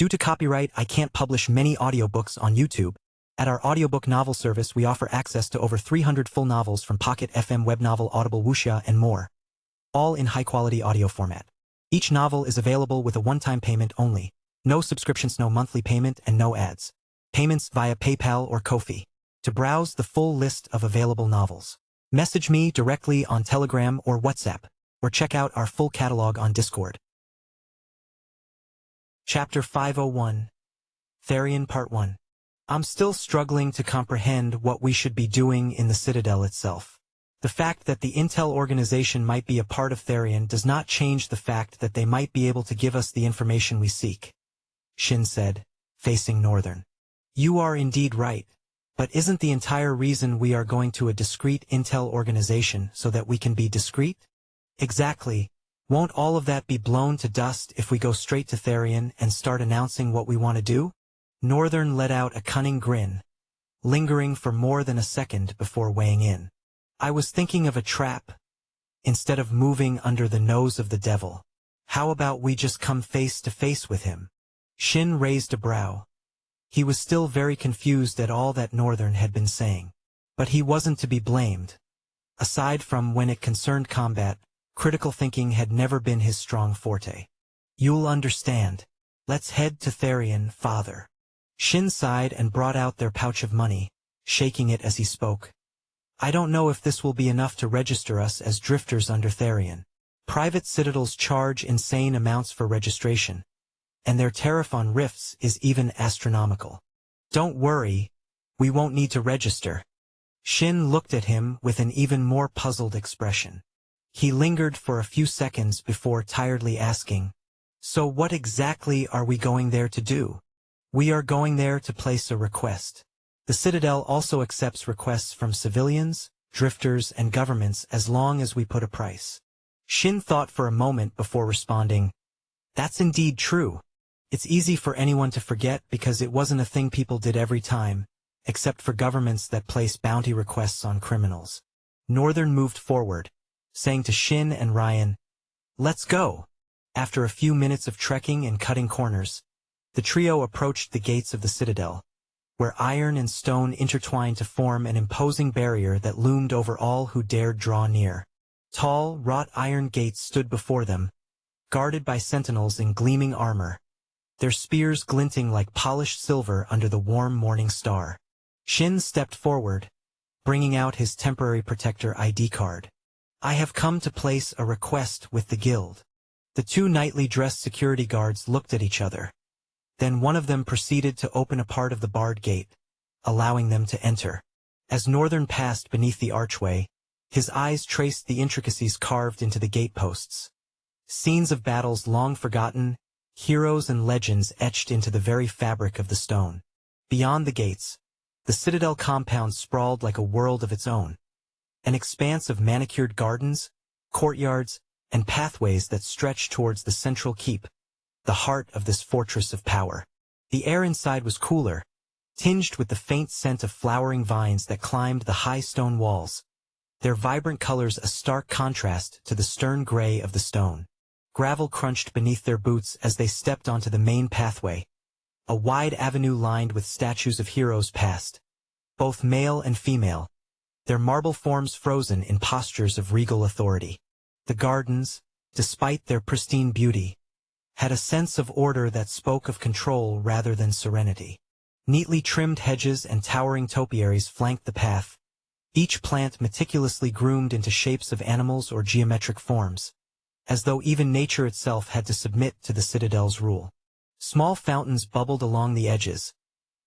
Due to copyright, I can't publish many audiobooks on YouTube. At our audiobook novel service, we offer access to over 300 full novels from Pocket FM, Webnovel, Audible, Wuxia, and more, all in high-quality audio format. Each novel is available with a one-time payment only. No subscriptions, no monthly payment, and no ads. Payments via PayPal or Ko-fi. To browse the full list of available novels, message me directly on Telegram or WhatsApp, or check out our full catalog on Discord. Chapter 501. Therion Part 1. I'm still struggling to comprehend what we should be doing in the Citadel itself. The fact that the Intel organization might be a part of Therion does not change the fact that they might be able to give us the information we seek, Shin said, facing Northern. You are indeed right, but isn't the entire reason we are going to a discrete Intel organization so that we can be discreet? Exactly. Won't all of that be blown to dust if we go straight to Therion and start announcing what we want to do? Northern let out a cunning grin, lingering for more than a second before weighing in. I was thinking of a trap. Instead of moving under the nose of the devil, how about we just come face to face with him? Shin raised a brow. He was still very confused at all that Northern had been saying. But he wasn't to be blamed. Aside from when it concerned combat, critical thinking had never been his strong forte. You'll understand. Let's head to Therion, father. Shin sighed and brought out their pouch of money, shaking it as he spoke. I don't know if this will be enough to register us as drifters under Therion. Private citadels charge insane amounts for registration, and their tariff on rifts is even astronomical. Don't worry, we won't need to register. Shin looked at him with an even more puzzled expression. He lingered for a few seconds before tiredly asking, so what exactly are we going there to do? We are going there to place a request. The Citadel also accepts requests from civilians, drifters, and governments as long as we put a price. Shin thought for a moment before responding, that's indeed true. It's easy for anyone to forget because it wasn't a thing people did every time, except for governments that place bounty requests on criminals. Northern moved forward, saying to Shin and Ryan, let's go. After a few minutes of trekking and cutting corners, the trio approached the gates of the Citadel, where iron and stone intertwined to form an imposing barrier that loomed over all who dared draw near. Tall, wrought iron gates stood before them, guarded by sentinels in gleaming armor, their spears glinting like polished silver under the warm morning star. Shin stepped forward, bringing out his temporary protector ID card. I have come to place a request with the guild. The two knightly dressed security guards looked at each other. Then one of them proceeded to open a part of the barred gate, allowing them to enter. As Northern passed beneath the archway, his eyes traced the intricacies carved into the gateposts. Scenes of battles long forgotten, heroes and legends etched into the very fabric of the stone. Beyond the gates, the Citadel compound sprawled like a world of its own. An expanse of manicured gardens, courtyards, and pathways that stretched towards the central keep, the heart of this fortress of power. The air inside was cooler, tinged with the faint scent of flowering vines that climbed the high stone walls, their vibrant colors a stark contrast to the stern gray of the stone. Gravel crunched beneath their boots as they stepped onto the main pathway. A wide avenue lined with statues of heroes passed, both male and female, their marble forms frozen in postures of regal authority. The gardens, despite their pristine beauty, had a sense of order that spoke of control rather than serenity. Neatly trimmed hedges and towering topiaries flanked the path, each plant meticulously groomed into shapes of animals or geometric forms, as though even nature itself had to submit to the Citadel's rule. Small fountains bubbled along the edges,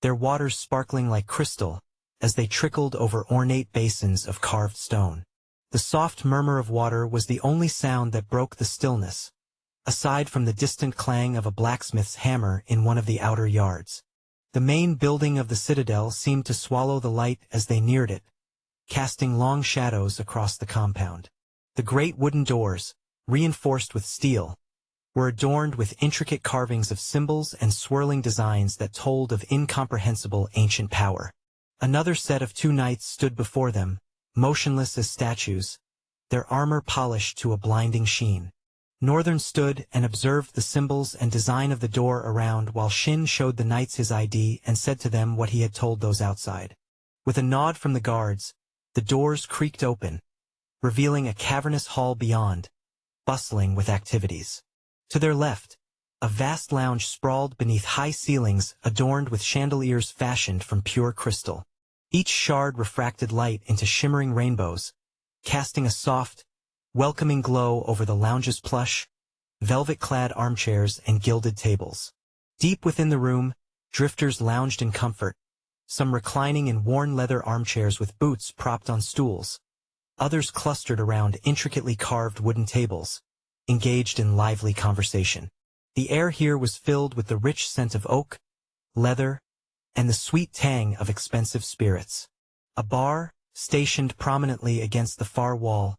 their waters sparkling like crystal as they trickled over ornate basins of carved stone. The soft murmur of water was the only sound that broke the stillness, aside from the distant clang of a blacksmith's hammer in one of the outer yards. The main building of the Citadel seemed to swallow the light as they neared it, casting long shadows across the compound. The great wooden doors, reinforced with steel, were adorned with intricate carvings of symbols and swirling designs that told of incomprehensible ancient power. Another set of two knights stood before them, motionless as statues, their armor polished to a blinding sheen. Northern stood and observed the symbols and design of the door around while Shin showed the knights his ID and said to them what he had told those outside. With a nod from the guards, the doors creaked open, revealing a cavernous hall beyond, bustling with activities. To their left, a vast lounge sprawled beneath high ceilings adorned with chandeliers fashioned from pure crystal. Each shard refracted light into shimmering rainbows, casting a soft, welcoming glow over the lounge's plush, velvet-clad armchairs and gilded tables. Deep within the room, drifters lounged in comfort, some reclining in worn leather armchairs with boots propped on stools, others clustered around intricately carved wooden tables, engaged in lively conversation. The air here was filled with the rich scent of oak, leather, and the sweet tang of expensive spirits. A bar, stationed prominently against the far wall,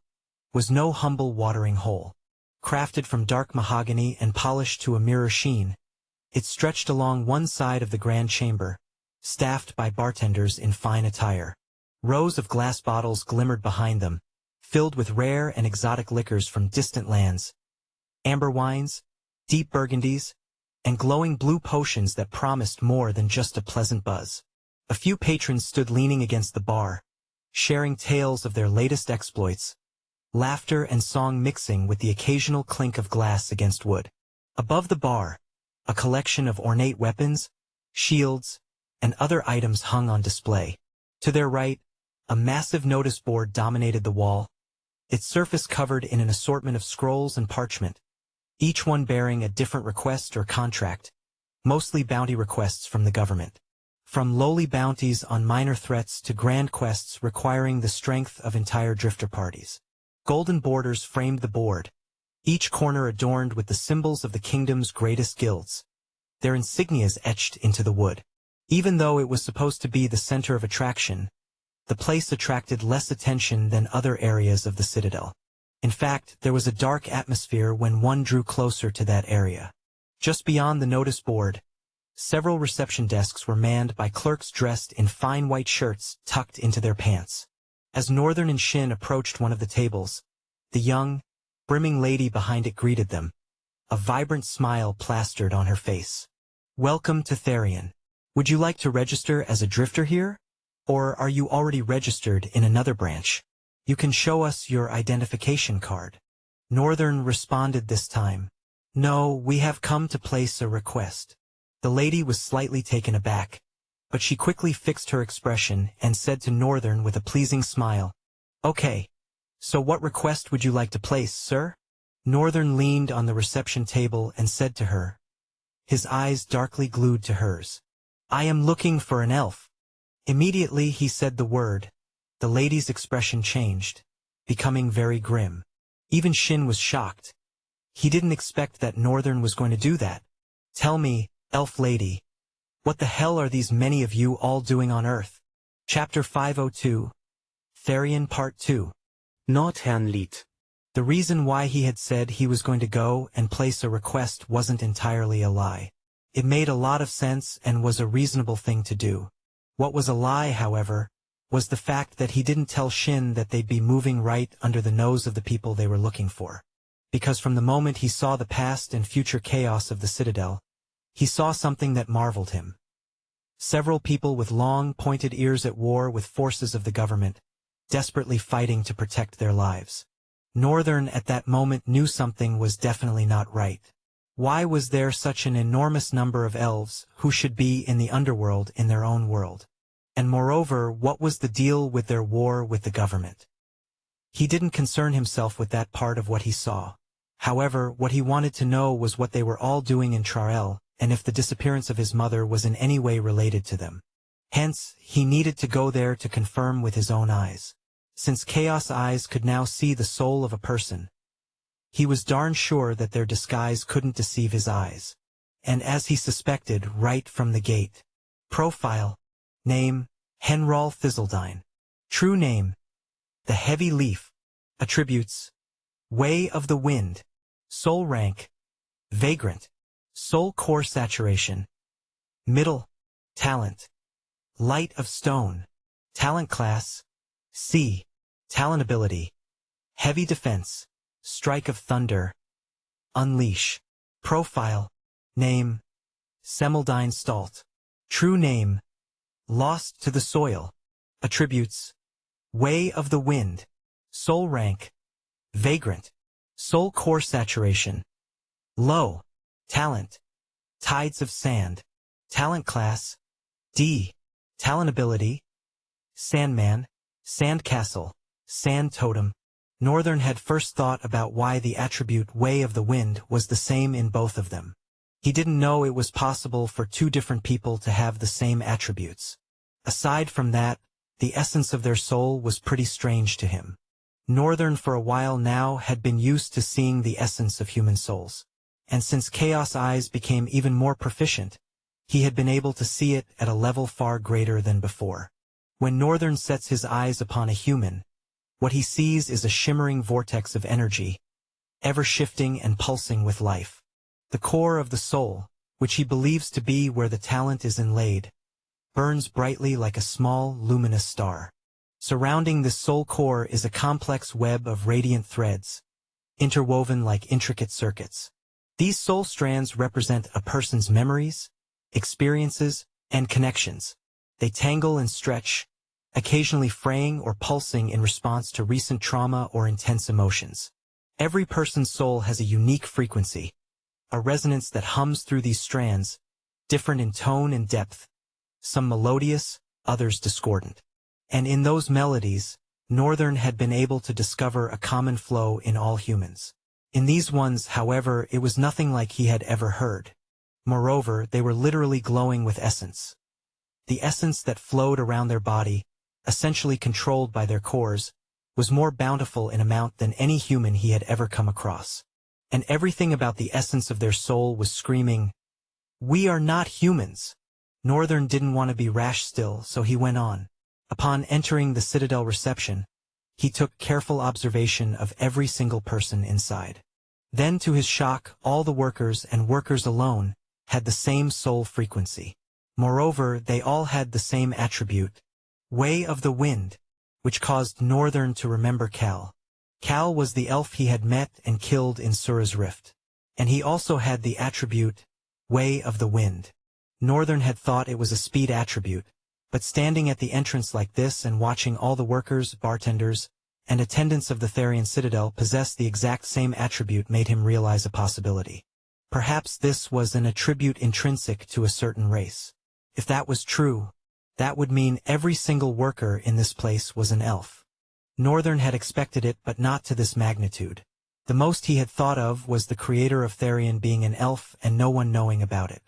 was no humble watering hole. Crafted from dark mahogany and polished to a mirror sheen, it stretched along one side of the grand chamber, staffed by bartenders in fine attire. Rows of glass bottles glimmered behind them, filled with rare and exotic liquors from distant lands, amber wines, deep burgundies, and glowing blue potions that promised more than just a pleasant buzz. A few patrons stood leaning against the bar, sharing tales of their latest exploits, laughter and song mixing with the occasional clink of glass against wood. Above the bar, a collection of ornate weapons, shields, and other items hung on display. To their right, a massive notice board dominated the wall, its surface covered in an assortment of scrolls and parchment, each one bearing a different request or contract, mostly bounty requests from the government. From lowly bounties on minor threats to grand quests requiring the strength of entire drifter parties. Golden borders framed the board, each corner adorned with the symbols of the kingdom's greatest guilds, their insignias etched into the wood. Even though it was supposed to be the center of attraction, the place attracted less attention than other areas of the citadel. In fact, there was a dark atmosphere when one drew closer to that area. Just beyond the notice board, several reception desks were manned by clerks dressed in fine white shirts tucked into their pants. As Northern and Shin approached one of the tables, the young, brimming lady behind it greeted them, a vibrant smile plastered on her face. "Welcome to Therion. Would you like to register as a drifter here? Or are you already registered in another branch? You can show us your identification card." Northern responded this time. "No, we have come to place a request." The lady was slightly taken aback, but she quickly fixed her expression and said to Northern with a pleasing smile, "Okay, so what request would you like to place, sir?" Northern leaned on the reception table and said to her, his eyes darkly glued to hers, "I am looking for an elf." Immediately he said the word, the lady's expression changed, becoming very grim. Even Shin was shocked. He didn't expect that Northern was going to do that. "Tell me, elf lady, what the hell are these many of you all doing on Earth?" Chapter 502, Therion Part 2. Nordherrnlied. The reason why he had said he was going to go and place a request wasn't entirely a lie. It made a lot of sense and was a reasonable thing to do. What was a lie, however, was the fact that he didn't tell Shin that they'd be moving right under the nose of the people they were looking for. Because from the moment he saw the past and future chaos of the Citadel, he saw something that marveled him. Several people with long, pointed ears at war with forces of the government, desperately fighting to protect their lives. Northern at that moment knew something was definitely not right. Why was there such an enormous number of elves who should be in the underworld in their own world? And moreover, what was the deal with their war with the government? He didn't concern himself with that part of what he saw. However, what he wanted to know was what they were all doing in Trael, and if the disappearance of his mother was in any way related to them. Hence, he needed to go there to confirm with his own eyes. Since Chaos Eyes could now see the soul of a person, he was darn sure that their disguise couldn't deceive his eyes. And as he suspected right from the gate. Profile. Name, Henral Thistledine. True name, The Heavy Leaf. Attributes, Way of the Wind. Soul rank, Vagrant. Soul core saturation, Middle. Talent, Light of Stone. Talent class, C. Talent ability, Heavy Defense, Strike of Thunder, Unleash. Profile. Name. Semeldine Stalt. True name. Lost to the soil. Attributes. Way of the wind. Soul rank. Vagrant. Soul core saturation. Low. Talent. Tides of sand. Talent class. D. Talent ability. Sandman. Sandcastle. Sand totem. Northern had first thought about why the attribute way of the wind was the same in both of them. He didn't know it was possible for two different people to have the same attributes. Aside from that, the essence of their soul was pretty strange to him. Northern for a while now had been used to seeing the essence of human souls. And since Chaos Eyes became even more proficient, he had been able to see it at a level far greater than before. When Northern sets his eyes upon a human, what he sees is a shimmering vortex of energy, ever shifting and pulsing with life. The core of the soul, which he believes to be where the talent is inlaid, burns brightly like a small, luminous star. Surrounding this soul core is a complex web of radiant threads, interwoven like intricate circuits. These soul strands represent a person's memories, experiences, and connections. They tangle and stretch, occasionally fraying or pulsing in response to recent trauma or intense emotions. Every person's soul has a unique frequency, a resonance that hums through these strands, different in tone and depth, some melodious, others discordant. And in those melodies, Northern had been able to discover a common flow in all humans. In these ones, however, it was nothing like he had ever heard. Moreover, they were literally glowing with essence. The essence that flowed around their body, essentially controlled by their cores, was more bountiful in amount than any human he had ever come across. And everything about the essence of their soul was screaming, "We are not humans." Northern didn't want to be rash still, so he went on. Upon entering the Citadel reception, he took careful observation of every single person inside. Then, to his shock, all the workers and workers alone had the same soul frequency. Moreover, they all had the same attribute, Way of the Wind, which caused Northern to remember Cal. Cal was the elf he had met and killed in Sura's Rift. And he also had the attribute, Way of the Wind. Northern had thought it was a speed attribute, but standing at the entrance like this and watching all the workers, bartenders, and attendants of the Therian Citadel possess the exact same attribute made him realize a possibility. Perhaps this was an attribute intrinsic to a certain race. If that was true, that would mean every single worker in this place was an elf. Northern had expected it, but not to this magnitude. The most he had thought of was the creator of Therian being an elf and no one knowing about it.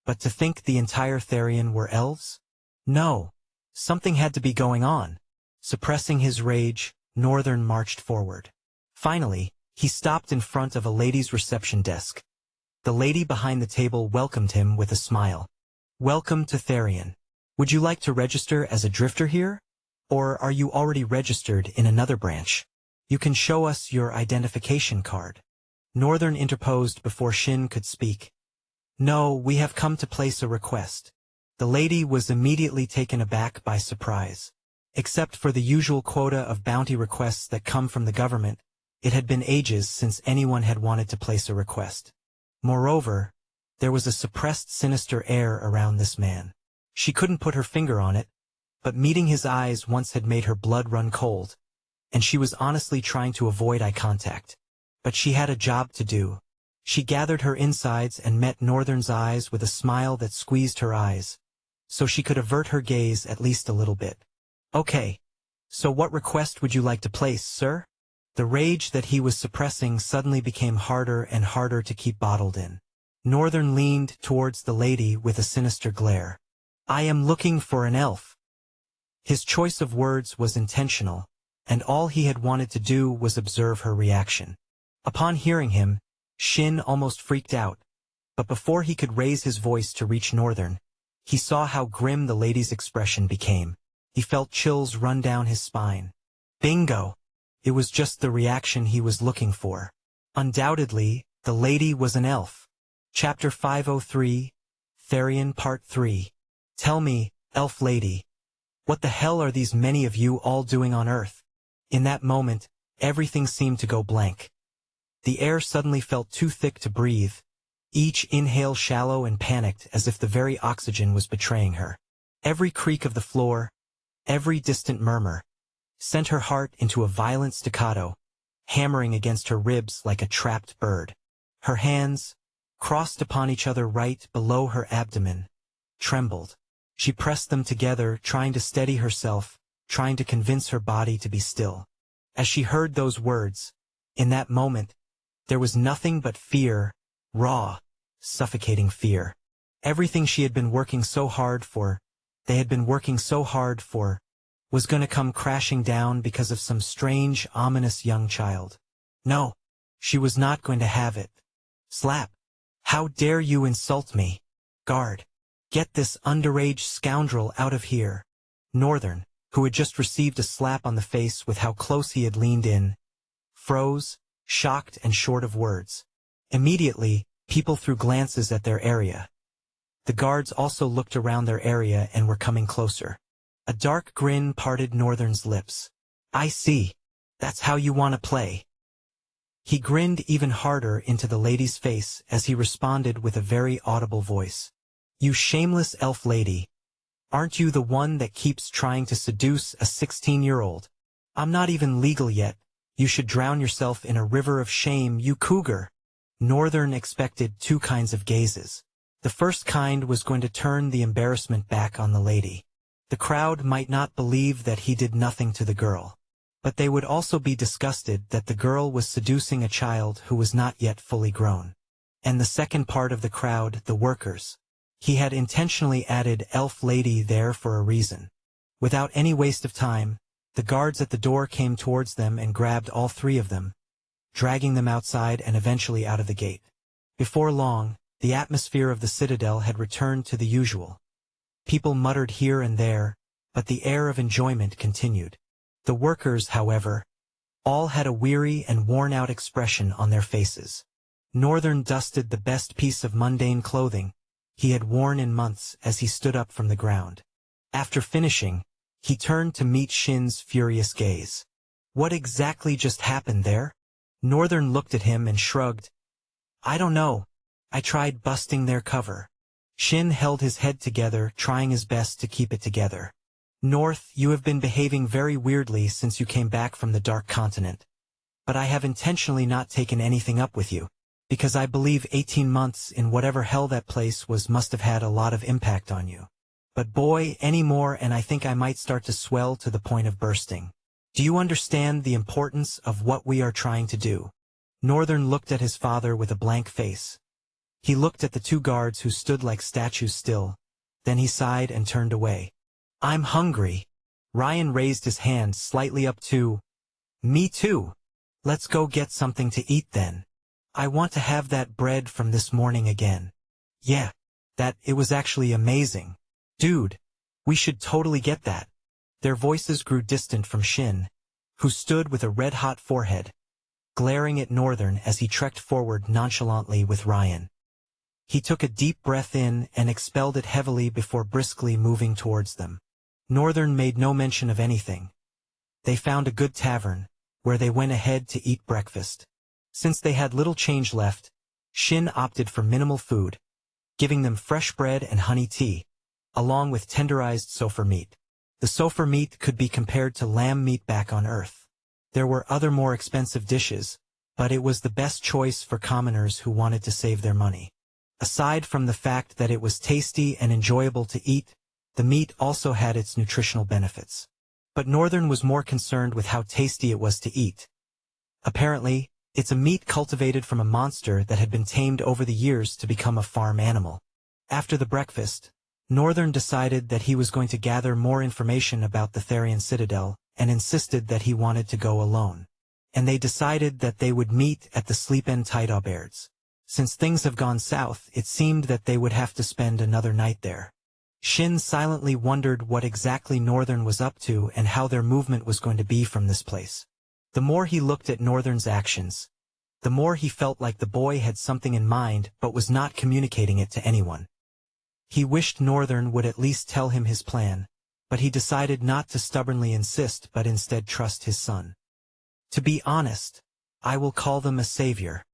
But to think the entire Therian were elves? No. Something had to be going on. Suppressing his rage, Northern marched forward. Finally, he stopped in front of a lady's reception desk. The lady behind the table welcomed him with a smile. "Welcome to Therian. Would you like to register as a drifter here? Or are you already registered in another branch? You can show us your identification card." Northern interposed before Shin could speak. "No, we have come to place a request." The lady was immediately taken aback by surprise. Except for the usual quota of bounty requests that come from the government, it had been ages since anyone had wanted to place a request. Moreover, there was a suppressed sinister air around this man. She couldn't put her finger on it, but meeting his eyes once had made her blood run cold, and she was honestly trying to avoid eye contact. But she had a job to do. She gathered her insides and met Northern's eyes with a smile that squeezed her eyes, so she could avert her gaze at least a little bit. "Okay. So what request would you like to place, sir?" The rage that he was suppressing suddenly became harder and harder to keep bottled in. Northern leaned towards the lady with a sinister glare. "I am looking for an elf." His choice of words was intentional, and all he had wanted to do was observe her reaction. Upon hearing him, Shin almost freaked out, but before he could raise his voice to reach Northern, he saw how grim the lady's expression became. He felt chills run down his spine. Bingo! It was just the reaction he was looking for. Undoubtedly, the lady was an elf. Chapter 503, Therian Part 3. "Tell me, elf lady, what the hell are these many of you all doing on Earth?" In that moment, everything seemed to go blank. The air suddenly felt too thick to breathe, each inhale shallow and panicked as if the very oxygen was betraying her. Every creak of the floor, every distant murmur, sent her heart into a violent staccato, hammering against her ribs like a trapped bird. Her hands, crossed upon each other right below her abdomen, trembled. She pressed them together, trying to steady herself, trying to convince her body to be still. As she heard those words, in that moment, there was nothing but fear, raw, suffocating fear. Everything she had been working so hard for, they had been working so hard for, was going to come crashing down because of some strange, ominous young child. No, she was not going to have it. Slap. How dare you insult me? Guard. Get this underage scoundrel out of here. Northern, who had just received a slap on the face with how close he had leaned in, froze, shocked and short of words. Immediately, people threw glances at their area. The guards also looked around their area and were coming closer. A dark grin parted Northern's lips. I see. That's how you want to play. He grinned even harder into the lady's face as he responded with a very audible voice. You shameless elf lady. Aren't you the one that keeps trying to seduce a 16-year-old? I'm not even legal yet. You should drown yourself in a river of shame, you cougar. Northern expected two kinds of gazes. The first kind was going to turn the embarrassment back on the lady. The crowd might not believe that he did nothing to the girl, but they would also be disgusted that the girl was seducing a child who was not yet fully grown. And the second part of the crowd, the workers. He had intentionally added elf lady there for a reason. Without any waste of time, the guards at the door came towards them and grabbed all three of them, dragging them outside and eventually out of the gate. Before long, the atmosphere of the citadel had returned to the usual. People muttered here and there, but the air of enjoyment continued. The workers, however, all had a weary and worn-out expression on their faces. Northern dusted the best piece of mundane clothing he had worn in months as he stood up from the ground. After finishing, he turned to meet Shin's furious gaze. What exactly just happened there? Northern looked at him and shrugged. I don't know. I tried busting their cover. Shin held his head together, trying his best to keep it together. North, you have been behaving very weirdly since you came back from the Dark Continent. But I have intentionally not taken anything up with you, because I believe 18 months in whatever hell that place was must have had a lot of impact on you. But boy, any more and I think I might start to swell to the point of bursting. Do you understand the importance of what we are trying to do? Northern looked at his father with a blank face. He looked at the two guards who stood like statues still. Then he sighed and turned away. I'm hungry. Ryan raised his hand slightly up too. Me too. Let's go get something to eat then. I want to have that bread from this morning again. Yeah. It was actually amazing. Dude, we should totally get that. Their voices grew distant from Shin, who stood with a red-hot forehead, glaring at Northern as he trekked forward nonchalantly with Ryan. He took a deep breath in and expelled it heavily before briskly moving towards them. Northern made no mention of anything. They found a good tavern, where they went ahead to eat breakfast. Since they had little change left, Shin opted for minimal food, giving them fresh bread and honey tea, along with tenderized sofer meat. The sofer meat could be compared to lamb meat back on Earth. There were other more expensive dishes, but it was the best choice for commoners who wanted to save their money. Aside from the fact that it was tasty and enjoyable to eat, the meat also had its nutritional benefits. But Northern was more concerned with how tasty it was to eat. Apparently, it's a meat cultivated from a monster that had been tamed over the years to become a farm animal. After the breakfast, Northern decided that he was going to gather more information about the Therian Citadel and insisted that he wanted to go alone. And they decided that they would meet at the Sleep-End Tidauberts. Since things have gone south, it seemed that they would have to spend another night there. Shin silently wondered what exactly Northern was up to and how their movement was going to be from this place. The more he looked at Northern's actions, the more he felt like the boy had something in mind but was not communicating it to anyone. He wished Northern would at least tell him his plan, but he decided not to stubbornly insist but instead trust his son. To be honest, I will call them a savior.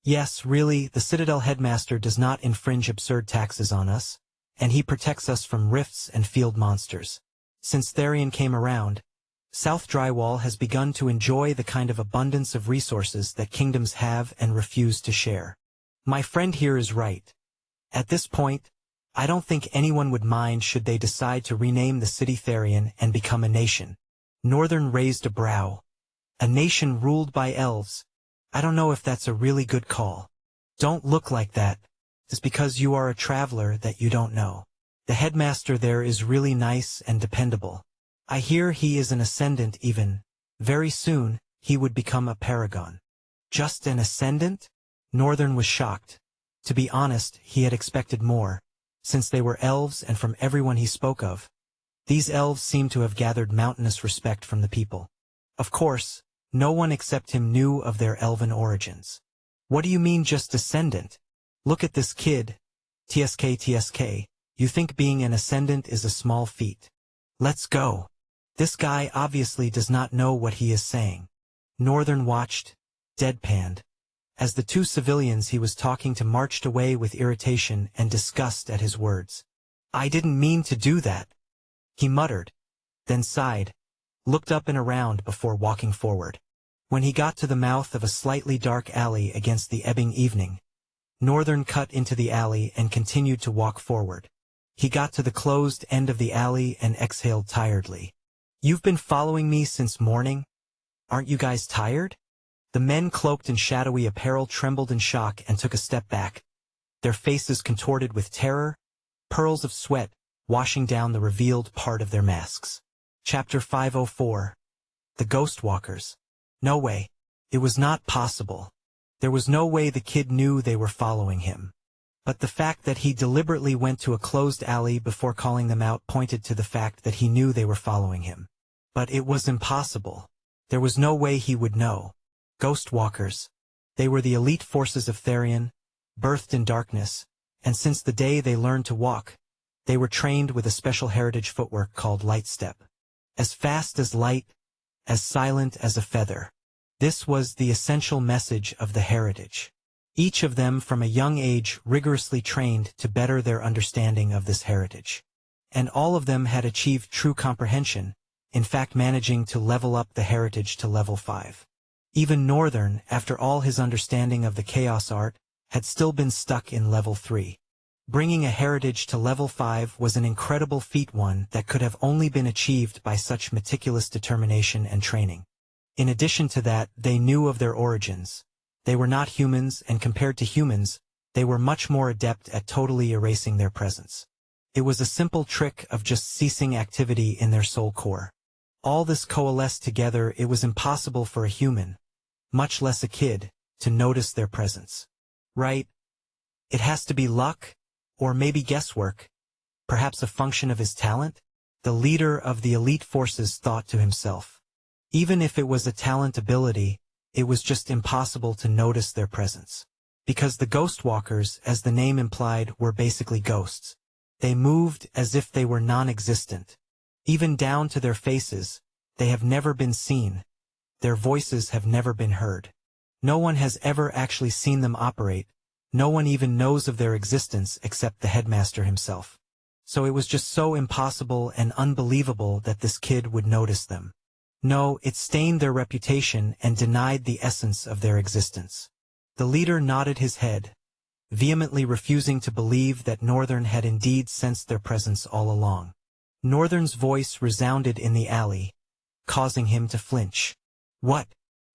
Yes, really, the Citadel headmaster does not infringe absurd taxes on us, and he protects us from rifts and field monsters. Since Therion came around, South Drywall has begun to enjoy the kind of abundance of resources that kingdoms have and refuse to share. My friend here is right. At this point, I don't think anyone would mind should they decide to rename the city Therion and become a nation. Northern raised a brow. A nation ruled by elves. I don't know if that's a really good call. Don't look like that. It's because you are a traveler that you don't know. The headmaster there is really nice and dependable. I hear he is an ascendant even. Very soon, he would become a paragon. Just an ascendant? Northern was shocked. To be honest, he had expected more, since they were elves and from everyone he spoke of. These elves seemed to have gathered mountainous respect from the people. Of course, no one except him knew of their elven origins. What do you mean just ascendant? Look at this kid. TSK. You think being an ascendant is a small feat. Let's go. This guy obviously does not know what he is saying. Northern watched, deadpanned, as the two civilians he was talking to marched away with irritation and disgust at his words. I didn't mean to do that, he muttered, then sighed, looked up and around before walking forward. When he got to the mouth of a slightly dark alley against the ebbing evening, Northern cut into the alley and continued to walk forward. He got to the closed end of the alley and exhaled tiredly. You've been following me since morning? Aren't you guys tired? The men cloaked in shadowy apparel trembled in shock and took a step back, their faces contorted with terror, pearls of sweat washing down the revealed part of their masks. Chapter 504. The Ghostwalkers. No way. It was not possible. There was no way the kid knew they were following him. But the fact that he deliberately went to a closed alley before calling them out pointed to the fact that he knew they were following him. But it was impossible. There was no way he would know. Ghostwalkers. They were the elite forces of Therion, birthed in darkness, and since the day they learned to walk, they were trained with a special heritage footwork called Lightstep. As fast as light, as silent as a feather. This was the essential message of the heritage. Each of them from a young age rigorously trained to better their understanding of this heritage. And all of them had achieved true comprehension, in fact managing to level up the heritage to level 5. Even Northern, after all his understanding of the chaos art, had still been stuck in level 3. Bringing a heritage to level 5 was an incredible feat, one that could have only been achieved by such meticulous determination and training. In addition to that, they knew of their origins. They were not humans, and compared to humans, they were much more adept at totally erasing their presence. It was a simple trick of just ceasing activity in their soul core. All this coalesced together, it was impossible for a human, much less a kid, to notice their presence. Right? It has to be luck, or maybe guesswork, perhaps a function of his talent? The leader of the elite forces thought to himself. Even if it was a talent ability, it was just impossible to notice their presence. Because the Ghostwalkers, as the name implied, were basically ghosts. They moved as if they were non-existent. Even down to their faces, they have never been seen. Their voices have never been heard. No one has ever actually seen them operate. No one even knows of their existence except the headmaster himself. So it was just so impossible and unbelievable that this kid would notice them. No, it stained their reputation and denied the essence of their existence. The leader nodded his head, vehemently refusing to believe that Northern had indeed sensed their presence all along. Northern's voice resounded in the alley, causing him to flinch. What?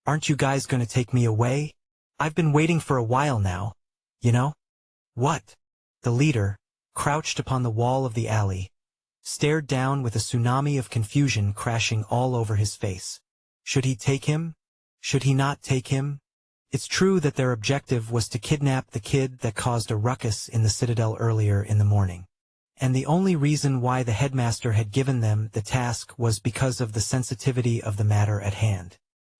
Aren't you guys going to take me away? I've been waiting for a while now, you know? What? The leader, crouched upon the wall of the alley, stared down with a tsunami of confusion crashing all over his face. Should he take him? Should he not take him? It's true that their objective was to kidnap the kid that caused a ruckus in the Citadel earlier in the morning. And the only reason why the headmaster had given them the task was because of the sensitivity of the matter at hand.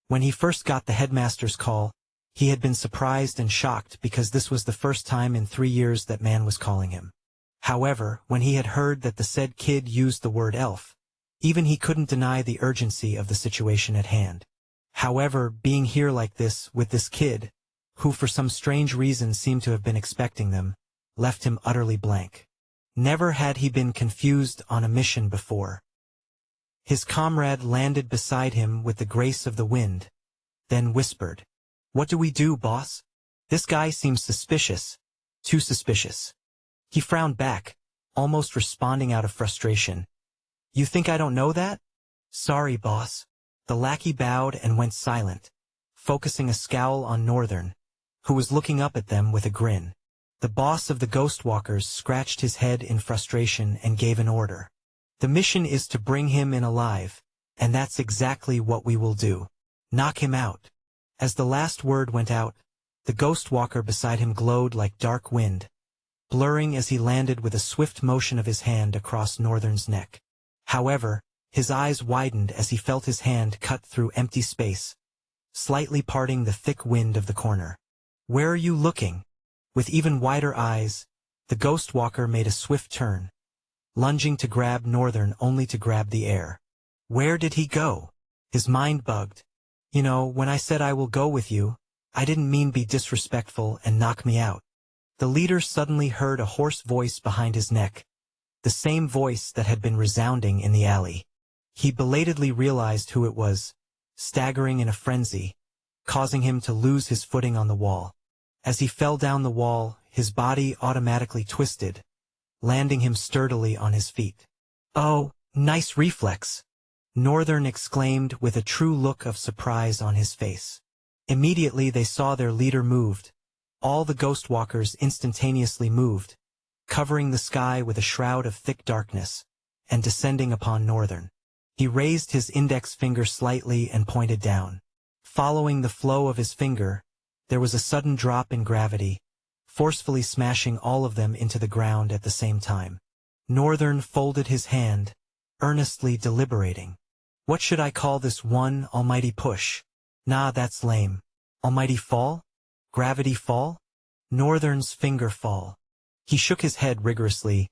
When he first got the headmaster's call, he had been surprised and shocked because this was the first time in 3 years that man was calling him. However, when he had heard that the said kid used the word elf, even he couldn't deny the urgency of the situation at hand. However, being here like this with this kid, who for some strange reason seemed to have been expecting them, left him utterly blank. Never had he been confused on a mission before. His comrade landed beside him with the grace of the wind, then whispered, "What do we do, boss? This guy seems suspicious. Too suspicious." He frowned back, almost responding out of frustration. "You think I don't know that?" "Sorry, boss." The lackey bowed and went silent, focusing a scowl on Northern, who was looking up at them with a grin. The boss of the Ghostwalkers scratched his head in frustration and gave an order. "The mission is to bring him in alive, and that's exactly what we will do. Knock him out." As the last word went out, the Ghostwalker beside him glowed like dark wind, blurring as he landed with a swift motion of his hand across Northern's neck. However, his eyes widened as he felt his hand cut through empty space, slightly parting the thick wind of the corner. "Where are you looking?" With even wider eyes, the Ghostwalker made a swift turn, lunging to grab Northern only to grab the air. Where did he go? His mind bugged. "You know, when I said I will go with you, I didn't mean be disrespectful and knock me out." The leader suddenly heard a hoarse voice behind his neck, the same voice that had been resounding in the alley. He belatedly realized who it was, staggering in a frenzy, causing him to lose his footing on the wall. As he fell down the wall, his body automatically twisted, landing him sturdily on his feet. "Oh, nice reflex!" Northern exclaimed with a true look of surprise on his face. Immediately they saw their leader moved. All the Ghostwalkers instantaneously moved, covering the sky with a shroud of thick darkness, and descending upon Northern. He raised his index finger slightly and pointed down. Following the flow of his finger, there was a sudden drop in gravity, forcefully smashing all of them into the ground at the same time. Northern folded his hand, earnestly deliberating. What should I call this one almighty push? Nah, that's lame. Almighty fall? Gravity fall? Northern's finger fall. He shook his head rigorously.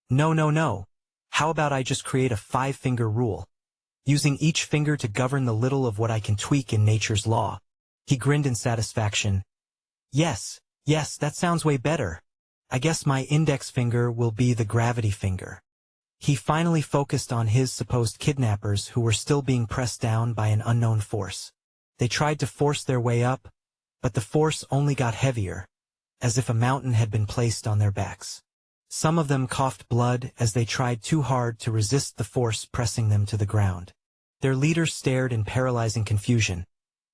No, no, no. How about I just create a 5-finger rule, using each finger to govern the little of what I can tweak in nature's law? He grinned in satisfaction. Yes, that sounds way better. I guess my index finger will be the gravity finger. He finally focused on his supposed kidnappers who were still being pressed down by an unknown force. They tried to force their way up, but the force only got heavier, as if a mountain had been placed on their backs. Some of them coughed blood as they tried too hard to resist the force pressing them to the ground. Their leader stared in paralyzing confusion,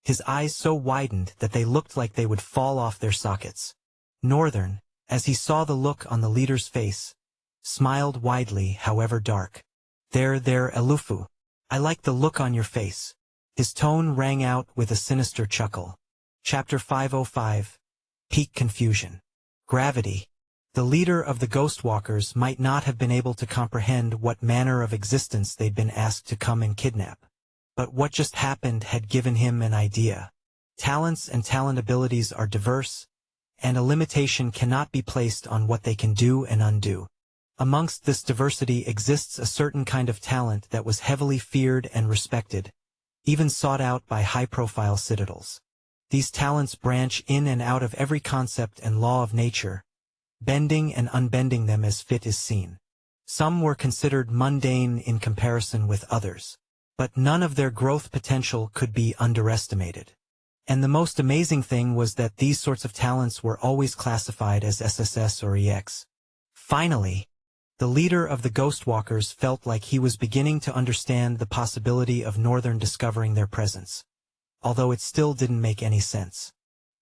his eyes so widened that they looked like they would fall off their sockets. Northern, as he saw the look on the leader's face, smiled widely, however dark. There, Elufu. I like the look on your face." His tone rang out with a sinister chuckle. Chapter 505. Peak Confusion. Gravity. The leader of the Ghostwalkers might not have been able to comprehend what manner of existence they'd been asked to come and kidnap. But what just happened had given him an idea. Talents and talent abilities are diverse, and a limitation cannot be placed on what they can do and undo. Amongst this diversity exists a certain kind of talent that was heavily feared and respected, even sought out by high-profile citadels. These talents branch in and out of every concept and law of nature, bending and unbending them as fit is seen. Some were considered mundane in comparison with others, but none of their growth potential could be underestimated. And the most amazing thing was that these sorts of talents were always classified as SSS or EX. Finally, the leader of the Ghostwalkers felt like he was beginning to understand the possibility of Northern discovering their presence, although it still didn't make any sense.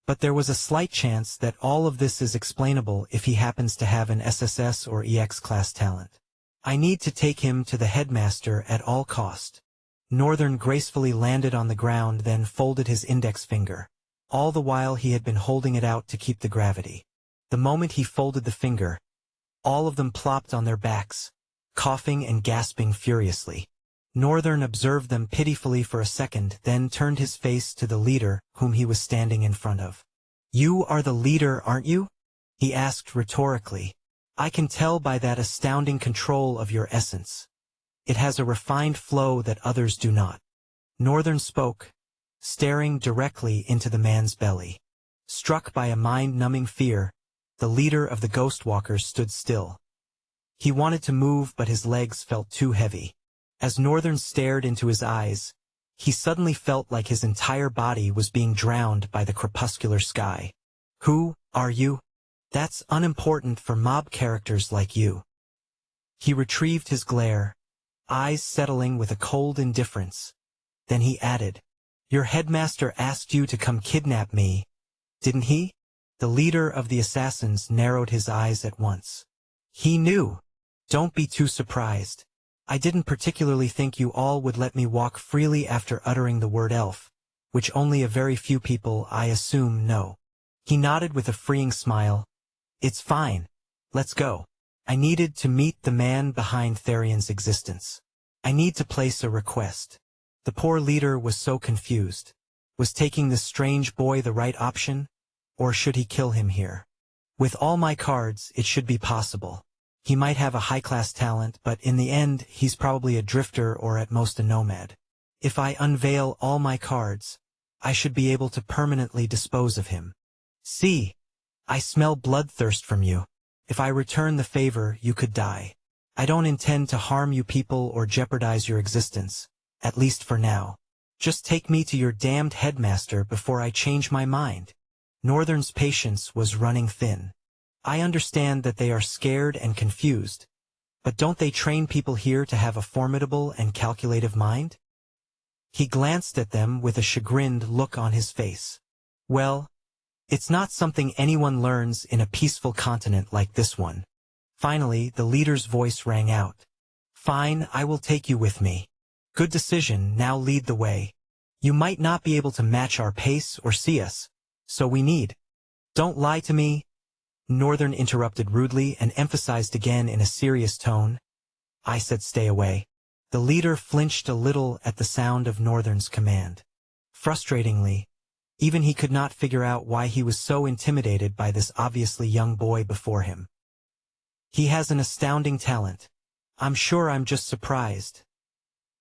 But there was a slight chance that all of this is explainable if he happens to have an SSS or EX class talent. I need to take him to the headmaster at all cost. Northern gracefully landed on the ground, then folded his index finger. All the while he had been holding it out to keep the gravity. The moment he folded the finger, all of them plopped on their backs, coughing and gasping furiously. Northern observed them pitifully for a second, then turned his face to the leader whom he was standing in front of. "You are the leader, aren't you?" he asked rhetorically. "I can tell by that astounding control of your essence. It has a refined flow that others do not." Northern spoke, staring directly into the man's belly. Struck by a mind-numbing fear, the leader of the ghost walkers stood still. He wanted to move, but his legs felt too heavy. As Northern stared into his eyes, he suddenly felt like his entire body was being drowned by the crepuscular sky. "Who are you?" "That's unimportant for mob characters like you." He retrieved his glare, eyes settling with a cold indifference. Then he added, "Your headmaster asked you to come kidnap me, didn't he?" The leader of the assassins narrowed his eyes at once. "He knew. Don't be too surprised. I didn't particularly think you all would let me walk freely after uttering the word elf, which only a very few people, I assume, know." He nodded with a freeing smile. "It's fine. Let's go. I needed to meet the man behind Therion's existence. I need to place a request." The poor leader was so confused. Was taking this strange boy the right option, or should he kill him here? "With all my cards, it should be possible. He might have a high-class talent, but in the end, he's probably a drifter or at most a nomad. If I unveil all my cards, I should be able to permanently dispose of him. See, I smell bloodthirst from you. If I return the favor, you could die. I don't intend to harm you people or jeopardize your existence, at least for now. Just take me to your damned headmaster before I change my mind." Northern's patience was running thin. "I understand that they are scared and confused, but don't they train people here to have a formidable and calculative mind?" He glanced at them with a chagrined look on his face. "Well, it's not something anyone learns in a peaceful continent like this one." Finally, the leader's voice rang out. "Fine, I will take you with me. Good decision, now lead the way. You might not be able to match our pace or see us, so we need—" "Don't lie to me," Northern interrupted rudely and emphasized again in a serious tone. "I said stay away." The leader flinched a little at the sound of Northern's command. Frustratingly, even he could not figure out why he was so intimidated by this obviously young boy before him. "He has an astounding talent. I'm sure I'm just surprised,"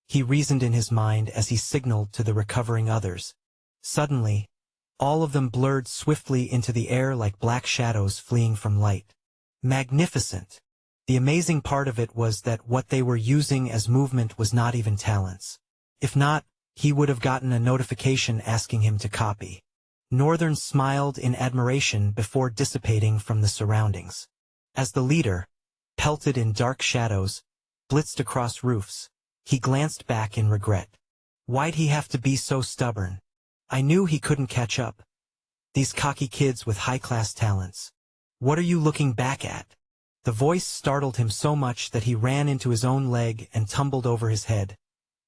he reasoned in his mind as he signaled to the recovering others. Suddenly, all of them blurred swiftly into the air like black shadows fleeing from light. Magnificent! The amazing part of it was that what they were using as movement was not even talents. If not, he would have gotten a notification asking him to copy. Northern smiled in admiration before dissipating from the surroundings. As the leader, pelted in dark shadows, blitzed across roofs, he glanced back in regret. Why'd he have to be so stubborn? I knew he couldn't catch up. These cocky kids with high-class talents. What are you looking back at? The voice startled him so much that he ran into his own leg and tumbled over his head,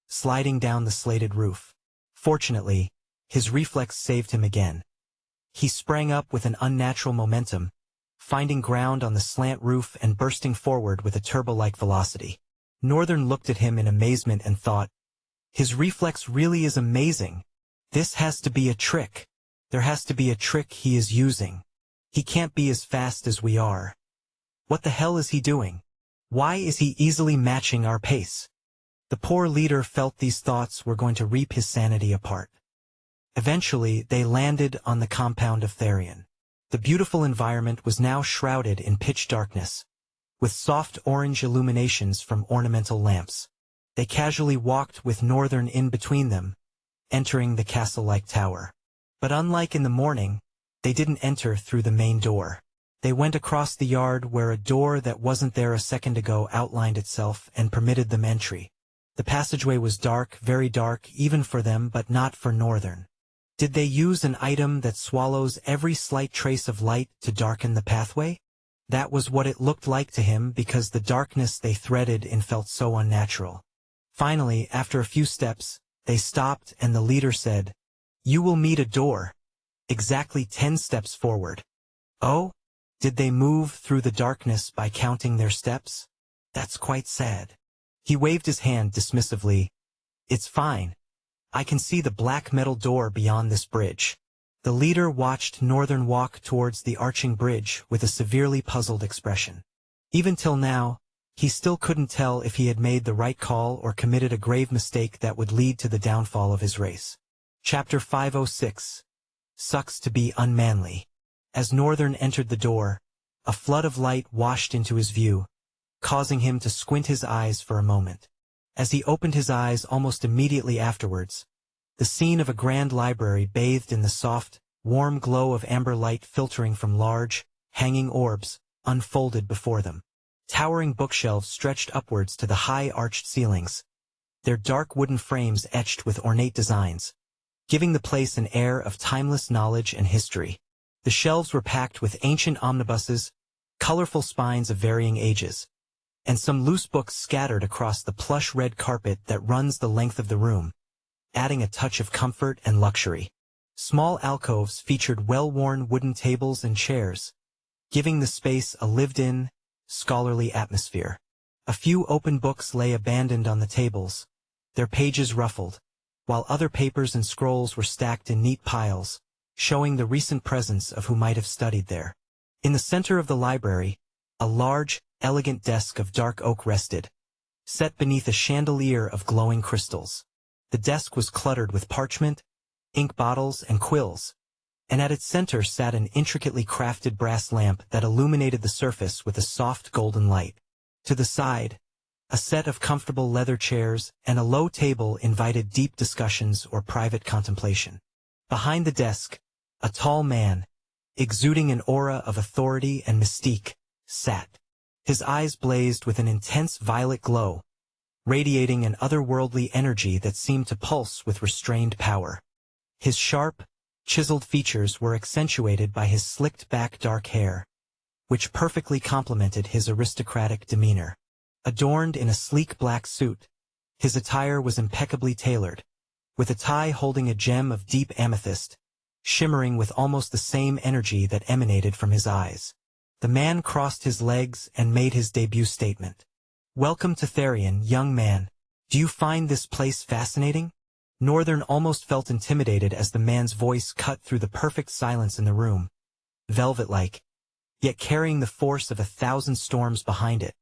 sliding down the slated roof. Fortunately, his reflex saved him again. He sprang up with an unnatural momentum, finding ground on the slant roof and bursting forward with a turbo-like velocity. Northern looked at him in amazement and thought, "His reflex really is amazing. This has to be a trick. There has to be a trick he is using. He can't be as fast as we are. What the hell is he doing? Why is he easily matching our pace?" The poor leader felt these thoughts were going to rip his sanity apart. Eventually, they landed on the compound of Therion. The beautiful environment was now shrouded in pitch darkness, with soft orange illuminations from ornamental lamps. They casually walked with Northern in between them, entering the castle-like tower. But unlike in the morning, they didn't enter through the main door. They went across the yard where a door that wasn't there a second ago outlined itself and permitted them entry. The passageway was dark, very dark, even for them, but not for Northern. Did they use an item that swallows every slight trace of light to darken the pathway? That was what it looked like to him because the darkness they threaded in felt so unnatural. Finally, after a few steps, they stopped and the leader said, "You will meet a door. Exactly 10 steps forward." Oh? Did they move through the darkness by counting their steps? That's quite sad. He waved his hand dismissively. "It's fine. I can see the black metal door beyond this bridge." The leader watched Northern walk towards the arching bridge with a severely puzzled expression. Even till now, he still couldn't tell if he had made the right call or committed a grave mistake that would lead to the downfall of his race. Chapter 506. Sucks to be unmanly. As Northern entered the door, a flood of light washed into his view, causing him to squint his eyes for a moment. As he opened his eyes almost immediately afterwards, the scene of a grand library bathed in the soft, warm glow of amber light filtering from large, hanging orbs, unfolded before them. Towering bookshelves stretched upwards to the high arched ceilings, their dark wooden frames etched with ornate designs, giving the place an air of timeless knowledge and history. The shelves were packed with ancient omnibuses, colorful spines of varying ages, and some loose books scattered across the plush red carpet that runs the length of the room, adding a touch of comfort and luxury. Small alcoves featured well-worn wooden tables and chairs, giving the space a lived-in, scholarly atmosphere. A few open books lay abandoned on the tables, their pages ruffled, while other papers and scrolls were stacked in neat piles, showing the recent presence of who might have studied there. In the center of the library, a large, elegant desk of dark oak rested, set beneath a chandelier of glowing crystals. The desk was cluttered with parchment, ink bottles, and quills, and at its center sat an intricately crafted brass lamp that illuminated the surface with a soft golden light. To the side, a set of comfortable leather chairs and a low table invited deep discussions or private contemplation. Behind the desk, a tall man, exuding an aura of authority and mystique, sat. His eyes blazed with an intense violet glow, radiating an otherworldly energy that seemed to pulse with restrained power. His sharp, chiseled features were accentuated by his slicked-back dark hair, which perfectly complemented his aristocratic demeanor. Adorned in a sleek black suit, his attire was impeccably tailored, with a tie holding a gem of deep amethyst, shimmering with almost the same energy that emanated from his eyes. The man crossed his legs and made his debut statement. "Welcome to Therion, young man. Do you find this place fascinating?" Northern almost felt intimidated as the man's voice cut through the perfect silence in the room, velvet-like, yet carrying the force of 1,000 storms behind it.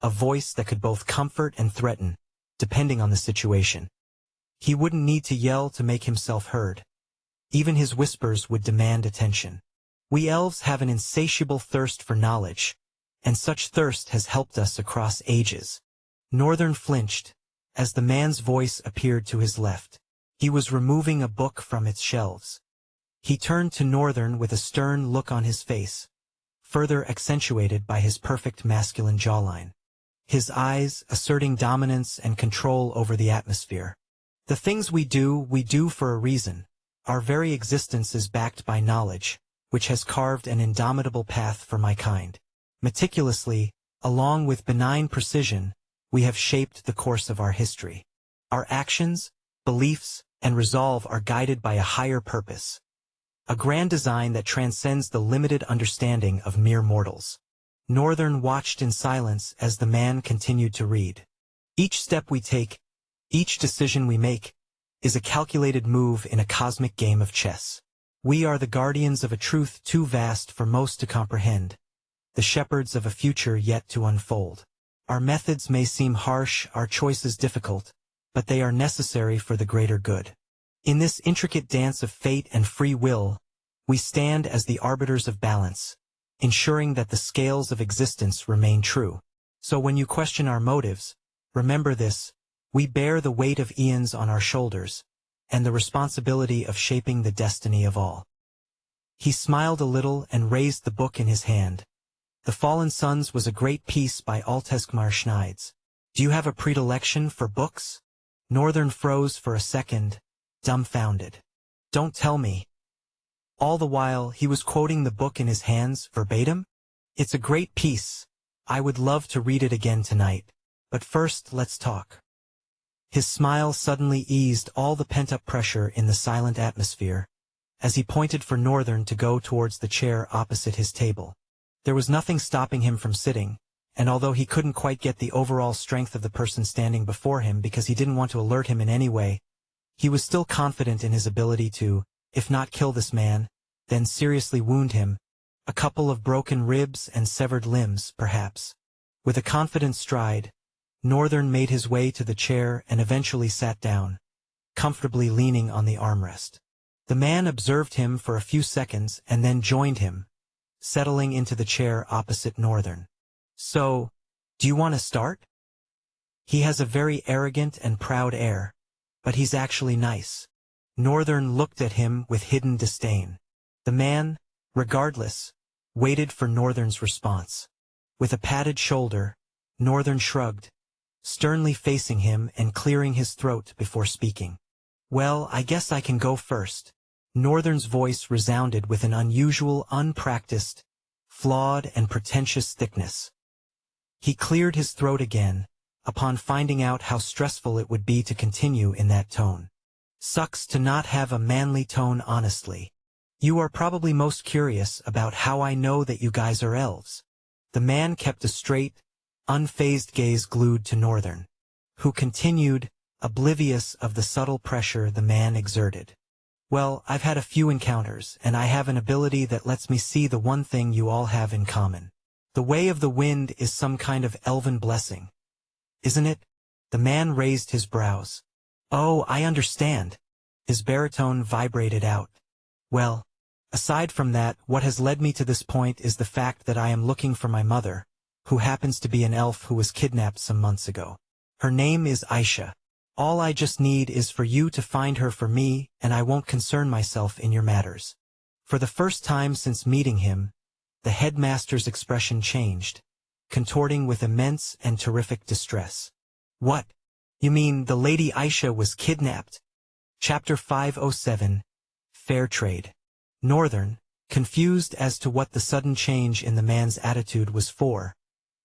A voice that could both comfort and threaten, depending on the situation. He wouldn't need to yell to make himself heard. Even his whispers would demand attention. We elves have an insatiable thirst for knowledge, and such thirst has helped us across ages. Northern flinched, as the man's voice appeared to his left. He was removing a book from its shelves. He turned to Northern with a stern look on his face, further accentuated by his perfect masculine jawline. His eyes asserting dominance and control over the atmosphere. "The things we do for a reason. Our very existence is backed by knowledge, which has carved an indomitable path for my kind. Meticulously, along with benign precision, we have shaped the course of our history. Our actions, beliefs, and resolve are guided by a higher purpose. A grand design that transcends the limited understanding of mere mortals." Northern watched in silence as the man continued to read. "Each step we take, each decision we make, is a calculated move in a cosmic game of chess. We are the guardians of a truth too vast for most to comprehend, the shepherds of a future yet to unfold. Our methods may seem harsh, our choices difficult, but they are necessary for the greater good. In this intricate dance of fate and free will, we stand as the arbiters of balance, ensuring that the scales of existence remain true. So when you question our motives, remember this: we bear the weight of eons on our shoulders, and the responsibility of shaping the destiny of all." He smiled a little and raised the book in his hand. The Fallen Suns was a great piece by Alteskmar Schneids. "Do you have a predilection for books?" Northern froze for a second, dumbfounded. "Don't tell me." All the while he was quoting the book in his hands verbatim. "It's a great piece. I would love to read it again tonight. But first let's talk." His smile suddenly eased all the pent-up pressure in the silent atmosphere, as he pointed for Northern to go towards the chair opposite his table. There was nothing stopping him from sitting, and although he couldn't quite get the overall strength of the person standing before him because he didn't want to alert him in any way, he was still confident in his ability to, if not kill this man, then seriously wound him, a couple of broken ribs and severed limbs, perhaps. With a confident stride, Northern made his way to the chair and eventually sat down, comfortably leaning on the armrest. The man observed him for a few seconds and then joined him, settling into the chair opposite Northern. "So, do you want to start?" He has a very arrogant and proud air, but he's actually nice. Northern looked at him with hidden disdain. The man, regardless, waited for Northern's response. With a padded shoulder, Northern shrugged, sternly facing him and clearing his throat before speaking. "Well, I guess I can go first." Northern's voice resounded with an unusual, unpracticed, flawed and pretentious thickness. He cleared his throat again, upon finding out how stressful it would be to continue in that tone. "Sucks to not have a manly tone, honestly. You are probably most curious about how I know that you guys are elves." The man kept a straight, unfazed gaze glued to Northern, who continued, oblivious of the subtle pressure the man exerted. "Well, I've had a few encounters, and I have an ability that lets me see the one thing you all have in common. The way of the wind is some kind of elven blessing, isn't it?" The man raised his brows. "Oh, I understand." His baritone vibrated out. "Well, aside from that, what has led me to this point is the fact that I am looking for my mother, who happens to be an elf who was kidnapped some months ago. Her name is Aisha. All I just need is for you to find her for me, and I won't concern myself in your matters." For the first time since meeting him, the headmaster's expression changed, contorting with immense and terrific distress. "What? You mean the Lady Aisha was kidnapped?" Chapter 507, Fair Trade. Northern, confused as to what the sudden change in the man's attitude was for,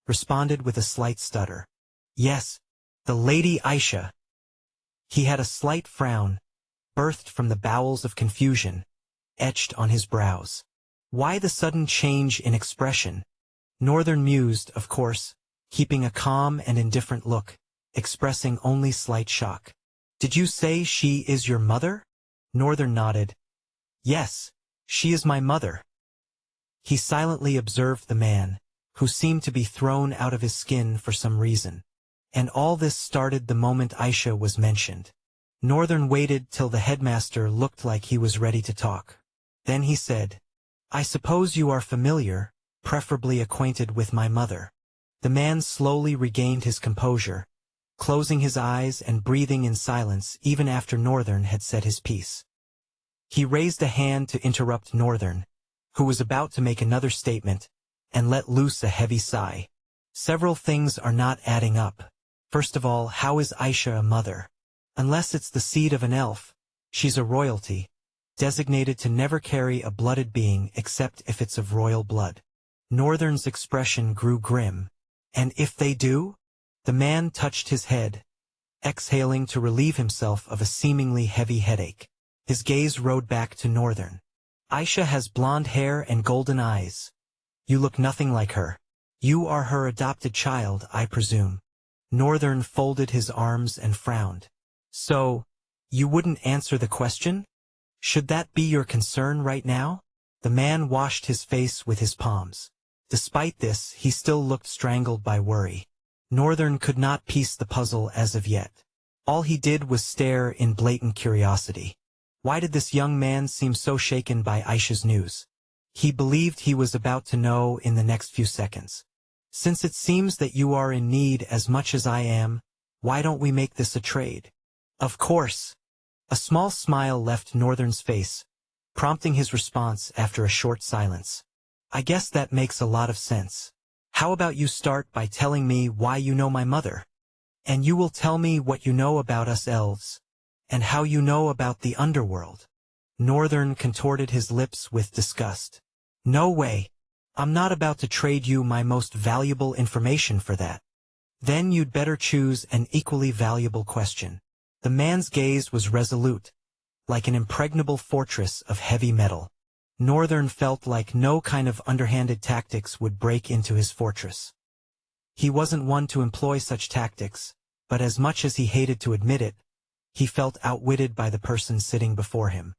responded with a slight stutter. "Yes, the Lady Aisha." He had a slight frown, birthed from the bowels of confusion, etched on his brows. Why the sudden change in expression? Northern mused, of course, keeping a calm and indifferent look, expressing only slight shock. "Did you say she is your mother?" Northern nodded. "Yes, she is my mother." He silently observed the man, who seemed to be thrown out of his skin for some reason. And all this started the moment Aisha was mentioned. Northern waited till the headmaster looked like he was ready to talk. Then he said, "I suppose you are familiar, preferably acquainted with my mother." The man slowly regained his composure, closing his eyes and breathing in silence even after Northern had said his piece. He raised a hand to interrupt Northern, who was about to make another statement, and let loose a heavy sigh. "Several things are not adding up. First of all, how is Aisha a mother? Unless it's the seed of an elf, she's a royalty, designated to never carry a blooded being except if it's of royal blood." Northern's expression grew grim. "And if they do?" The man touched his head, exhaling to relieve himself of a seemingly heavy headache. His gaze rode back to Northern. "Aisha has blonde hair and golden eyes. You look nothing like her. You are her adopted child, I presume." Northern folded his arms and frowned. "So, you wouldn't answer the question? Should that be your concern right now?" The man washed his face with his palms. Despite this, he still looked strangled by worry. Northern could not piece the puzzle as of yet. All he did was stare in blatant curiosity. Why did this young man seem so shaken by Aisha's news? He believed he was about to know in the next few seconds. "Since it seems that you are in need as much as I am, why don't we make this a trade?" "Of course." A small smile left Northern's face, prompting his response after a short silence. "I guess that makes a lot of sense. How about you start by telling me why you know my mother? And you will tell me what you know about us elves, and how you know about the underworld." Northern contorted his lips with disgust. "No way. I'm not about to trade you my most valuable information for that." "Then you'd better choose an equally valuable question." The man's gaze was resolute, like an impregnable fortress of heavy metal. Northern felt like no kind of underhanded tactics would break into his fortress. He wasn't one to employ such tactics, but as much as he hated to admit it, he felt outwitted by the person sitting before him.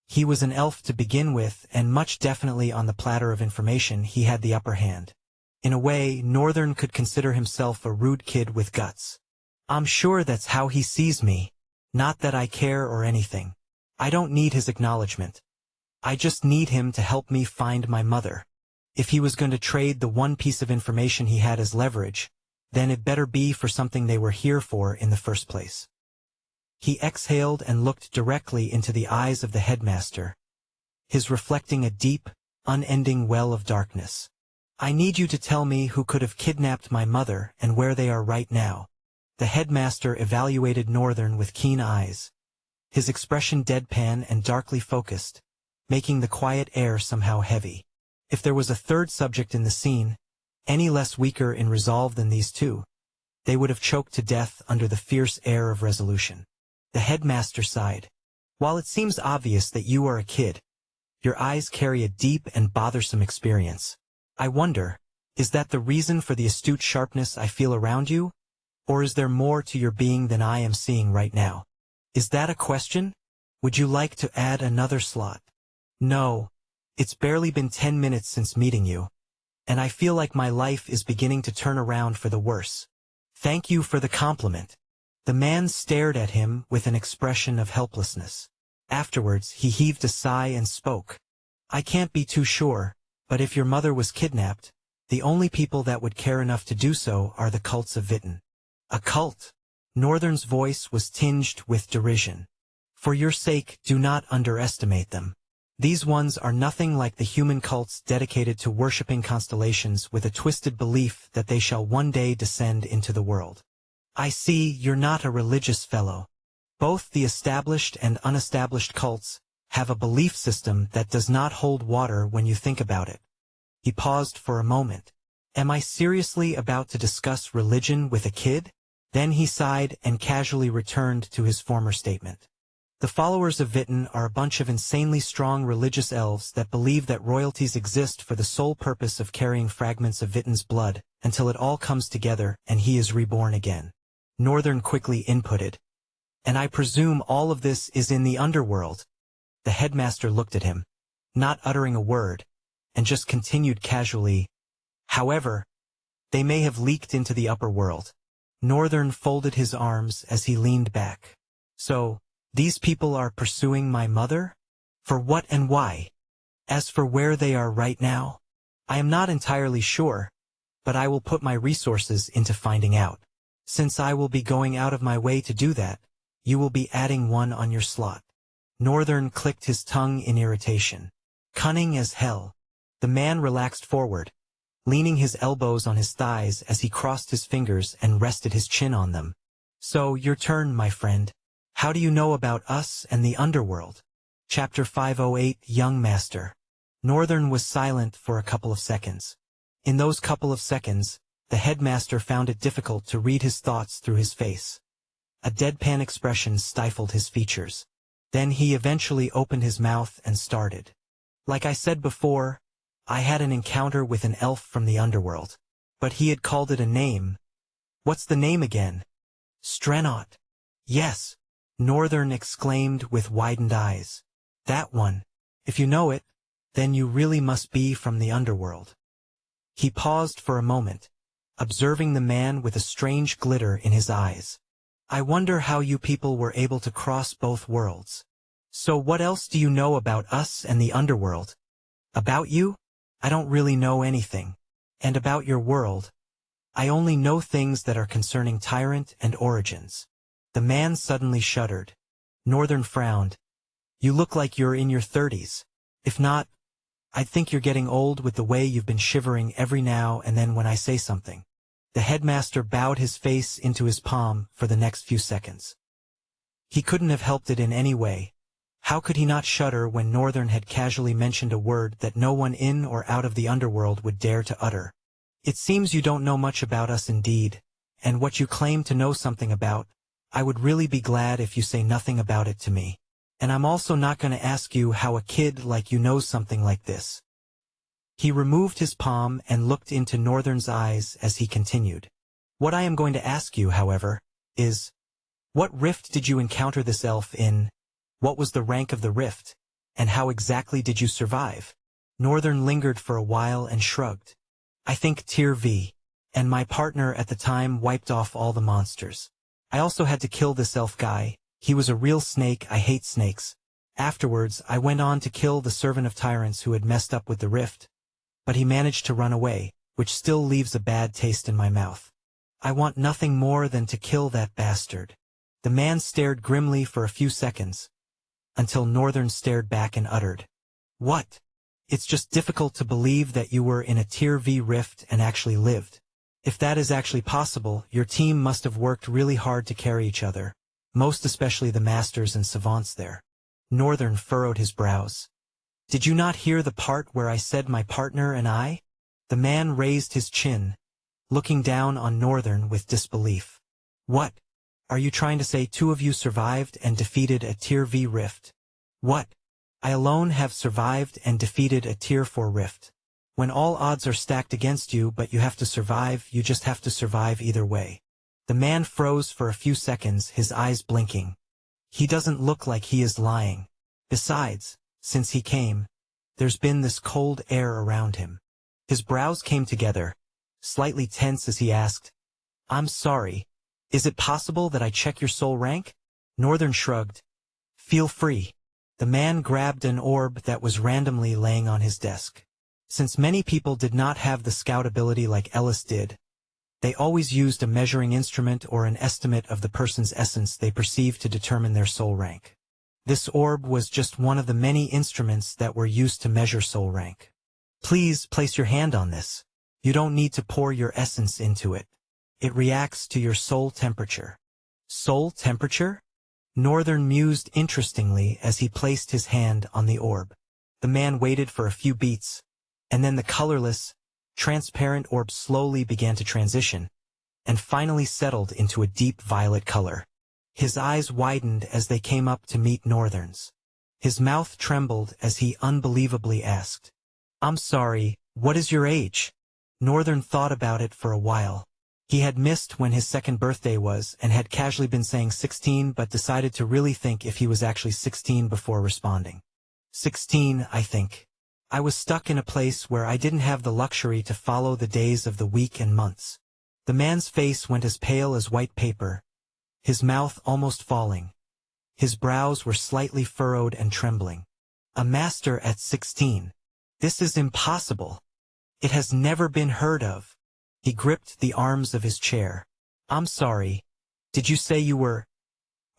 He was an elf to begin with, and much definitely on the platter of information he had the upper hand. In a way, Northern could consider himself a rude kid with guts. "I'm sure that's how he sees me." Not that I care or anything. I don't need his acknowledgement. I just need him to help me find my mother. If he was going to trade the one piece of information he had as leverage, then it better be for something they were here for in the first place. He exhaled and looked directly into the eyes of the headmaster, his reflecting a deep, unending well of darkness. I need you to tell me who could have kidnapped my mother and where they are right now. The headmaster evaluated Northern with keen eyes, his expression deadpan and darkly focused, making the quiet air somehow heavy. If there was a third subject in the scene, any less weaker in resolve than these two, they would have choked to death under the fierce air of resolution. The headmaster sighed. While it seems obvious that you are a kid, your eyes carry a deep and bothersome experience. I wonder, is that the reason for the astute sharpness I feel around you? Or is there more to your being than I am seeing right now? Is that a question? Would you like to add another slot? No. It's barely been 10 minutes since meeting you, and I feel like my life is beginning to turn around for the worse. Thank you for the compliment. The man stared at him with an expression of helplessness. Afterwards, he heaved a sigh and spoke. I can't be too sure, but if your mother was kidnapped, the only people that would care enough to do so are the cults of Witten. A cult? Northern's voice was tinged with derision. For your sake, do not underestimate them. These ones are nothing like the human cults dedicated to worshipping constellations with a twisted belief that they shall one day descend into the world. I see you're not a religious fellow. Both the established and unestablished cults have a belief system that does not hold water when you think about it. He paused for a moment. Am I seriously about to discuss religion with a kid? Then he sighed and casually returned to his former statement. The followers of Witten are a bunch of insanely strong religious elves that believe that royalties exist for the sole purpose of carrying fragments of Witten's blood until it all comes together and he is reborn again. Northern quickly inputted. And I presume all of this is in the underworld. The headmaster looked at him, not uttering a word, and just continued casually. However, they may have leaked into the upper world. Northern folded his arms as he leaned back. So, these people are pursuing my mother? For what and why? As for where they are right now, I am not entirely sure, but I will put my resources into finding out. Since I will be going out of my way to do that, you will be adding one on your slot. Northern clicked his tongue in irritation. Cunning as hell. The man relaxed forward, leaning his elbows on his thighs as he crossed his fingers and rested his chin on them. So, your turn, my friend. How do you know about us and the underworld? Chapter 508, Young Master. Northern was silent for a couple of seconds. In those couple of seconds, the headmaster found it difficult to read his thoughts through his face. A deadpan expression stifled his features. Then he eventually opened his mouth and started. Like I said before, I had an encounter with an elf from the underworld. But he had called it a name. What's the name again? Stranaut. Yes, Northern exclaimed with widened eyes. That one. If you know it, then you really must be from the underworld. He paused for a moment, observing the man with a strange glitter in his eyes. I wonder how you people were able to cross both worlds. So what else do you know about us and the underworld? About you? I don't really know anything. And about your world? I only know things that are concerning Tyrant and Origins. The man suddenly shuddered. Northern frowned. You look like you're in your 30s. If not, I think you're getting old with the way you've been shivering every now and then when I say something. The headmaster bowed his face into his palm for the next few seconds. He couldn't have helped it in any way. How could he not shudder when Northern had casually mentioned a word that no one in or out of the underworld would dare to utter? It seems you don't know much about us indeed, and what you claim to know something about, I would really be glad if you say nothing about it to me. And I'm also not going to ask you how a kid like you knows something like this. He removed his palm and looked into Northern's eyes as he continued. What I am going to ask you, however, is, what rift did you encounter this elf in? What was the rank of the rift? And how exactly did you survive? Northern lingered for a while and shrugged. I think Tier V. And my partner at the time wiped off all the monsters. I also had to kill this elf guy. He was a real snake. I hate snakes. Afterwards, I went on to kill the servant of tyrants who had messed up with the rift. But he managed to run away, which still leaves a bad taste in my mouth. I want nothing more than to kill that bastard. The man stared grimly for a few seconds, until Northern stared back and uttered, "What? It's just difficult to believe that you were in a Tier V rift and actually lived. If that is actually possible, your team must have worked really hard to carry each other, most especially the masters and savants there." Northern furrowed his brows. "Did you not hear the part where I said my partner and I?" The man raised his chin, looking down on Northern with disbelief. "What? Are you trying to say two of you survived and defeated a Tier V rift?" "What? I alone have survived and defeated a Tier 4 rift. When all odds are stacked against you but you have to survive, you just have to survive either way." The man froze for a few seconds, his eyes blinking. He doesn't look like he is lying. Besides, since he came, there's been this cold air around him. His brows came together, slightly tense as he asked, "I'm sorry, is it possible that I check your soul rank?" Northern shrugged. "Feel free." The man grabbed an orb that was randomly laying on his desk. Since many people did not have the scout ability like Ellis did, they always used a measuring instrument or an estimate of the person's essence they perceived to determine their soul rank. This orb was just one of the many instruments that were used to measure soul rank. "Please place your hand on this. You don't need to pour your essence into it. It reacts to your soul temperature." "Soul temperature?" Northern mused interestingly as he placed his hand on the orb. The man waited for a few beats, and then the colorless, transparent orb slowly began to transition, and finally settled into a deep violet color. His eyes widened as they came up to meet Northern's. His mouth trembled as he unbelievably asked, "I'm sorry, what is your age?" Northern thought about it for a while. He had missed when his second birthday was and had casually been saying 16 but decided to really think if he was actually 16 before responding. 16, I think. I was stuck in a place where I didn't have the luxury to follow the days of the week and months." The man's face went as pale as white paper, his mouth almost falling. His brows were slightly furrowed and trembling. "A master at 16. This is impossible. It has never been heard of." He gripped the arms of his chair. "I'm sorry. Did you say you were...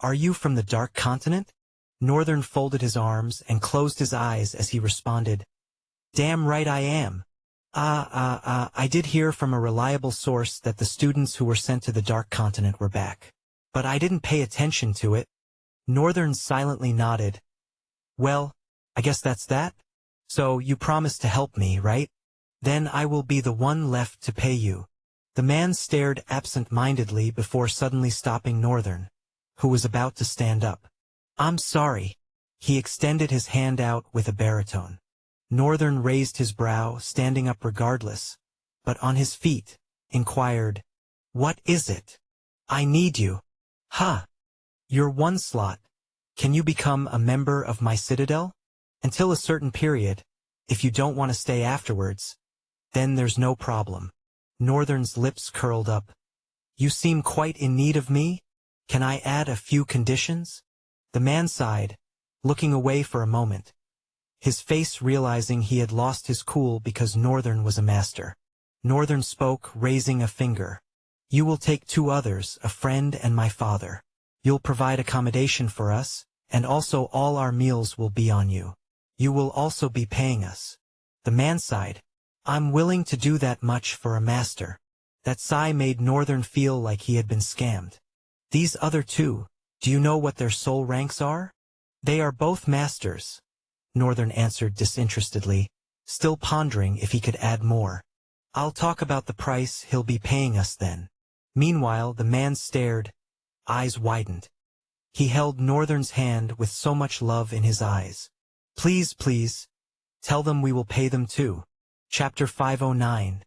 Are you from the Dark Continent?" Northern folded his arms and closed his eyes as he responded, "Damn right I am. I did hear from a reliable source that the students who were sent to the Dark Continent were back. But I didn't pay attention to it." Northern silently nodded. "Well, I guess that's that. So you promised to help me, right? Then I will be the one left to pay you." The man stared absent-mindedly before suddenly stopping Northern, who was about to stand up. "I'm sorry." He extended his hand out with a baritone. Northern raised his brow, standing up regardless, but on his feet, inquired, "What is it?" "I need you." "Huh. You're one slot. Can you become a member of my citadel? Until a certain period, if you don't want to stay afterwards. Then there's no problem." Northern's lips curled up. "You seem quite in need of me. Can I add a few conditions?" The man sighed, looking away for a moment, his face realizing he had lost his cool because Northern was a master. Northern spoke, raising a finger. "You will take two others, a friend and my father. You'll provide accommodation for us, and also all our meals will be on you. You will also be paying us." The man sighed. "I'm willing to do that much for a master." That sigh made Northern feel like he had been scammed. "These other two, do you know what their soul ranks are?" "They are both masters," Northern answered disinterestedly, still pondering if he could add more. "I'll talk about the price he'll be paying us then." Meanwhile, the man stared, eyes widened. He held Northern's hand with so much love in his eyes. "Please, please, tell them we will pay them too." Chapter 509.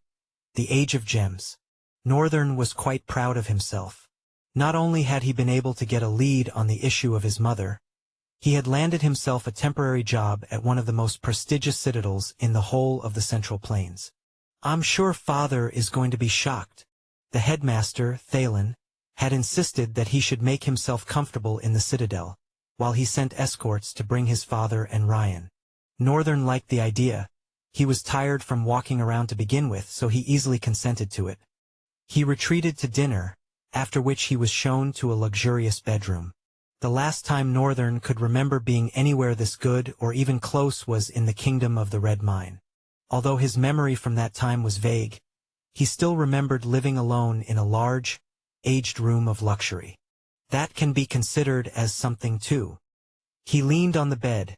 The Age of Gems. Northern was quite proud of himself. Not only had he been able to get a lead on the issue of his mother, he had landed himself a temporary job at one of the most prestigious citadels in the whole of the Central Plains. "I'm sure father is going to be shocked." The headmaster, Thalen, had insisted that he should make himself comfortable in the citadel, while he sent escorts to bring his father and Ryan. Northern liked the idea. He was tired from walking around to begin with, so he easily consented to it. He retreated to dinner, after which he was shown to a luxurious bedroom. The last time Northern could remember being anywhere this good or even close was in the kingdom of the Red Mine. Although his memory from that time was vague, he still remembered living alone in a large, aged room of luxury. That can be considered as something too. He leaned on the bed,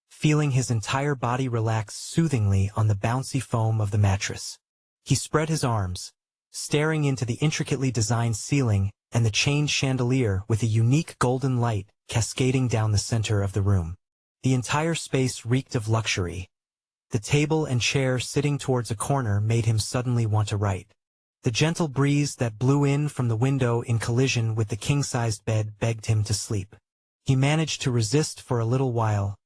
feeling his entire body relax soothingly on the bouncy foam of the mattress. He spread his arms, staring into the intricately designed ceiling and the chained chandelier with a unique golden light cascading down the center of the room. The entire space reeked of luxury. The table and chair sitting towards a corner made him suddenly want to write. The gentle breeze that blew in from the window in collision with the king-sized bed begged him to sleep. He managed to resist for a little while,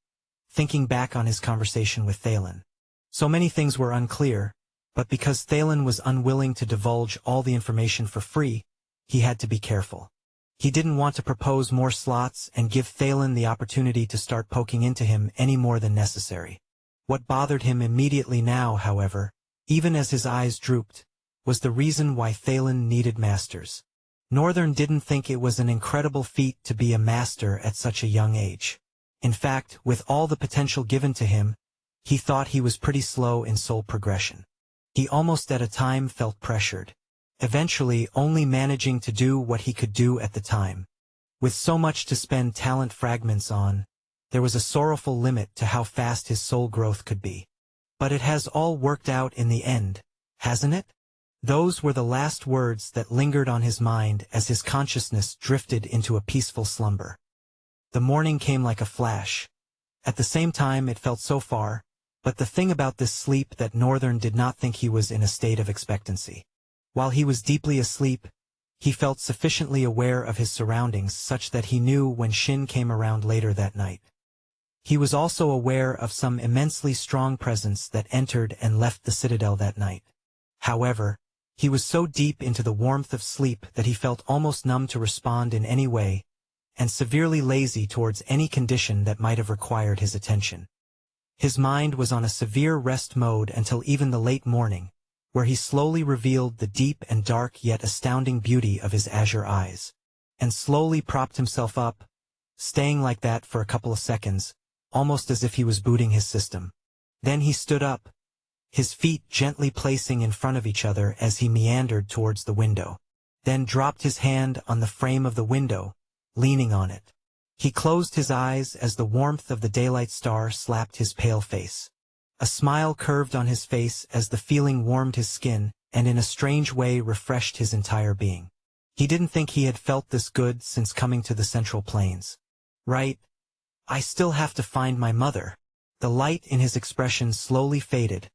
thinking back on his conversation with Thalen. So many things were unclear, but because Thalen was unwilling to divulge all the information for free, he had to be careful. He didn't want to propose more slots and give Thalen the opportunity to start poking into him any more than necessary. What bothered him immediately now, however, even as his eyes drooped, was the reason why Thalen needed masters. Northern didn't think it was an incredible feat to be a master at such a young age. In fact, with all the potential given to him, he thought he was pretty slow in soul progression. He almost at a time felt pressured, eventually only managing to do what he could do at the time. With so much to spend talent fragments on, there was a sorrowful limit to how fast his soul growth could be. But it has all worked out in the end, hasn't it? Those were the last words that lingered on his mind as his consciousness drifted into a peaceful slumber. The morning came like a flash. At the same time it felt so far, but the thing about this sleep that Northern did not think he was in a state of expectancy. While he was deeply asleep, he felt sufficiently aware of his surroundings such that he knew when Shin came around later that night. He was also aware of some immensely strong presence that entered and left the citadel that night. However, he was so deep into the warmth of sleep that he felt almost numb to respond in any way, and severely lazy towards any condition that might have required his attention. His mind was on a severe rest mode until even the late morning, where he slowly revealed the deep and dark yet astounding beauty of his azure eyes, and slowly propped himself up, staying like that for a couple of seconds, almost as if he was booting his system. Then he stood up, his feet gently placing in front of each other as he meandered towards the window, then dropped his hand on the frame of the window, leaning on it. He closed his eyes as the warmth of the daylight star slapped his pale face. A smile curved on his face as the feeling warmed his skin and in a strange way refreshed his entire being. He didn't think he had felt this good since coming to the Central Plains. Right? I still have to find my mother. The light in his expression slowly faded,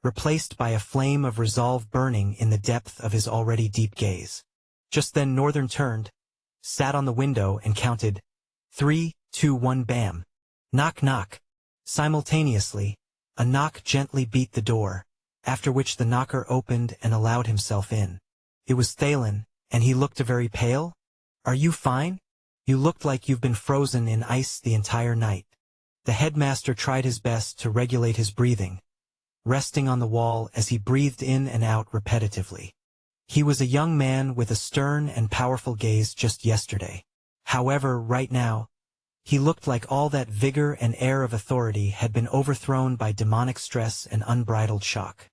replaced by a flame of resolve burning in the depth of his already deep gaze. Just then Northern turned, sat on the window and counted 3, 2, 1 bam. Knock knock. Simultaneously, a knock gently beat the door, after which the knocker opened and allowed himself in. It was Thalen, and he looked very pale. Are you fine? You looked like you've been frozen in ice the entire night. The headmaster tried his best to regulate his breathing, resting on the wall as he breathed in and out repetitively. He was a young man with a stern and powerful gaze just yesterday. However, right now, he looked like all that vigor and air of authority had been overthrown by demonic stress and unbridled shock.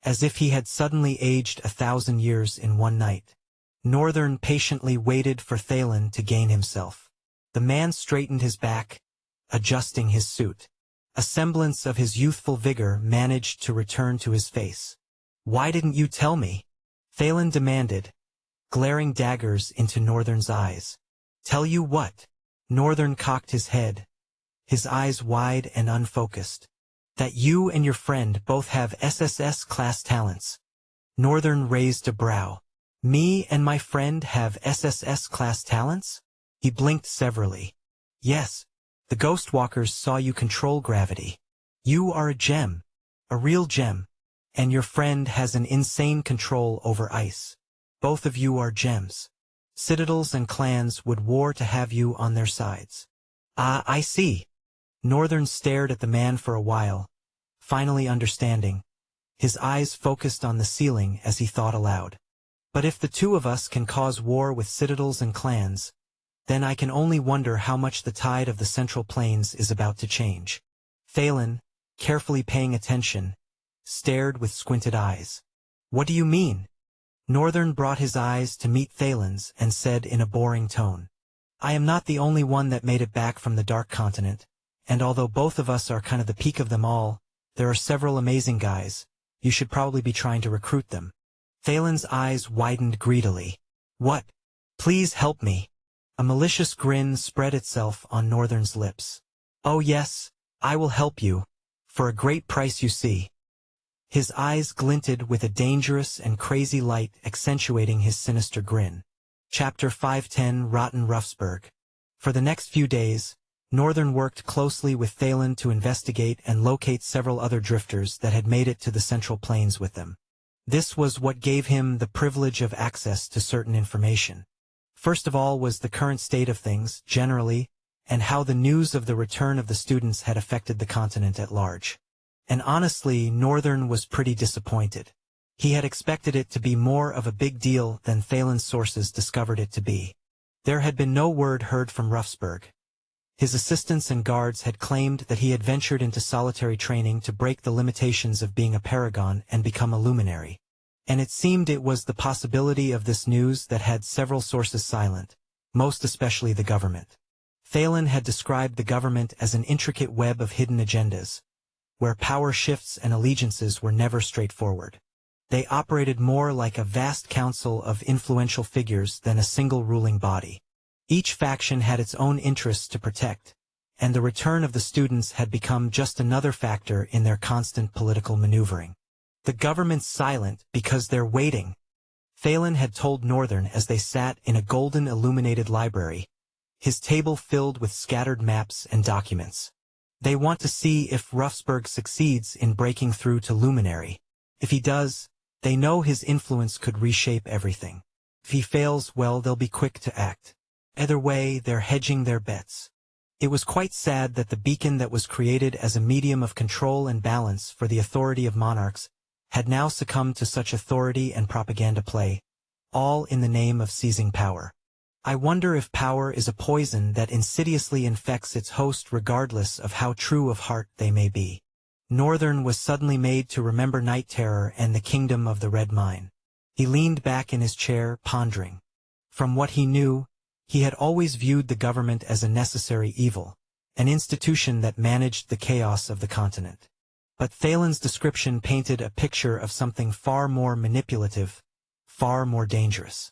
As if he had suddenly aged 1,000 years in one night. Northern patiently waited for Thalen to gain himself. The man straightened his back, adjusting his suit. A semblance of his youthful vigor managed to return to his face. Why didn't you tell me? Thalen demanded, glaring daggers into Northern's eyes. Tell you what? Northern cocked his head, his eyes wide and unfocused. That you and your friend both have SSS-class talents. Northern raised a brow. Me and my friend have SSS-class talents? He blinked severely. Yes. The Ghostwalkers saw you control gravity. You are a gem. A real gem. And your friend has an insane control over ice. Both of you are gems. Citadels and clans would war to have you on their sides. Ah, I see. Northern stared at the man for a while, finally understanding. His eyes focused on the ceiling as he thought aloud. But if the two of us can cause war with citadels and clans, then I can only wonder how much the tide of the Central Plains is about to change. Thalen, carefully paying attention, stared with squinted eyes. What do you mean? Northern brought his eyes to meet Thalen's and said in a boring tone. I am not the only one that made it back from the Dark Continent, and although both of us are kind of the peak of them all, there are several amazing guys. You should probably be trying to recruit them. Thalen's eyes widened greedily. What? Please help me. A malicious grin spread itself on Northern's lips. Oh yes, I will help you. For a great price, you see. His eyes glinted with a dangerous and crazy light accentuating his sinister grin. Chapter 510 Rotten Ruffsburg. For the next few days, Northern worked closely with Thalen to investigate and locate several other drifters that had made it to the Central Plains with them. This was what gave him the privilege of access to certain information. First of all was the current state of things, generally, and how the news of the return of the students had affected the continent at large. And honestly, Northern was pretty disappointed. He had expected it to be more of a big deal than Thalen's sources discovered it to be. There had been no word heard from Ruffsburg. His assistants and guards had claimed that he had ventured into solitary training to break the limitations of being a paragon and become a luminary. And it seemed it was the possibility of this news that had several sources silent, most especially the government. Thalen had described the government as an intricate web of hidden agendas, where power shifts and allegiances were never straightforward. They operated more like a vast council of influential figures than a single ruling body. Each faction had its own interests to protect, and the return of the students had become just another factor in their constant political maneuvering. The government's silent because they're waiting, Thalen had told Northern as they sat in a golden illuminated library, his table filled with scattered maps and documents. They want to see if Ruffsburg succeeds in breaking through to luminary. If he does, they know his influence could reshape everything. If he fails, well, they'll be quick to act. Either way, they're hedging their bets. It was quite sad that the beacon that was created as a medium of control and balance for the authority of monarchs had now succumbed to such authority and propaganda play, all in the name of seizing power. I wonder if power is a poison that insidiously infects its host regardless of how true of heart they may be. Northern was suddenly made to remember Night Terror and the Kingdom of the Red Mine. He leaned back in his chair, pondering. From what he knew, he had always viewed the government as a necessary evil, an institution that managed the chaos of the continent. But Thalen's description painted a picture of something far more manipulative, far more dangerous.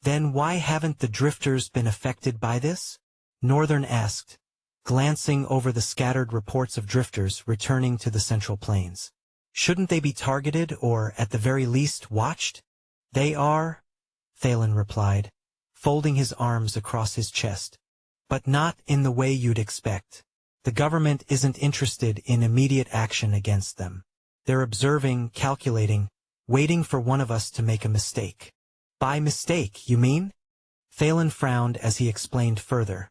Then why haven't the drifters been affected by this? Northern asked, glancing over the scattered reports of drifters returning to the Central Plains. Shouldn't they be targeted or, at the very least, watched? They are, Thalen replied, folding his arms across his chest. But not in the way you'd expect. The government isn't interested in immediate action against them. They're observing, calculating, waiting for one of us to make a mistake. By mistake, you mean? Thalen frowned as he explained further.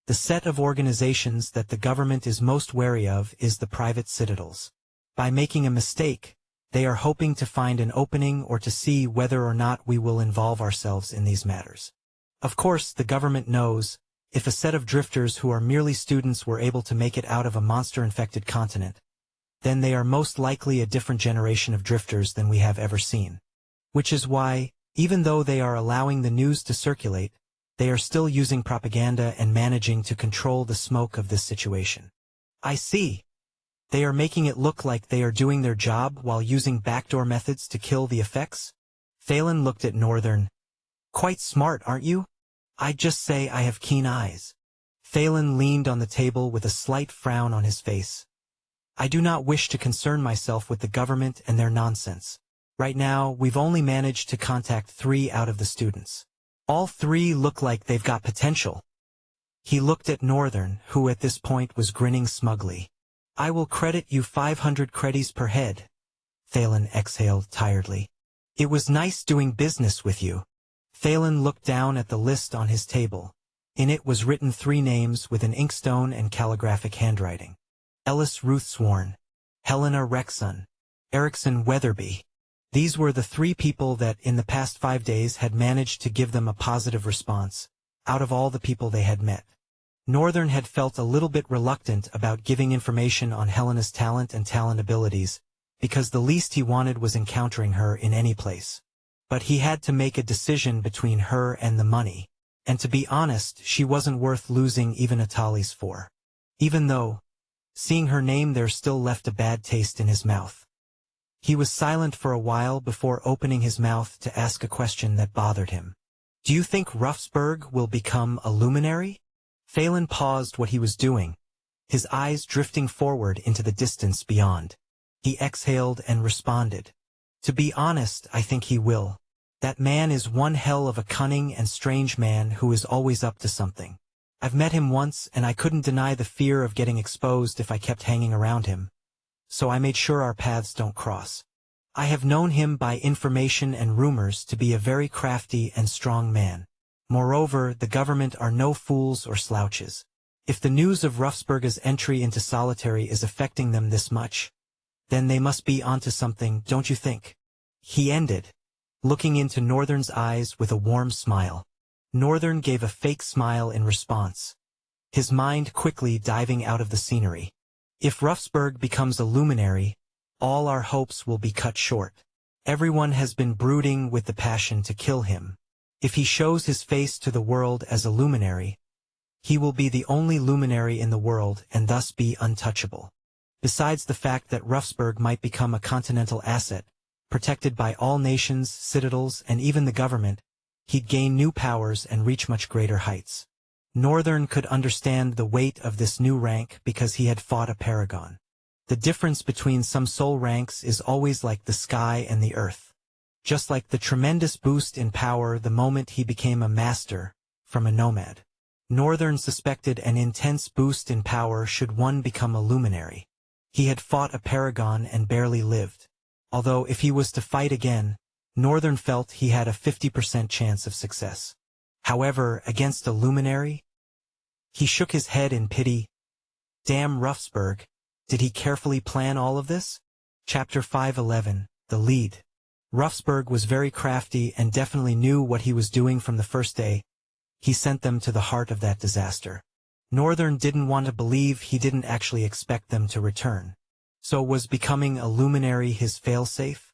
The set of organizations that the government is most wary of is the private citadels. By making a mistake, they are hoping to find an opening or to see whether or not we will involve ourselves in these matters. Of course, the government knows, if a set of drifters who are merely students were able to make it out of a monster-infected continent, then they are most likely a different generation of drifters than we have ever seen. Which is why, even though they are allowing the news to circulate, they are still using propaganda and managing to control the smoke of this situation. I see. They are making it look like they are doing their job while using backdoor methods to kill the effects? Thalen looked at Northern. Quite smart, aren't you? I'd just say I have keen eyes. Thalen leaned on the table with a slight frown on his face. I do not wish to concern myself with the government and their nonsense. Right now, we've only managed to contact 3 out of the students. All 3 look like they've got potential. He looked at Northern, who at this point was grinning smugly. I will credit you 500 credits per head. Thalen exhaled tiredly. It was nice doing business with you. Thalen looked down at the list on his table. In it was written 3 names with an inkstone and calligraphic handwriting. Ellis Ruthsworn, Helena Rexon, Erickson Weatherby. These were the 3 people that in the past 5 days had managed to give them a positive response, out of all the people they had met. Northern had felt a little bit reluctant about giving information on Helena's talent and talent abilities, because the least he wanted was encountering her in any place. But he had to make a decision between her and the money, and to be honest, she wasn't worth losing even a tallies for. Even though, seeing her name there still left a bad taste in his mouth. He was silent for a while before opening his mouth to ask a question that bothered him. "Do you think Ruffsburg will become a luminary?" Thalen paused what he was doing, his eyes drifting forward into the distance beyond. He exhaled and responded. "To be honest, I think he will. That man is one hell of a cunning and strange man who is always up to something. I've met him once and I couldn't deny the fear of getting exposed if I kept hanging around him. So I made sure our paths don't cross. I have known him by information and rumors to be a very crafty and strong man. Moreover, the government are no fools or slouches. If the news of Ruffsburg's entry into solitary is affecting them this much, then they must be onto something, don't you think?" He ended, looking into Northern's eyes with a warm smile. Northern gave a fake smile in response, his mind quickly diving out of the scenery. If Ruffsburg becomes a luminary, all our hopes will be cut short. Everyone has been brooding with the passion to kill him. If he shows his face to the world as a luminary, he will be the only luminary in the world and thus be untouchable. Besides the fact that Ruffsburg might become a continental asset, protected by all nations, citadels, and even the government, he'd gain new powers and reach much greater heights. Northern could understand the weight of this new rank because he had fought a paragon. The difference between some soul ranks is always like the sky and the earth. Just like the tremendous boost in power the moment he became a master, from a nomad. Northern suspected an intense boost in power should one become a luminary. He had fought a paragon and barely lived. Although if he was to fight again, Northern felt he had a 50% chance of success. However, against a luminary? He shook his head in pity. Damn Ruffsburg, did he carefully plan all of this? Chapter 5:11, The Lead. Ruffsburg was very crafty and definitely knew what he was doing from the first day. He sent them to the heart of that disaster. Northern didn't want to believe he didn't actually expect them to return. So was becoming a luminary his failsafe?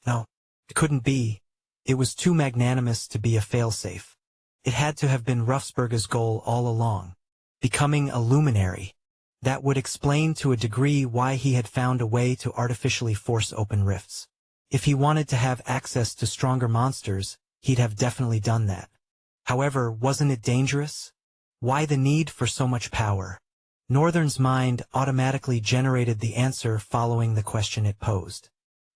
No, it couldn't be. It was too magnanimous to be a failsafe. It had to have been Ruffsburg's goal all along. Becoming a luminary. That would explain to a degree why he had found a way to artificially force open rifts. If he wanted to have access to stronger monsters, he'd have definitely done that. However, wasn't it dangerous? Why the need for so much power? Northern's mind automatically generated the answer following the question it posed.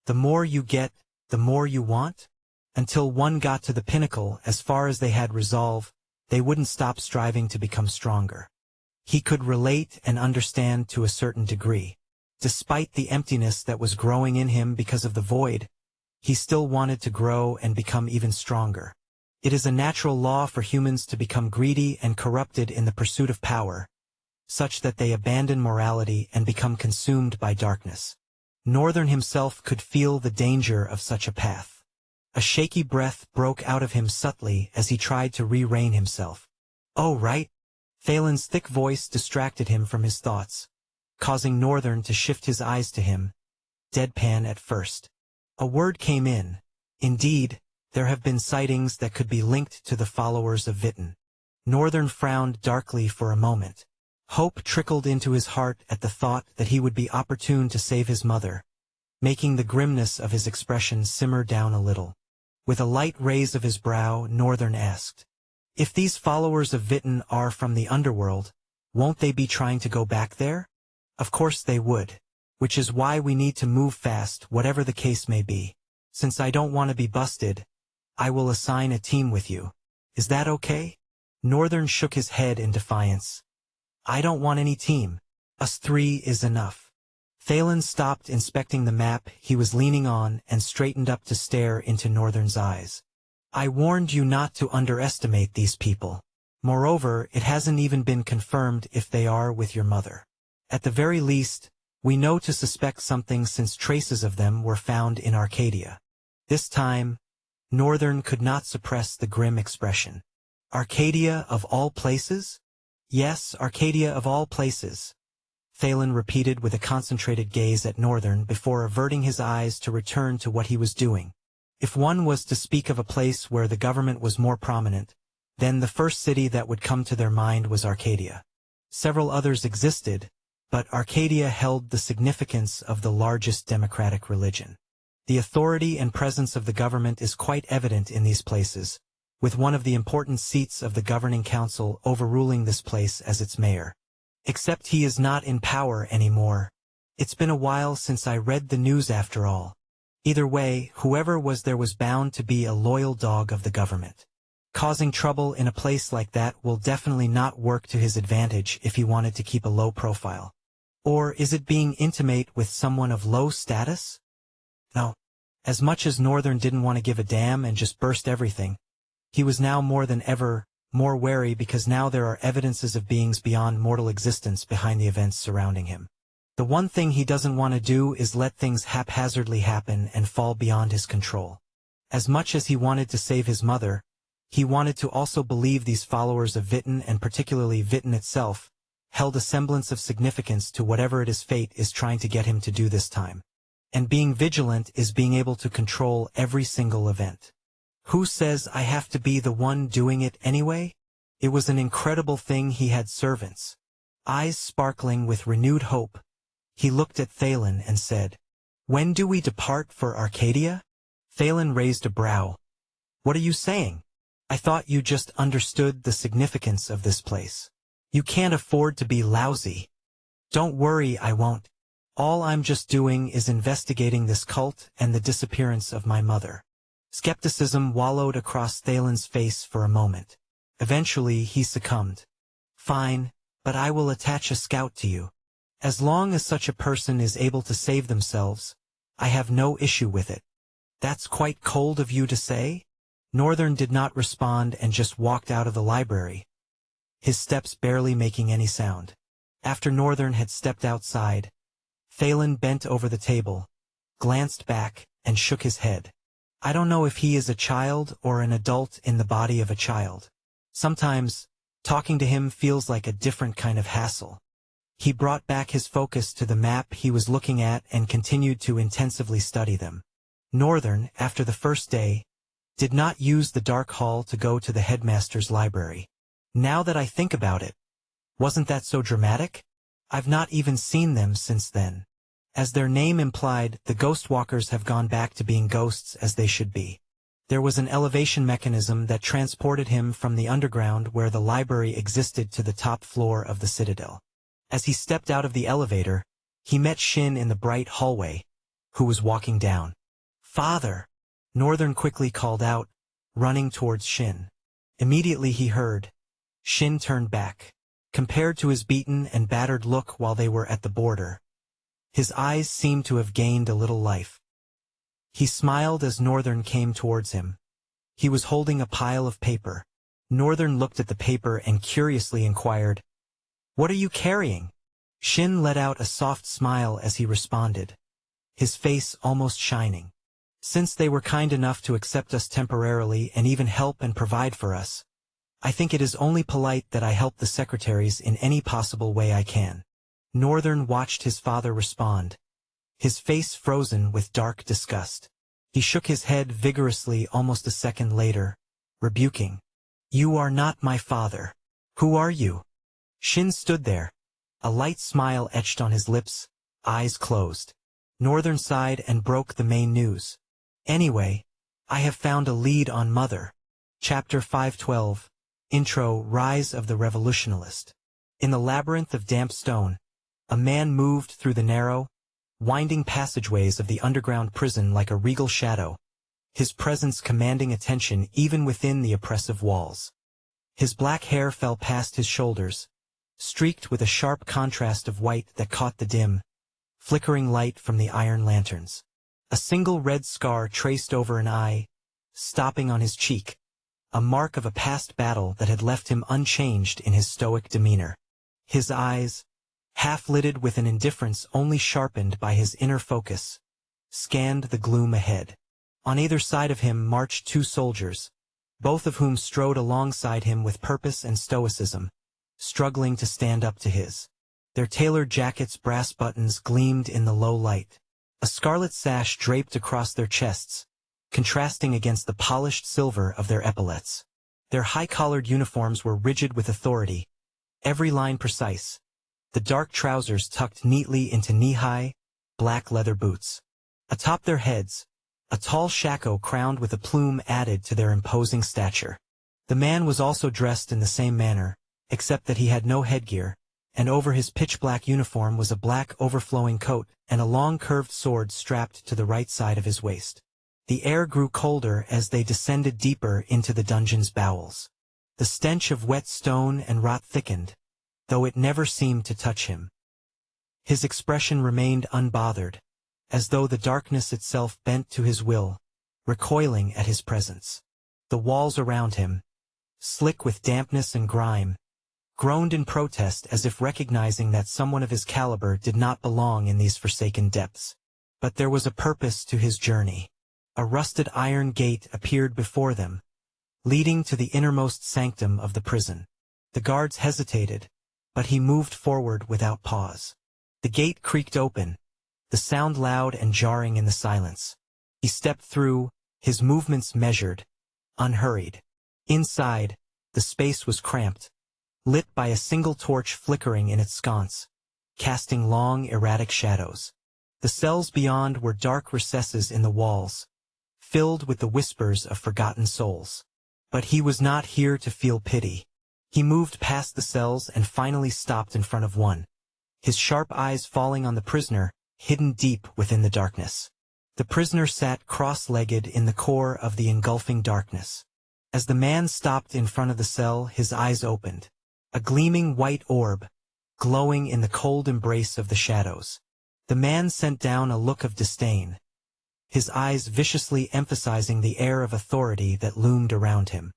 The more you get, the more you want? Until one got to the pinnacle, as far as they had resolve, they wouldn't stop striving to become stronger. He could relate and understand to a certain degree. Despite the emptiness that was growing in him because of the void, he still wanted to grow and become even stronger. It is a natural law for humans to become greedy and corrupted in the pursuit of power, such that they abandon morality and become consumed by darkness. Northern himself could feel the danger of such a path. A shaky breath broke out of him subtly as he tried to re-rein himself. "Oh, right." Thalen's thick voice distracted him from his thoughts, causing Northern to shift his eyes to him, deadpan at first. A word came in. Indeed, there have been sightings that could be linked to the followers of Witten. Northern frowned darkly for a moment. Hope trickled into his heart at the thought that he would be opportune to save his mother, making the grimness of his expression simmer down a little. With a light raise of his brow, Northern asked, "If these followers of Witten are from the underworld, won't they be trying to go back there?" "Of course they would. Which is why we need to move fast, whatever the case may be. Since I don't want to be busted, I will assign a team with you. Is that okay?" Northern shook his head in defiance. "I don't want any team. Us 3 is enough." Thalen stopped inspecting the map he was leaning on and straightened up to stare into Northern's eyes. I warned you not to underestimate these people. Moreover, it hasn't even been confirmed if they are with your mother. At the very least, we know to suspect something since traces of them were found in Arcadia. This time, Northern could not suppress the grim expression. Arcadia of all places? Yes, Arcadia of all places, Thalen repeated with a concentrated gaze at Northern before averting his eyes to return to what he was doing. If one was to speak of a place where the government was more prominent, then the first city that would come to their mind was Arcadia. Several others existed, but Arcadia held the significance of the largest democratic religion. The authority and presence of the government is quite evident in these places, with one of the important seats of the governing council overruling this place as its mayor. Except he is not in power anymore. It's been a while since I read the news after all. Either way, whoever was there was bound to be a loyal dog of the government. Causing trouble in a place like that will definitely not work to his advantage if he wanted to keep a low profile. Or is it being intimate with someone of low status? No. As much as Northern didn't want to give a damn and just burst everything, he was now more than ever more wary because now there are evidences of beings beyond mortal existence behind the events surrounding him. The one thing he doesn't want to do is let things haphazardly happen and fall beyond his control. As much as he wanted to save his mother, he wanted to also believe these followers of Witten, and particularly Witten itself, held a semblance of significance to whatever it is fate is trying to get him to do this time. And being vigilant is being able to control every single event. Who says I have to be the one doing it anyway? It was an incredible thing he had servants. Eyes sparkling with renewed hope, he looked at Thalen and said, "When do we depart for Arcadia?" Thalen raised a brow. "What are you saying? I thought you just understood the significance of this place. You can't afford to be lousy." "Don't worry, I won't. All I'm just doing is investigating this cult and the disappearance of my mother." Skepticism wallowed across Thalen's face for a moment. Eventually, he succumbed. "Fine, but I will attach a scout to you. As long as such a person is able to save themselves, I have no issue with it." "That's quite cold of you to say?" Northern did not respond and just walked out of the library, his steps barely making any sound. After Northern had stepped outside, Thalen bent over the table, glanced back, and shook his head. "I don't know if he is a child or an adult in the body of a child. Sometimes, talking to him feels like a different kind of hassle." He brought back his focus to the map he was looking at and continued to intensively study them. Northern, after the first day, did not use the dark hall to go to the headmaster's library. Now that I think about it, wasn't that so dramatic? I've not even seen them since then. As their name implied, the Ghostwalkers have gone back to being ghosts as they should be. There was an elevation mechanism that transported him from the underground where the library existed to the top floor of the Citadel. As he stepped out of the elevator, he met Shin in the bright hallway, who was walking down. "Father!" Northern quickly called out, running towards Shin. Immediately he heard. Shin turned back. Compared to his beaten and battered look while they were at the border, his eyes seemed to have gained a little life. He smiled as Northern came towards him. He was holding a pile of paper. Northern looked at the paper and curiously inquired, "What are you carrying?" Shin let out a soft smile as he responded, his face almost shining. "Since they were kind enough to accept us temporarily and even help and provide for us, I think it is only polite that I help the secretaries in any possible way I can." Northern watched his father respond, his face frozen with dark disgust. He shook his head vigorously almost a second later, rebuking, "You are not my father. Who are you?" Shin stood there, a light smile etched on his lips, eyes closed. Northern sighed and broke the main news. "Anyway, I have found a lead on Mother." Chapter 512. Intro. Rise of the Revolutionalist. In the labyrinth of damp stone, a man moved through the narrow, winding passageways of the underground prison like a regal shadow, his presence commanding attention even within the oppressive walls. His black hair fell past his shoulders, streaked with a sharp contrast of white that caught the dim, flickering light from the iron lanterns. A single red scar traced over an eye stopping on his cheek, a mark of a past battle that had left him unchanged in his stoic demeanor. His eyes, half-lidded with an indifference only sharpened by his inner focus, scanned the gloom ahead. On either side of him marched two soldiers, both of whom strode alongside him with purpose and stoicism, struggling to stand up to his. Their tailored jackets' brass buttons gleamed in the low light. A scarlet sash draped across their chests, contrasting against the polished silver of their epaulets. Their high-collared uniforms were rigid with authority, every line precise, the dark trousers tucked neatly into knee-high, black leather boots. Atop their heads, a tall shako crowned with a plume added to their imposing stature. The man was also dressed in the same manner, except that he had no headgear, and over his pitch-black uniform was a black overflowing coat and a long curved sword strapped to the right side of his waist. The air grew colder as they descended deeper into the dungeon's bowels. The stench of wet stone and rot thickened, though it never seemed to touch him. His expression remained unbothered, as though the darkness itself bent to his will, recoiling at his presence. The walls around him, slick with dampness and grime, groaned in protest as if recognizing that someone of his caliber did not belong in these forsaken depths. But there was a purpose to his journey. A rusted iron gate appeared before them, leading to the innermost sanctum of the prison. The guards hesitated, but he moved forward without pause. The gate creaked open, the sound loud and jarring in the silence. He stepped through, his movements measured, unhurried. Inside, the space was cramped, lit by a single torch flickering in its sconce, casting long, erratic shadows. The cells beyond were dark recesses in the walls, filled with the whispers of forgotten souls. But he was not here to feel pity. He moved past the cells and finally stopped in front of one, his sharp eyes falling on the prisoner, hidden deep within the darkness. The prisoner sat cross-legged in the core of the engulfing darkness. As the man stopped in front of the cell, his eyes opened, a gleaming white orb, glowing in the cold embrace of the shadows. The man sent down a look of disdain, his eyes viciously emphasizing the air of authority that loomed around him.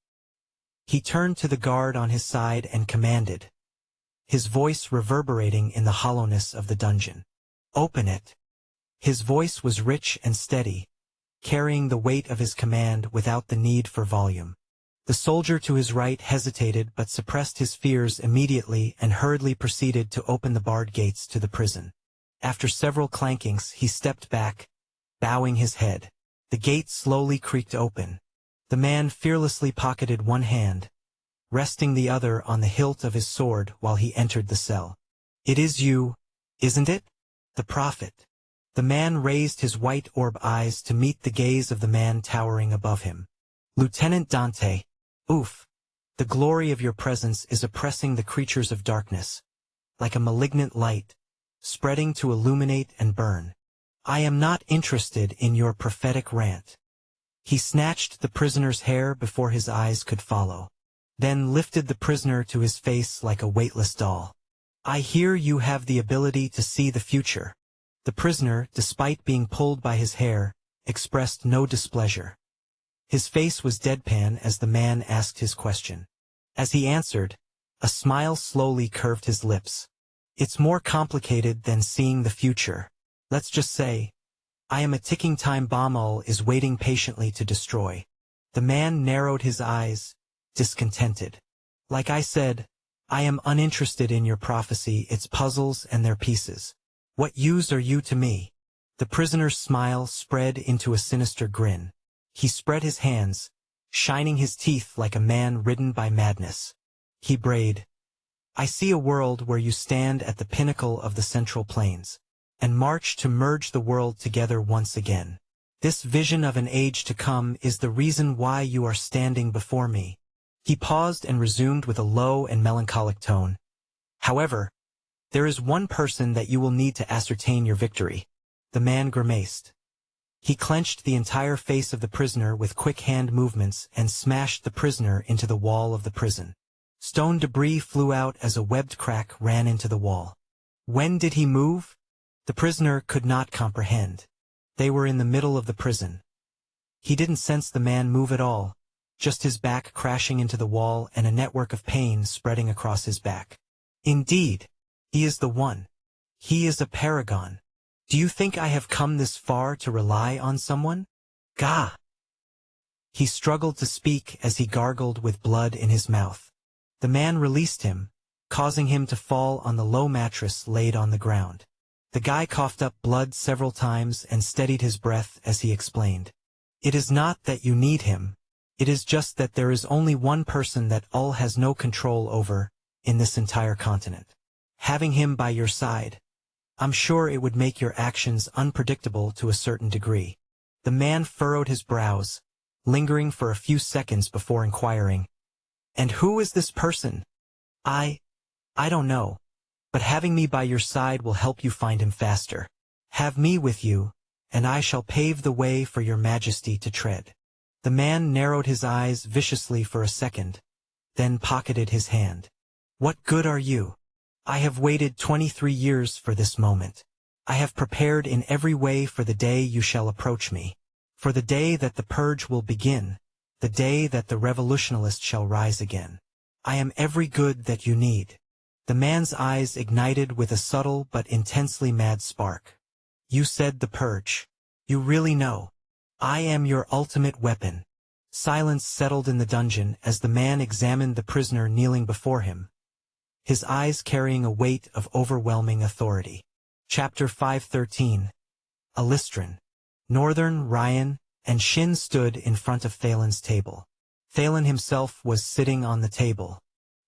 He turned to the guard on his side and commanded, his voice reverberating in the hollowness of the dungeon. "Open it." His voice was rich and steady, carrying the weight of his command without the need for volume. The soldier to his right hesitated but suppressed his fears immediately and hurriedly proceeded to open the barred gates to the prison. After several clankings, he stepped back, bowing his head. The gate slowly creaked open. The man fearlessly pocketed one hand, resting the other on the hilt of his sword while he entered the cell. "It is you, isn't it? The prophet." The man raised his white orb eyes to meet the gaze of the man towering above him. "Lieutenant Dante, oof, the glory of your presence is oppressing the creatures of darkness, like a malignant light, spreading to illuminate and burn. I am not interested in your prophetic rant." He snatched the prisoner's hair before his eyes could follow, then lifted the prisoner to his face like a weightless doll. "I hear you have the ability to see the future." The prisoner, despite being pulled by his hair, expressed no displeasure. His face was deadpan as the man asked his question. As he answered, a smile slowly curved his lips. "It's more complicated than seeing the future. Let's just say, I am a ticking time bomb all is waiting patiently to destroy." The man narrowed his eyes, discontented. "Like I said, I am uninterested in your prophecy, its puzzles and their pieces. What use are you to me?" The prisoner's smile spread into a sinister grin. He spread his hands, shining his teeth like a man ridden by madness. He brayed, "I see a world where you stand at the pinnacle of the Central Plains, and march to merge the world together once again. This vision of an age to come is the reason why you are standing before me." He paused and resumed with a low and melancholic tone. "However, there is one person that you will need to ascertain your victory." The man grimaced. He clenched the entire face of the prisoner with quick hand movements and smashed the prisoner into the wall of the prison. Stone debris flew out as a webbed crack ran into the wall. When did he move? The prisoner could not comprehend. They were in the middle of the prison. He didn't sense the man move at all, just his back crashing into the wall and a network of pain spreading across his back. Indeed, he is the one. He is a paragon. Do you think I have come this far to rely on someone? Gah! He struggled to speak as he gargled with blood in his mouth. The man released him, causing him to fall on the low mattress laid on the ground. The guy coughed up blood several times and steadied his breath as he explained. It is not that you need him. It is just that there is only one person that Ul has no control over in this entire continent. Having him by your side, I'm sure it would make your actions unpredictable to a certain degree. The man furrowed his brows, lingering for a few seconds before inquiring, "And who is this person?" I don't know. But having me by your side will help you find him faster. Have me with you, and I shall pave the way for your majesty to tread." The man narrowed his eyes viciously for a second, then pocketed his hand. "What good are you? I have waited 23 years for this moment. I have prepared in every way for the day you shall approach me, for the day that the purge will begin, the day that the revolutionist shall rise again. I am every good that you need." The man's eyes ignited with a subtle but intensely mad spark. "You said the purge. You really know. I am your ultimate weapon." Silence settled in the dungeon as the man examined the prisoner kneeling before him, his eyes carrying a weight of overwhelming authority. Chapter 513. Alistran. Northern, Ryan, and Shin stood in front of Thalen's table. Thalen himself was sitting on the table.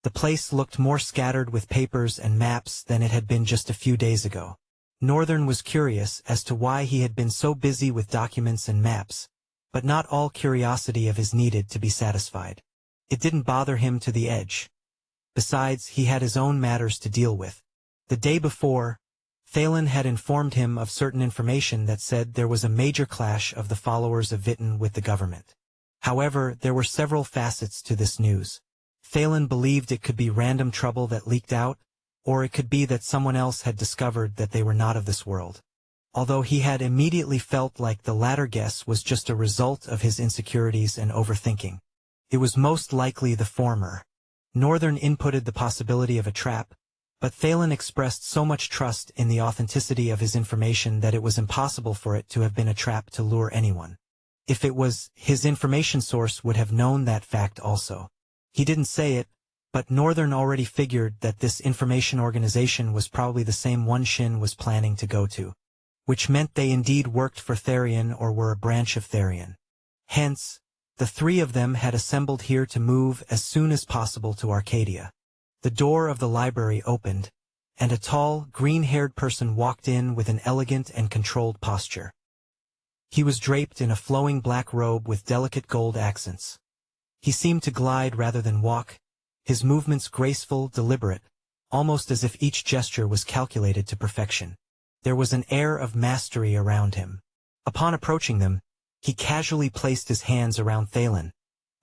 The place looked more scattered with papers and maps than it had been just a few days ago. Northern was curious as to why he had been so busy with documents and maps, but not all curiosity of his needed to be satisfied. It didn't bother him to the edge. Besides, he had his own matters to deal with. The day before, Thalen had informed him of certain information that said there was a major clash of the followers of Witten with the government. However, there were several facets to this news. Thalen believed it could be random trouble that leaked out, or it could be that someone else had discovered that they were not of this world. Although he had immediately felt like the latter guess was just a result of his insecurities and overthinking. It was most likely the former. Northern inputted the possibility of a trap, but Thalen expressed so much trust in the authenticity of his information that it was impossible for it to have been a trap to lure anyone. If it was, his information source would have known that fact also. He didn't say it, but Northern already figured that this information organization was probably the same one Shin was planning to go to, which meant they indeed worked for Therion or were a branch of Therion. Hence, the three of them had assembled here to move as soon as possible to Arcadia. The door of the library opened, and a tall, green-haired person walked in with an elegant and controlled posture. He was draped in a flowing black robe with delicate gold accents. He seemed to glide rather than walk, his movements graceful, deliberate, almost as if each gesture was calculated to perfection. There was an air of mastery around him. Upon approaching them, he casually placed his hands around Thalen,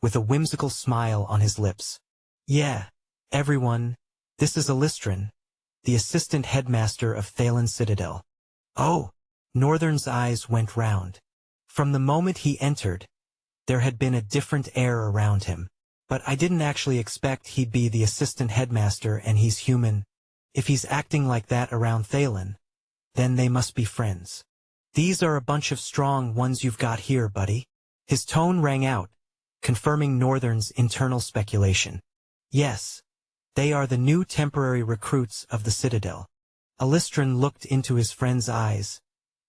with a whimsical smile on his lips. "Yeah, everyone, this is Alistran, the assistant headmaster of Thalen Citadel." "Oh!" Northern's eyes went round. From the moment he entered, there had been a different air around him. "But I didn't actually expect he'd be the assistant headmaster and he's human. If he's acting like that around Thalen, then they must be friends. These are a bunch of strong ones you've got here, buddy." His tone rang out, confirming Northern's internal speculation. "Yes, they are the new temporary recruits of the Citadel." Alistran looked into his friend's eyes,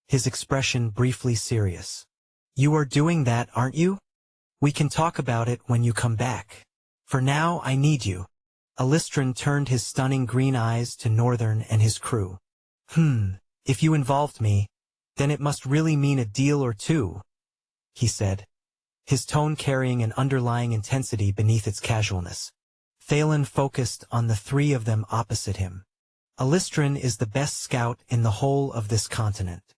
his expression briefly serious. "You are doing that, aren't you? We can talk about it when you come back. For now, I need you." Alistran turned his stunning green eyes to Northern and his crew. If you involved me, then it must really mean a deal or two," he said, his tone carrying an underlying intensity beneath its casualness. Thalen focused on the three of them opposite him. "Alistran is the best scout in the whole of this continent."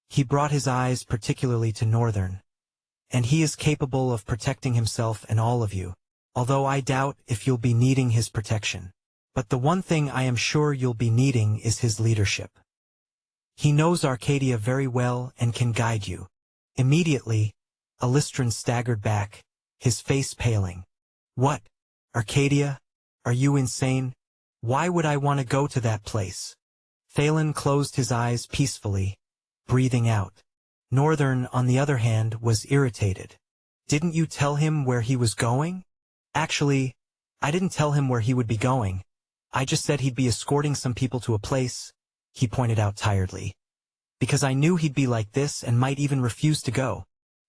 He brought his eyes particularly to Northern. "And he is capable of protecting himself and all of you, although I doubt if you'll be needing his protection. But the one thing I am sure you'll be needing is his leadership. He knows Arcadia very well and can guide you." Immediately, Alistran staggered back, his face paling. What? Arcadia? Are you insane? Why would I want to go to that place? Thalen closed his eyes peacefully, breathing out. Northern, on the other hand, was irritated. Didn't you tell him where he was going? Actually, I didn't tell him where he would be going. I just said he'd be escorting some people to a place, he pointed out tiredly. Because I knew he'd be like this and might even refuse to go.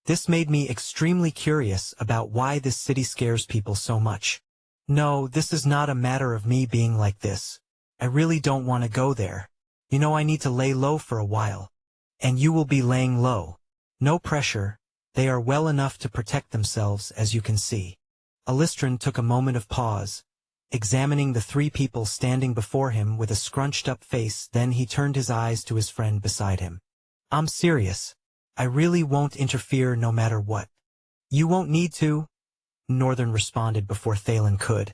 This made me extremely curious about why this city scares people so much. No, this is not a matter of me being like this. I really don't want to go there. You know I need to lay low for a while. And you will be laying low. No pressure, they are well enough to protect themselves as you can see. Alistran took a moment of pause, examining the three people standing before him with a scrunched-up face. Then he turned his eyes to his friend beside him. I'm serious. I really won't interfere no matter what. You won't need to, Northern responded before Thalen could,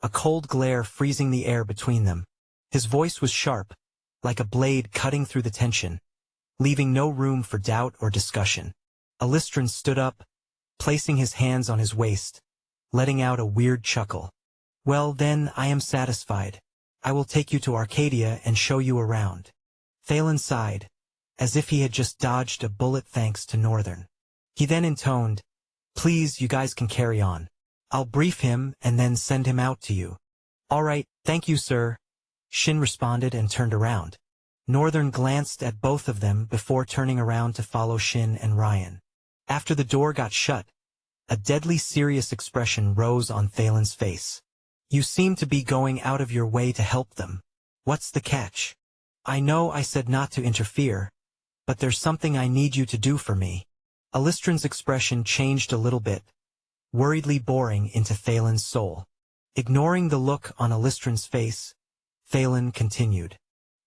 a cold glare freezing the air between them. His voice was sharp, like a blade cutting through the tension, leaving no room for doubt or discussion. Alistran stood up, placing his hands on his waist, letting out a weird chuckle. Well then, I am satisfied. I will take you to Arcadia and show you around. Thalen sighed, as if he had just dodged a bullet thanks to Northern. He then intoned, Please, you guys can carry on. I'll brief him and then send him out to you. All right, thank you, sir. Shin responded and turned around. Northern glanced at both of them before turning around to follow Shin and Ryan. After the door got shut, a deadly serious expression rose on Thalen's face. You seem to be going out of your way to help them. What's the catch? I know I said not to interfere, but there's something I need you to do for me. Alistran's expression changed a little bit, worriedly boring into Thalen's soul. Ignoring the look on Alistran's face, Thalen continued.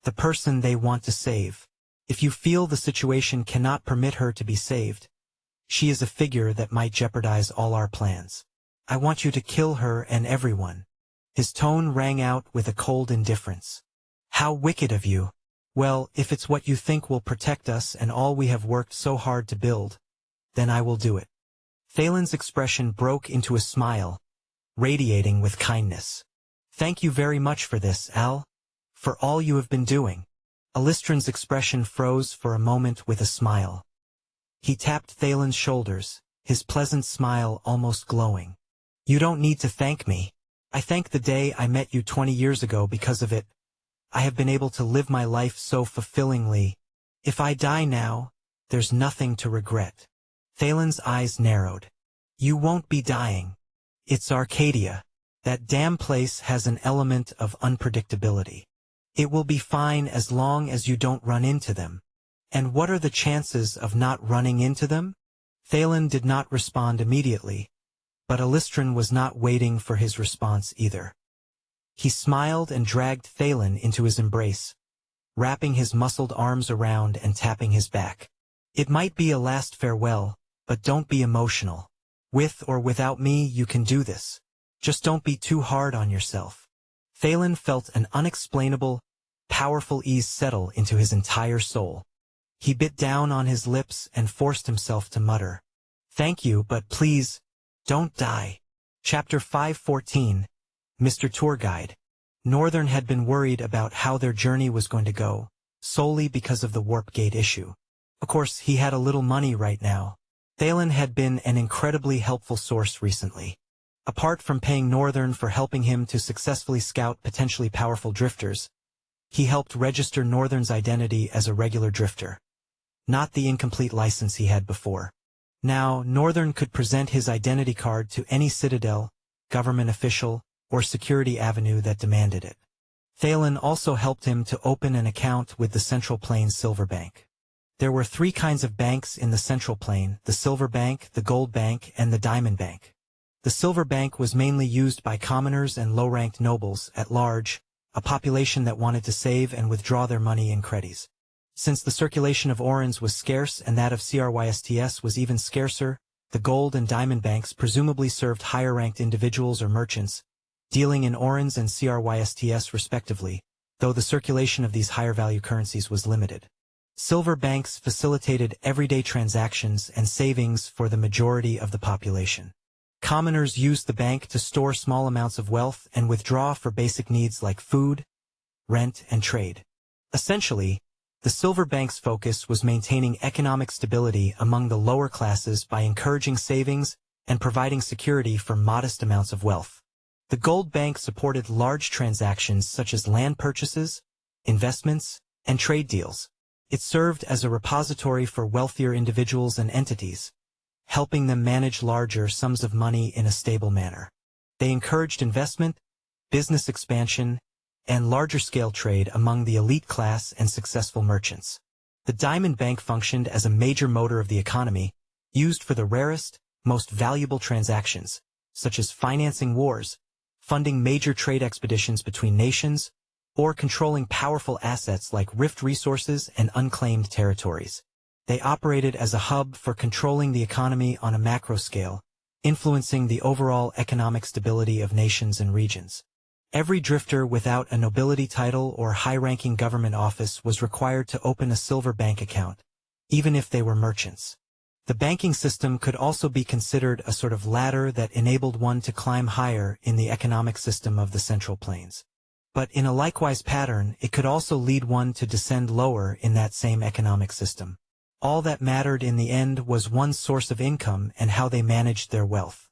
The person they want to save. If you feel the situation cannot permit her to be saved, she is a figure that might jeopardize all our plans. I want you to kill her and everyone. His tone rang out with a cold indifference. How wicked of you. Well, if it's what you think will protect us and all we have worked so hard to build, then I will do it. Thalen's expression broke into a smile, radiating with kindness. Thank you very much for this, Al. For all you have been doing. Alistran's expression froze for a moment with a smile. He tapped Thalen's shoulders, his pleasant smile almost glowing. You don't need to thank me. I thank the day I met you 20 years ago because of it. I have been able to live my life so fulfillingly. If I die now, there's nothing to regret. Thalen's eyes narrowed. You won't be dying. It's Arcadia. That damn place has an element of unpredictability. It will be fine as long as you don't run into them. And what are the chances of not running into them? Thalen did not respond immediately, but Alistran was not waiting for his response either. He smiled and dragged Thalen into his embrace, wrapping his muscled arms around and tapping his back. It might be a last farewell, but don't be emotional. With or without me, you can do this. Just don't be too hard on yourself. Thalen felt an unexplainable, powerful ease settle into his entire soul. He bit down on his lips and forced himself to mutter, Thank you, but please, don't die. Chapter 514, Mr. Tour Guide. Northern had been worried about how their journey was going to go, solely because of the warp gate issue. Of course, he had a little money right now. Thalen had been an incredibly helpful source recently. Apart from paying Northern for helping him to successfully scout potentially powerful drifters, he helped register Northern's identity as a regular drifter, not the incomplete license he had before. Now, Northern could present his identity card to any citadel, government official, or security avenue that demanded it. Thalen also helped him to open an account with the Central Plain Silver Bank. There were 3 kinds of banks in the Central Plain: the Silver Bank, the Gold Bank, and the Diamond Bank. The Silver Bank was mainly used by commoners and low-ranked nobles at large, a population that wanted to save and withdraw their money in credits. Since the circulation of orens was scarce and that of CRYSTS was even scarcer, the Gold and Diamond Banks presumably served higher-ranked individuals or merchants, dealing in orens and CRYSTS respectively, though the circulation of these higher-value currencies was limited. Silver banks facilitated everyday transactions and savings for the majority of the population. Commoners used the bank to store small amounts of wealth and withdraw for basic needs like food, rent, and trade. Essentially, the silver bank's focus was maintaining economic stability among the lower classes by encouraging savings and providing security for modest amounts of wealth. The gold bank supported large transactions such as land purchases, investments, and trade deals. It served as a repository for wealthier individuals and entities, helping them manage larger sums of money in a stable manner. They encouraged investment, business expansion, and larger-scale trade among the elite class and successful merchants. The diamond bank functioned as a major motor of the economy, used for the rarest, most valuable transactions, such as financing wars, funding major trade expeditions between nations, or controlling powerful assets like rift resources and unclaimed territories. They operated as a hub for controlling the economy on a macro scale, influencing the overall economic stability of nations and regions. Every drifter without a nobility title or high-ranking government office was required to open a silver bank account, even if they were merchants. The banking system could also be considered a sort of ladder that enabled one to climb higher in the economic system of the Central Plains. But in a likewise pattern, it could also lead one to descend lower in that same economic system. All that mattered in the end was one's source of income and how they managed their wealth.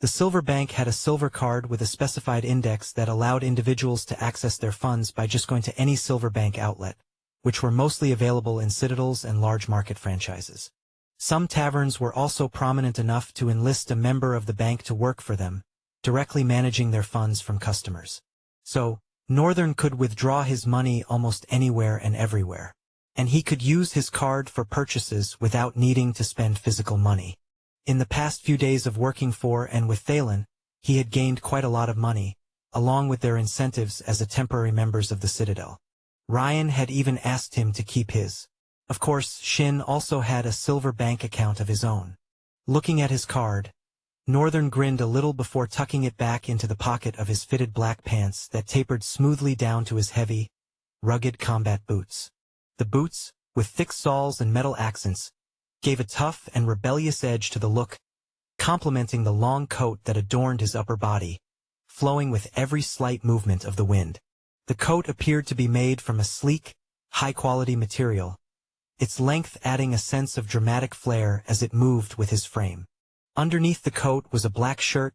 The silver bank had a silver card with a specified index that allowed individuals to access their funds by just going to any silver bank outlet, which were mostly available in citadels and large market franchises. Some taverns were also prominent enough to enlist a member of the bank to work for them, directly managing their funds from customers. So, Northern could withdraw his money almost anywhere and everywhere, and he could use his card for purchases without needing to spend physical money. In the past few days of working for and with Thalen, he had gained quite a lot of money, along with their incentives as a temporary members of the Citadel. Ryan had even asked him to keep his. Of course, Shin also had a silver bank account of his own. Looking at his card, Northern grinned a little before tucking it back into the pocket of his fitted black pants that tapered smoothly down to his heavy, rugged combat boots. The boots, with thick soles and metal accents, gave a tough and rebellious edge to the look, complementing the long coat that adorned his upper body, flowing with every slight movement of the wind. The coat appeared to be made from a sleek, high-quality material, its length adding a sense of dramatic flair as it moved with his frame. Underneath the coat was a black shirt,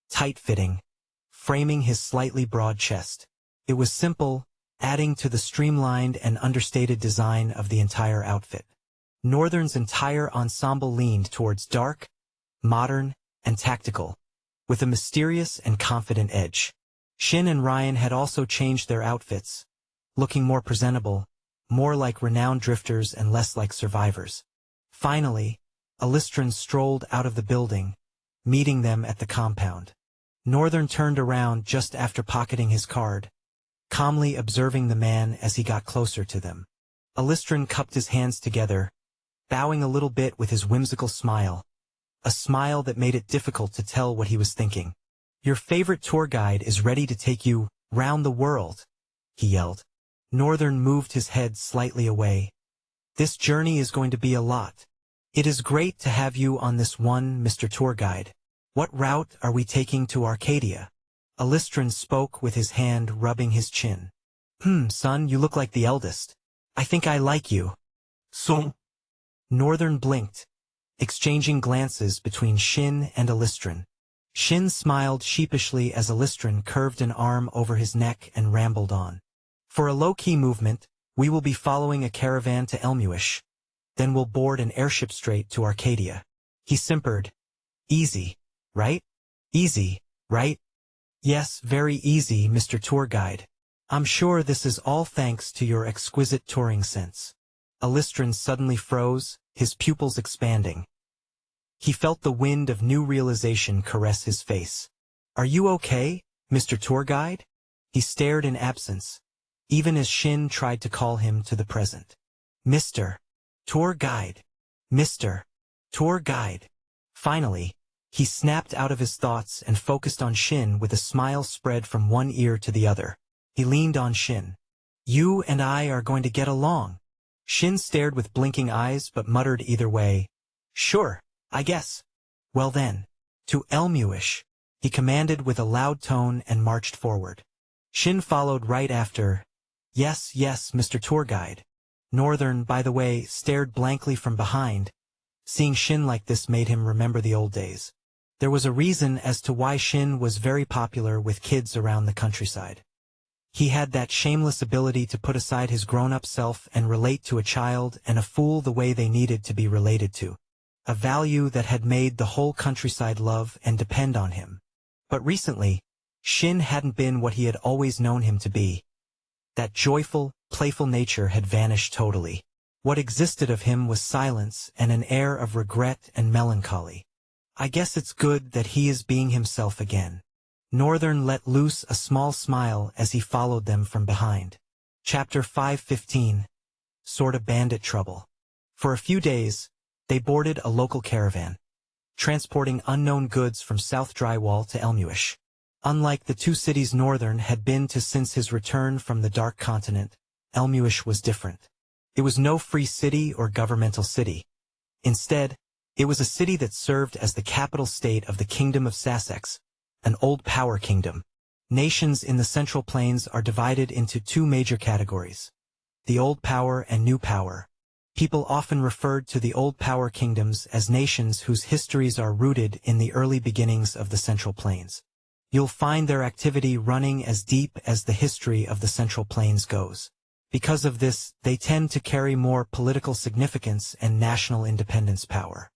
tight-fitting, framing his slightly broad chest. It was simple, adding to the streamlined and understated design of the entire outfit. Northern's entire ensemble leaned towards dark, modern, and tactical, with a mysterious and confident edge. Shin and Ryan had also changed their outfits, looking more presentable, more like renowned drifters and less like survivors. Finally, Alistran strolled out of the building, meeting them at the compound. Northern turned around just after pocketing his card, calmly observing the man as he got closer to them. Alistran cupped his hands together, bowing a little bit with his whimsical smile, a smile that made it difficult to tell what he was thinking. "Your favorite tour guide is ready to take you round the world," he yelled. Northern moved his head slightly away. "This journey is going to be a lot. It is great to have you on this one, Mr. Tour Guide. What route are we taking to Arcadia?" Alistran spoke with his hand rubbing his chin. Son, you look like the eldest. I think I like you." "So?" Northern blinked, exchanging glances between Shin and Alistran. Shin smiled sheepishly as Alistran curved an arm over his neck and rambled on. "For a low-key movement, we will be following a caravan to Elmuish. Then we'll board an airship straight to Arcadia." He simpered. "Easy, right? Easy, right?" "Yes, very easy, Mr. Tour Guide. I'm sure this is all thanks to your exquisite touring sense." Alistran suddenly froze, his pupils expanding. He felt the wind of new realization caress his face. "Are you okay, Mr. Tour Guide?" He stared in absence, even as Shin tried to call him to the present. "Mr. Tour Guide. Mr. Tour Guide." Finally, he snapped out of his thoughts and focused on Shin with a smile spread from one ear to the other. He leaned on Shin. "You and I are going to get along." Shin stared with blinking eyes but muttered either way. Sure, I guess. Well then. To Elmuish, he commanded with a loud tone and marched forward. Shin followed right after. Yes, yes, Mr. Tour Guide. Northern, by the way, stared blankly from behind. Seeing Shin like this made him remember the old days. There was a reason as to why Shin was very popular with kids around the countryside. He had that shameless ability to put aside his grown-up self and relate to a child and a fool the way they needed to be related to. A value that had made the whole countryside love and depend on him. But recently, Shin hadn't been what he had always known him to be. That joyful, playful nature had vanished totally. What existed of him was silence and an air of regret and melancholy. I guess it's good that he is being himself again. Northern let loose a small smile as he followed them from behind. Chapter 5:15. Sorta bandit trouble. For a few days, they boarded a local caravan, transporting unknown goods from South Drywall to Elmuish. Unlike the two cities Northern had been to since his return from the Dark Continent, Elmuish was different. It was no free city or governmental city. Instead, it was a city that served as the capital state of the Kingdom of Sussex, an old power kingdom. Nations in the Central Plains are divided into two major categories: the Old Power and New Power. People often referred to the Old Power kingdoms as nations whose histories are rooted in the early beginnings of the Central Plains. You'll find their activity running as deep as the history of the Central Plains goes. Because of this, they tend to carry more political significance and national independence power.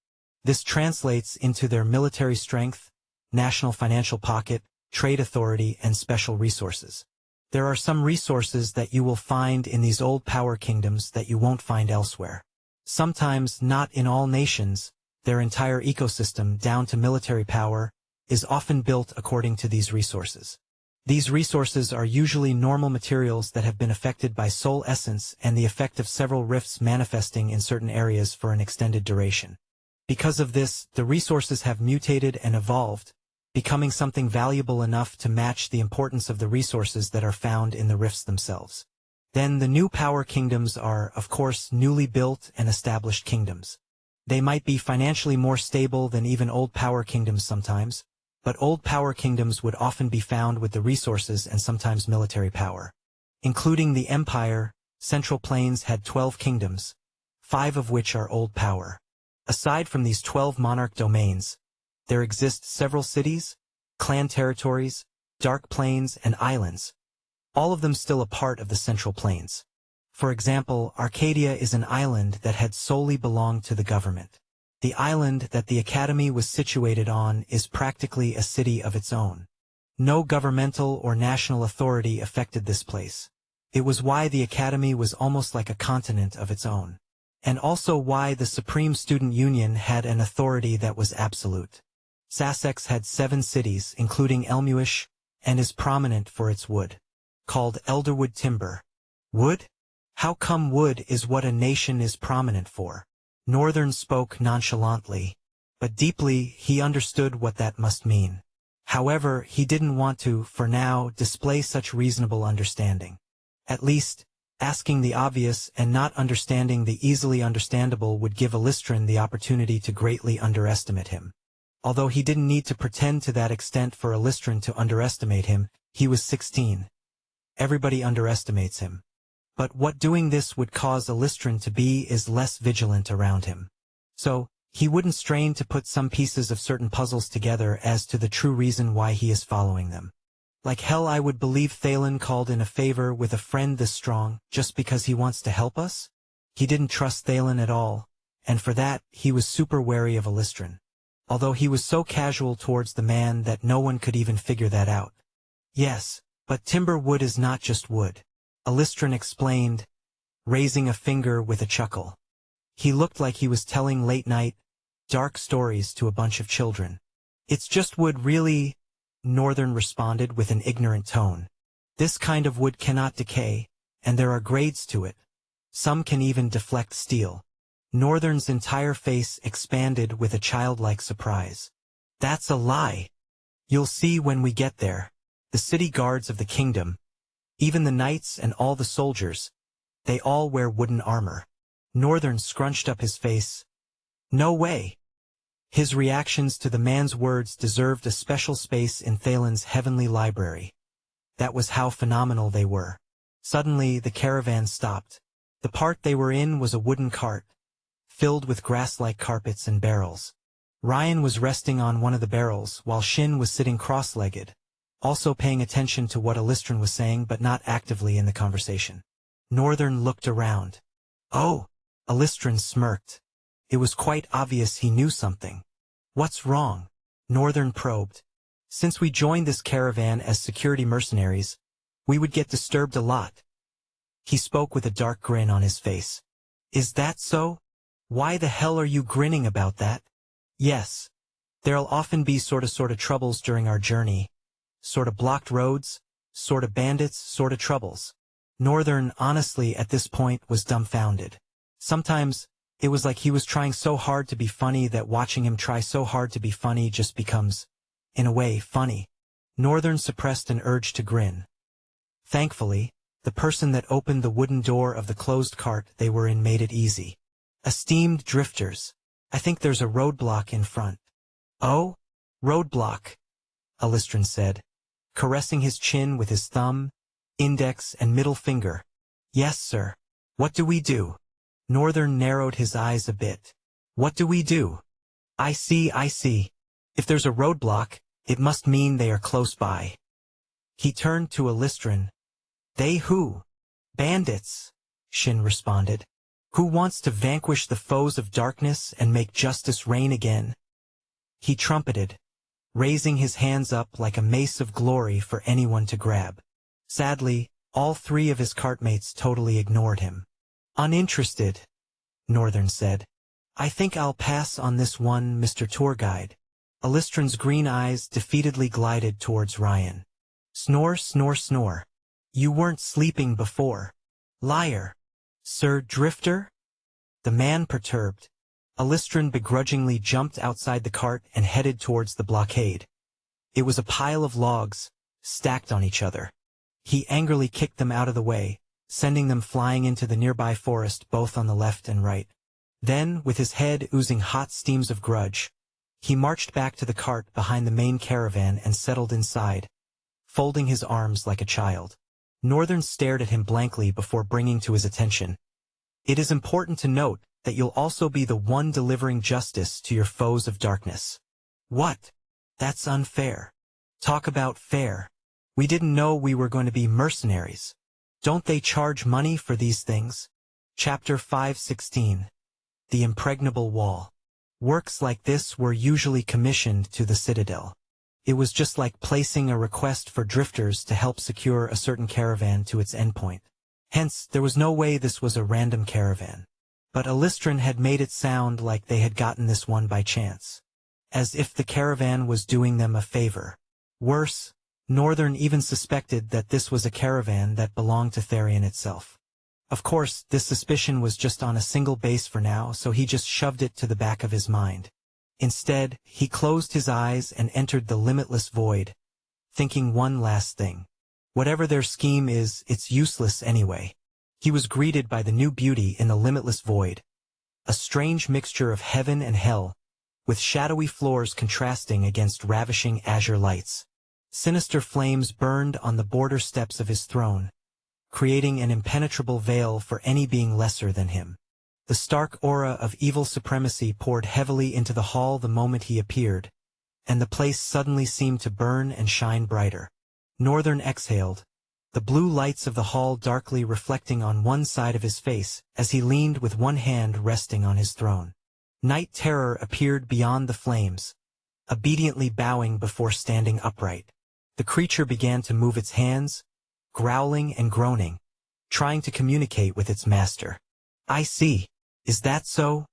This translates into their military strength, national financial pocket, trade authority, and special resources. There are some resources that you will find in these old power kingdoms that you won't find elsewhere. Sometimes, not in all nations, their entire ecosystem down to military power is often built according to these resources. These resources are usually normal materials that have been affected by soul essence and the effect of several rifts manifesting in certain areas for an extended duration. Because of this, the resources have mutated and evolved, becoming something valuable enough to match the importance of the resources that are found in the rifts themselves. Then the new power kingdoms are, of course, newly built and established kingdoms. They might be financially more stable than even old power kingdoms sometimes, but old power kingdoms would often be found with the resources and sometimes military power. Including the Empire, Central Plains had 12 kingdoms, 5 of which are old power. Aside from these 12 monarch domains, there exist several cities, clan territories, dark plains, and islands, all of them still a part of the Central Plains. For example, Arcadia is an island that had solely belonged to the government. The island that the Academy was situated on is practically a city of its own. No governmental or national authority affected this place. It was why the Academy was almost like a continent of its own. And also why the Supreme Student Union had an authority that was absolute. Sussex had 7 cities, including Elmuish, and is prominent for its wood. Called elderwood timber. Wood? How come wood is what a nation is prominent for? Northern spoke nonchalantly, but deeply he understood what that must mean. However, he didn't want to, for now, display such reasonable understanding. At least, asking the obvious and not understanding the easily understandable would give Alistran the opportunity to greatly underestimate him. Although he didn't need to pretend to that extent for Alistran to underestimate him, he was 16. Everybody underestimates him. But what doing this would cause Alistran to be is less vigilant around him. So, he wouldn't strain to put some pieces of certain puzzles together as to the true reason why he is following them. Like hell I would believe Thalen called in a favor with a friend this strong, just because he wants to help us? He didn't trust Thalen at all, and for that, he was super wary of Alistran. Although he was so casual towards the man that no one could even figure that out. Yes, but timber wood is not just wood. Alistran explained, raising a finger with a chuckle. He looked like he was telling late-night, dark stories to a bunch of children. It's just wood really, Northern responded with an ignorant tone. This kind of wood cannot decay, and there are grades to it. Some can even deflect steel. Northern's entire face expanded with a childlike surprise. That's a lie. You'll see when we get there. The city guards of the kingdom, even the knights and all the soldiers, they all wear wooden armor. Northern scrunched up his face. No way. His reactions to the man's words deserved a special space in Thalen's heavenly library. That was how phenomenal they were. Suddenly, the caravan stopped. The part they were in was a wooden cart, filled with grass-like carpets and barrels. Ryan was resting on one of the barrels, while Shin was sitting cross-legged, also paying attention to what Alistran was saying but not actively in the conversation. Northern looked around. Oh! Alistran smirked. It was quite obvious he knew something. What's wrong? Northern probed. Since we joined this caravan as security mercenaries, we would get disturbed a lot. He spoke with a dark grin on his face. Is that so? Why the hell are you grinning about that? Yes. There'll often be sorta troubles during our journey. Sorta blocked roads, sorta bandits, sorta troubles. Northern, honestly, at this point, was dumbfounded. Sometimes, it was like he was trying so hard to be funny that watching him try so hard to be funny just becomes, in a way, funny. Northern suppressed an urge to grin. Thankfully, the person that opened the wooden door of the closed cart they were in made it easy. Esteemed drifters, I think there's a roadblock in front. Oh? Roadblock, Alistran said, caressing his chin with his thumb, index and middle finger. Yes, sir. What do we do? Northern narrowed his eyes a bit. What do we do? I see. If there's a roadblock, it must mean they are close by. He turned to Alistran. They who? Bandits, Shin responded. Who wants to vanquish the foes of darkness and make justice reign again? He trumpeted, raising his hands up like a mace of glory for anyone to grab. Sadly, all three of his cartmates totally ignored him. Uninterested, Northern said. I think I'll pass on this one, Mr. Tour Guide. Alistran's green eyes defeatedly glided towards Ryan. Snore, snore, snore. You weren't sleeping before. Liar. Sir Drifter? The man perturbed. Alistran begrudgingly jumped outside the cart and headed towards the blockade. It was a pile of logs, stacked on each other. He angrily kicked them out of the way, sending them flying into the nearby forest both on the left and right. Then, with his head oozing hot steams of grudge, he marched back to the cart behind the main caravan and settled inside, folding his arms like a child. Northern stared at him blankly before bringing to his attention. It is important to note that you'll also be the one delivering justice to your foes of darkness. What? That's unfair. Talk about fair. We didn't know we were going to be mercenaries. Don't they charge money for these things? Chapter 5:16. The Impregnable Wall. Works like this were usually commissioned to the Citadel. It was just like placing a request for drifters to help secure a certain caravan to its endpoint. Hence, there was no way this was a random caravan. But Alistran had made it sound like they had gotten this one by chance. As if the caravan was doing them a favor. Worse, Northern even suspected that this was a caravan that belonged to Tharian itself. Of course, this suspicion was just on a single base for now, so he just shoved it to the back of his mind. Instead, he closed his eyes and entered the limitless void, thinking one last thing. Whatever their scheme is, it's useless anyway. He was greeted by the new beauty in the limitless void. A strange mixture of heaven and hell, with shadowy floors contrasting against ravishing azure lights. Sinister flames burned on the border steps of his throne, creating an impenetrable veil for any being lesser than him. The stark aura of evil supremacy poured heavily into the hall the moment he appeared, and the place suddenly seemed to burn and shine brighter. Northern exhaled, the blue lights of the hall darkly reflecting on one side of his face as he leaned with one hand resting on his throne. Night Terror appeared beyond the flames, obediently bowing before standing upright. The creature began to move its hands, growling and groaning, trying to communicate with its master. I see. Is that so?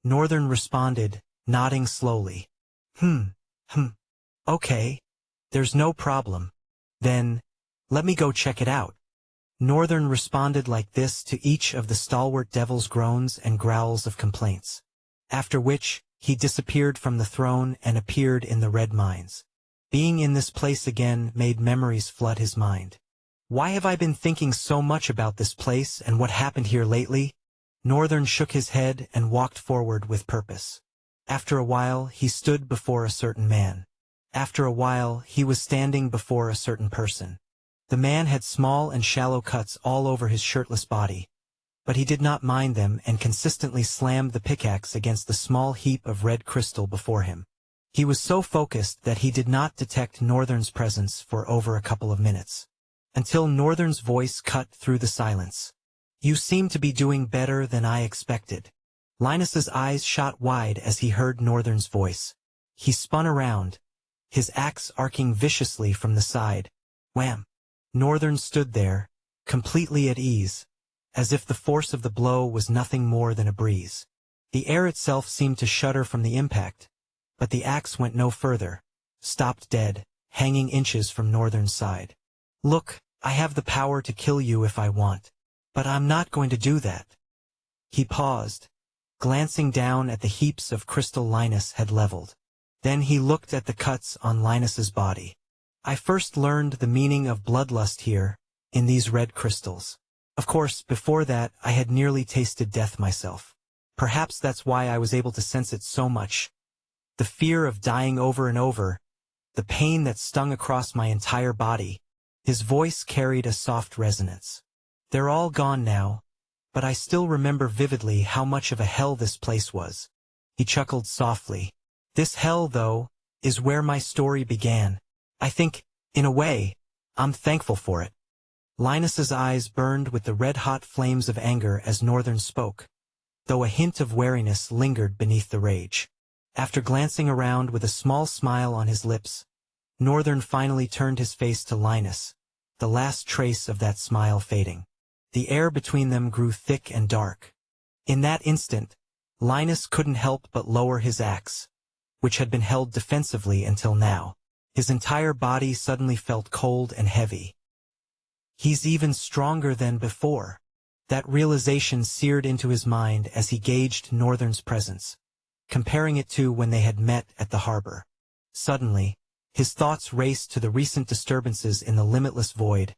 Northern responded, nodding slowly. Okay. There's no problem. Then, let me go check it out. Northern responded like this to each of the stalwart devil's groans and growls of complaints. After which, he disappeared from the throne and appeared in the red mines. Being in this place again made memories flood his mind. Why have I been thinking so much about this place and what happened here lately? Northern shook his head and walked forward with purpose. After a while, he stood before a certain man. After a while, he was standing before a certain person. The man had small and shallow cuts all over his shirtless body, but he did not mind them and consistently slammed the pickaxe against the small heap of red crystal before him. He was so focused that he did not detect Northern's presence for over a couple of minutes, until Northern's voice cut through the silence. "You seem to be doing better than I expected." Linus's eyes shot wide as he heard Northern's voice. He spun around, his axe arcing viciously from the side. Wham! Northern stood there, completely at ease, as if the force of the blow was nothing more than a breeze. The air itself seemed to shudder from the impact, but the axe went no further, stopped dead, hanging inches from Northern's side. "Look, I have the power to kill you if I want. But I'm not going to do that." He paused, glancing down at the heaps of crystal Linus had leveled. Then he looked at the cuts on Linus's body. "I first learned the meaning of bloodlust here, in these red crystals. Of course, before that, I had nearly tasted death myself. Perhaps that's why I was able to sense it so much. The fear of dying over and over, the pain that stung across my entire body." His voice carried a soft resonance. "They're all gone now, but I still remember vividly how much of a hell this place was." He chuckled softly. "This hell, though, is where my story began. I think, in a way, I'm thankful for it." Linus's eyes burned with the red-hot flames of anger as Northern spoke, though a hint of wariness lingered beneath the rage. After glancing around with a small smile on his lips, Northern finally turned his face to Linus, the last trace of that smile fading. The air between them grew thick and dark. In that instant, Linus couldn't help but lower his axe, which had been held defensively until now. His entire body suddenly felt cold and heavy. He's even stronger than before. That realization seared into his mind as he gauged Northern's presence, comparing it to when they had met at the harbor. Suddenly, his thoughts raced to the recent disturbances in the limitless void,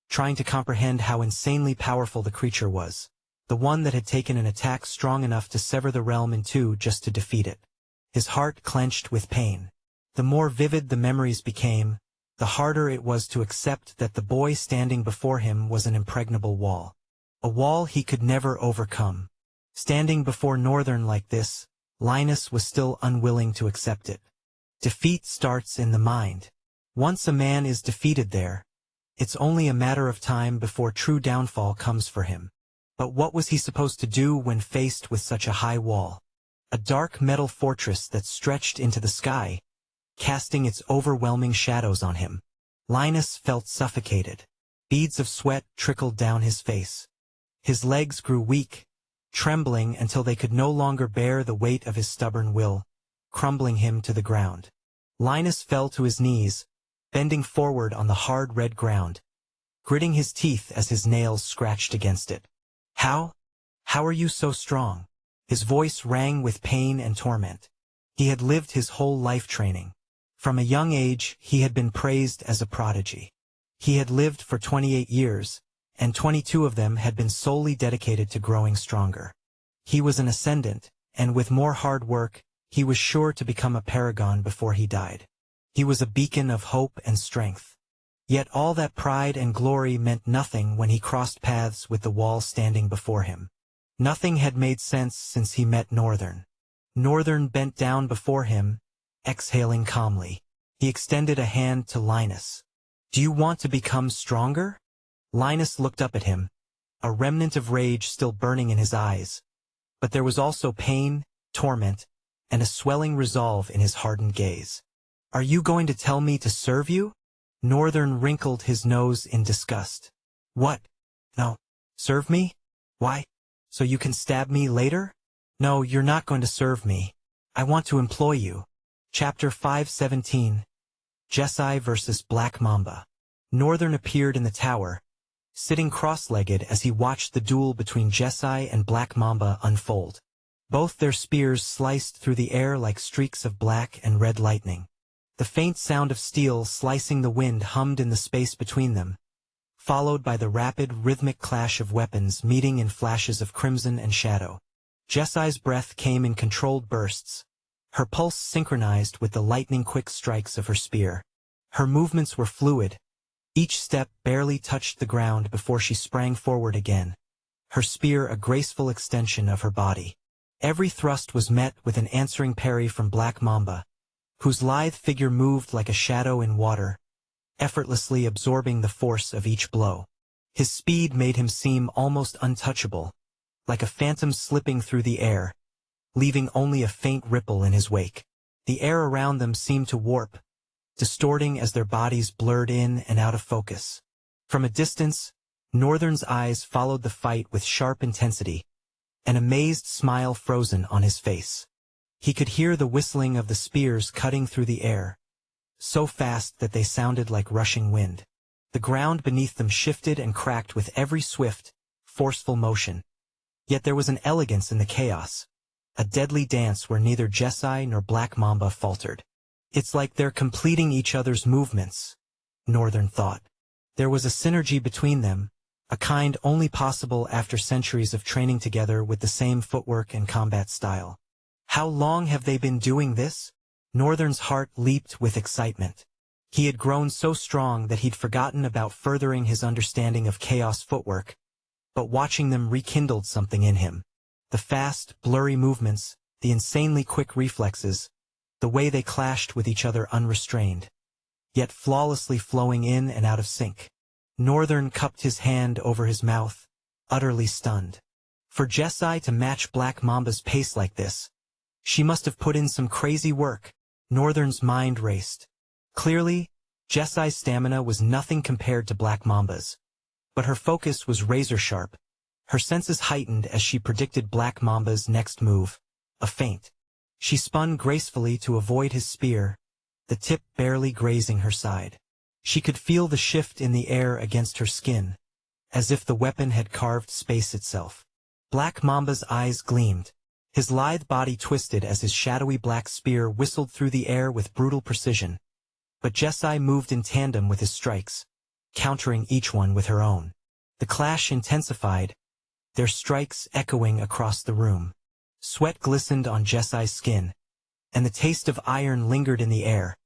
trying to comprehend how insanely powerful the creature was, the one that had taken an attack strong enough to sever the realm in two just to defeat it. His heart clenched with pain. The more vivid the memories became, the harder it was to accept that the boy standing before him was an impregnable wall. A wall he could never overcome. Standing before Northern like this, Linus was still unwilling to accept it. Defeat starts in the mind. Once a man is defeated there, it's only a matter of time before true downfall comes for him. But what was he supposed to do when faced with such a high wall? A dark metal fortress that stretched into the sky, casting its overwhelming shadows on him. Linus felt suffocated. Beads of sweat trickled down his face. His legs grew weak, trembling until they could no longer bear the weight of his stubborn will, crumbling him to the ground. Linus fell to his knees, bending forward on the hard red ground, gritting his teeth as his nails scratched against it. How are you so strong?" His voice rang with pain and torment. He had lived his whole life training. From a young age, he had been praised as a prodigy. He had lived for 28 years, and 22 of them had been solely dedicated to growing stronger. He was an ascendant, and with more hard work, he was sure to become a paragon before he died. He was a beacon of hope and strength. Yet all that pride and glory meant nothing when he crossed paths with the wall standing before him. Nothing had made sense since he met Northern. Northern bent down before him, exhaling calmly. He extended a hand to Linus. "Do you want to become stronger?" Linus looked up at him, a remnant of rage still burning in his eyes. But there was also pain, torment, and a swelling resolve in his hardened gaze. "Are you going to tell me to serve you?" Northern wrinkled his nose in disgust. "What? No. Serve me? Why? So you can stab me later? No, you're not going to serve me. I want to employ you." Chapter 517. Jesai vs. Black Mamba. Northern appeared in the tower, sitting cross-legged as he watched the duel between Jesai and Black Mamba unfold. Both their spears sliced through the air like streaks of black and red lightning. The faint sound of steel slicing the wind hummed in the space between them, followed by the rapid, rhythmic clash of weapons meeting in flashes of crimson and shadow. Jessai's breath came in controlled bursts, her pulse synchronized with the lightning-quick strikes of her spear. Her movements were fluid. Each step barely touched the ground before she sprang forward again, her spear a graceful extension of her body. Every thrust was met with an answering parry from Black Mamba, whose lithe figure moved like a shadow in water, effortlessly absorbing the force of each blow. His speed made him seem almost untouchable, like a phantom slipping through the air, leaving only a faint ripple in his wake. The air around them seemed to warp, distorting as their bodies blurred in and out of focus. From a distance, Northern's eyes followed the fight with sharp intensity, an amazed smile frozen on his face. He could hear the whistling of the spears cutting through the air, so fast that they sounded like rushing wind. The ground beneath them shifted and cracked with every swift, forceful motion. Yet there was an elegance in the chaos, a deadly dance where neither Jessai nor Black Mamba faltered. It's like they're completing each other's movements, Northern thought. There was a synergy between them, a kind only possible after centuries of training together with the same footwork and combat style. How long have they been doing this? Northern's heart leaped with excitement. He had grown so strong that he'd forgotten about furthering his understanding of chaos footwork, but watching them rekindled something in him. The fast, blurry movements, the insanely quick reflexes, the way they clashed with each other unrestrained, yet flawlessly flowing in and out of sync. Northern cupped his hand over his mouth, utterly stunned. For Jessai to match Black Mamba's pace like this, she must have put in some crazy work. Northern's mind raced. Clearly, Jessai's stamina was nothing compared to Black Mamba's, but her focus was razor-sharp, her senses heightened as she predicted Black Mamba's next move, a feint. She spun gracefully to avoid his spear, the tip barely grazing her side. She could feel the shift in the air against her skin, as if the weapon had carved space itself. Black Mamba's eyes gleamed. His lithe body twisted as his shadowy black spear whistled through the air with brutal precision. But Jessai moved in tandem with his strikes, countering each one with her own. The clash intensified, their strikes echoing across the room. Sweat glistened on Jessai's skin, and the taste of iron lingered in the air,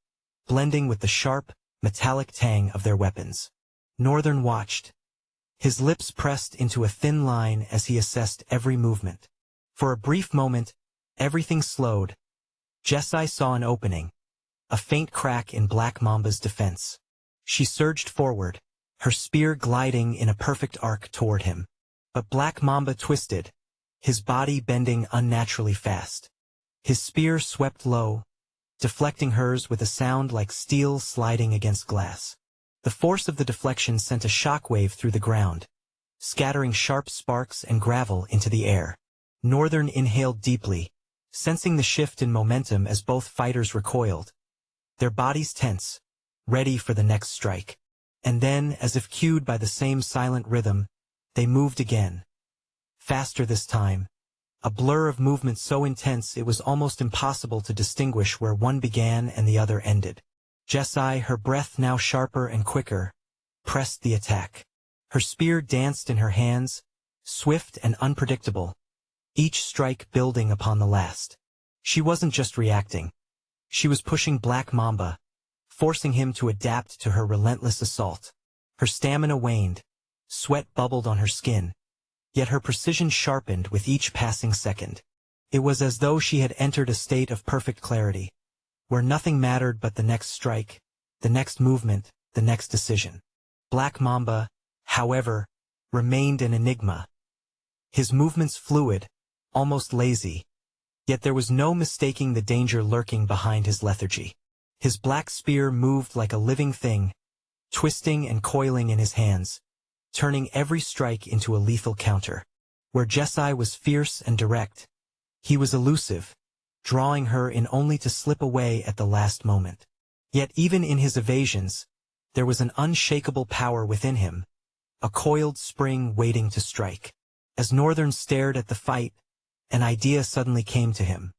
blending with the sharp, metallic tang of their weapons. Northern watched, his lips pressed into a thin line as he assessed every movement. For a brief moment, everything slowed. Jessai saw an opening, a faint crack in Black Mamba's defense. She surged forward, her spear gliding in a perfect arc toward him. But Black Mamba twisted, his body bending unnaturally fast. His spear swept low, deflecting hers with a sound like steel sliding against glass. The force of the deflection sent a shockwave through the ground, scattering sharp sparks and gravel into the air. Northern inhaled deeply, sensing the shift in momentum as both fighters recoiled, their bodies tense, ready for the next strike. And then, as if cued by the same silent rhythm, they moved again. Faster this time, a blur of movement so intense it was almost impossible to distinguish where one began and the other ended. Jessai, her breath now sharper and quicker, pressed the attack. Her spear danced in her hands, swift and unpredictable, each strike building upon the last. She wasn't just reacting. She was pushing Black Mamba, forcing him to adapt to her relentless assault. Her stamina waned, sweat bubbled on her skin, yet her precision sharpened with each passing second. It was as though she had entered a state of perfect clarity, where nothing mattered but the next strike, the next movement, the next decision. Black Mamba, however, remained an enigma. His movements fluid, almost lazy, yet there was no mistaking the danger lurking behind his lethargy. His black spear moved like a living thing, twisting and coiling in his hands, turning every strike into a lethal counter. Where Jessai was fierce and direct, he was elusive, drawing her in only to slip away at the last moment. Yet even in his evasions, there was an unshakable power within him, a coiled spring waiting to strike. As Northern stared at the fight, an idea suddenly came to him.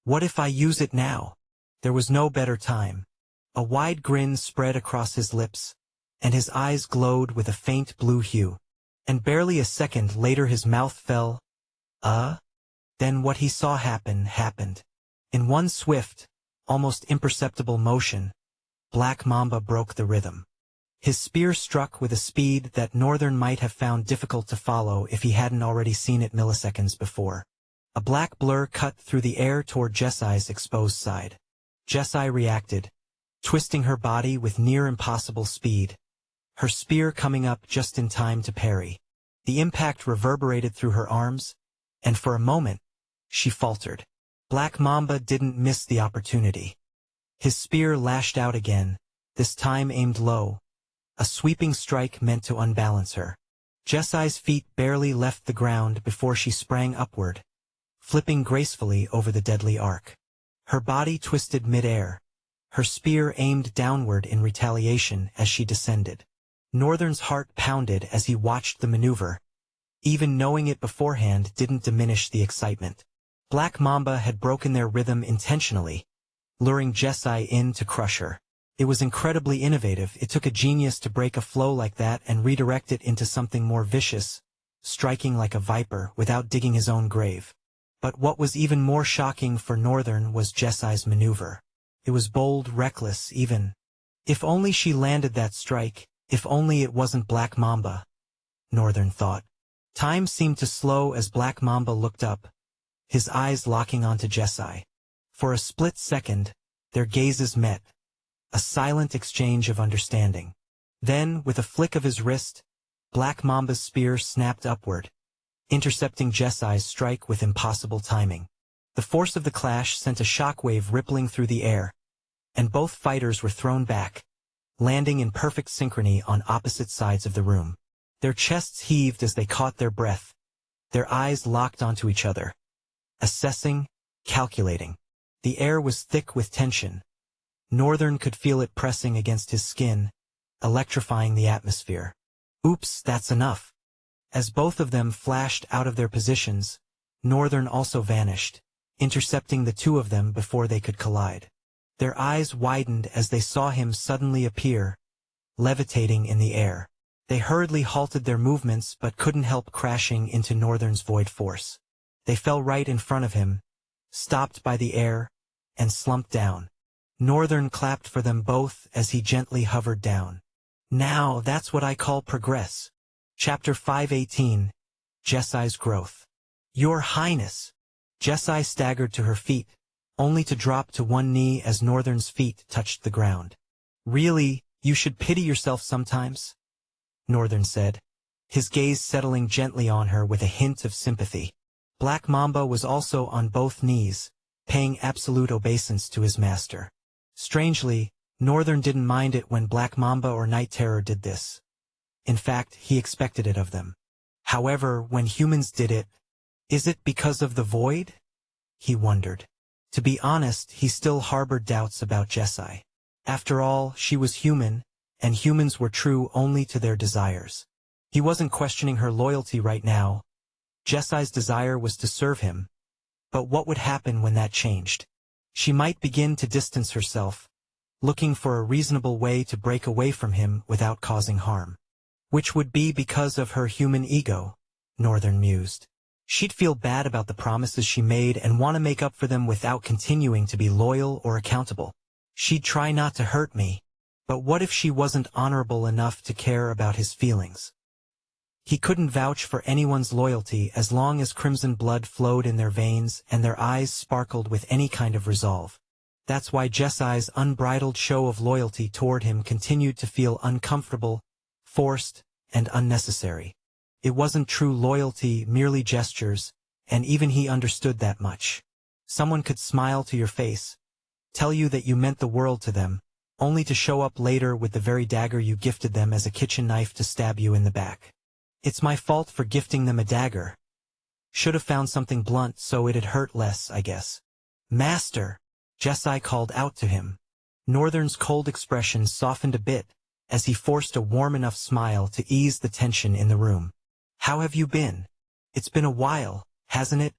What if I use it now? There was no better time. A wide grin spread across his lips, and his eyes glowed with a faint blue hue. And barely a second later his mouth fell. Then what he saw happened. In one swift, almost imperceptible motion, Black Mamba broke the rhythm. His spear struck with a speed that Northern might have found difficult to follow if he hadn't already seen it milliseconds before. A black blur cut through the air toward Jessai's exposed side. Jessai reacted, twisting her body with near impossible speed, her spear coming up just in time to parry. The impact reverberated through her arms, and for a moment, she faltered. Black Mamba didn't miss the opportunity. His spear lashed out again, this time aimed low, a sweeping strike meant to unbalance her. Jessai's feet barely left the ground before she sprang upward, flipping gracefully over the deadly arc. Her body twisted mid-air, her spear aimed downward in retaliation as she descended. Northern's heart pounded as he watched the maneuver. Even knowing it beforehand didn't diminish the excitement. Black Mamba had broken their rhythm intentionally, luring Jessai in to crush her. It was incredibly innovative. It took a genius to break a flow like that and redirect it into something more vicious, striking like a viper without digging his own grave. But what was even more shocking for Northern was Jessai's maneuver. It was bold, reckless, even. If only she landed that strike, if only it wasn't Black Mamba, Northern thought. Time seemed to slow as Black Mamba looked up, his eyes locking onto Jessai. For a split second, their gazes met, a silent exchange of understanding. Then, with a flick of his wrist, Black Mamba's spear snapped upward, intercepting Jessai's strike with impossible timing. The force of the clash sent a shockwave rippling through the air, and both fighters were thrown back, landing in perfect synchrony on opposite sides of the room. Their chests heaved as they caught their breath, their eyes locked onto each other, assessing, calculating. The air was thick with tension. Northern could feel it pressing against his skin, electrifying the atmosphere. Oops, that's enough. As both of them flashed out of their positions, Northern also vanished, intercepting the two of them before they could collide. Their eyes widened as they saw him suddenly appear, levitating in the air. They hurriedly halted their movements but couldn't help crashing into Northern's void force. They fell right in front of him, stopped by the air, and slumped down. Northern clapped for them both as he gently hovered down. Now that's what I call progress. Chapter 518, Jessai's Growth. Your Highness! Jessai staggered to her feet, only to drop to one knee as Northern's feet touched the ground. Really, you should pity yourself sometimes, Northern said, his gaze settling gently on her with a hint of sympathy. Black Mamba was also on both knees, paying absolute obeisance to his master. Strangely, Northern didn't mind it when Black Mamba or Night Terror did this. In fact, he expected it of them. However, when humans did it, is it because of the void? He wondered. To be honest, he still harbored doubts about Jessai. After all, she was human, and humans were true only to their desires. He wasn't questioning her loyalty right now. Jessai's desire was to serve him. But what would happen when that changed? She might begin to distance herself, looking for a reasonable way to break away from him without causing harm. Which would be because of her human ego, Northern mused. She'd feel bad about the promises she made and want to make up for them without continuing to be loyal or accountable. She'd try not to hurt me. But what if she wasn't honorable enough to care about his feelings? He couldn't vouch for anyone's loyalty as long as crimson blood flowed in their veins and their eyes sparkled with any kind of resolve. That's why Jessai's unbridled show of loyalty toward him continued to feel uncomfortable, forced, and unnecessary. It wasn't true loyalty, merely gestures, and even he understood that much. Someone could smile to your face, tell you that you meant the world to them, only to show up later with the very dagger you gifted them as a kitchen knife to stab you in the back. It's my fault for gifting them a dagger. Should have found something blunt so it'd hurt less, I guess. Master! Jessai called out to him. Northern's cold expression softened a bit as he forced a warm enough smile to ease the tension in the room. How have you been? It's been a while, hasn't it?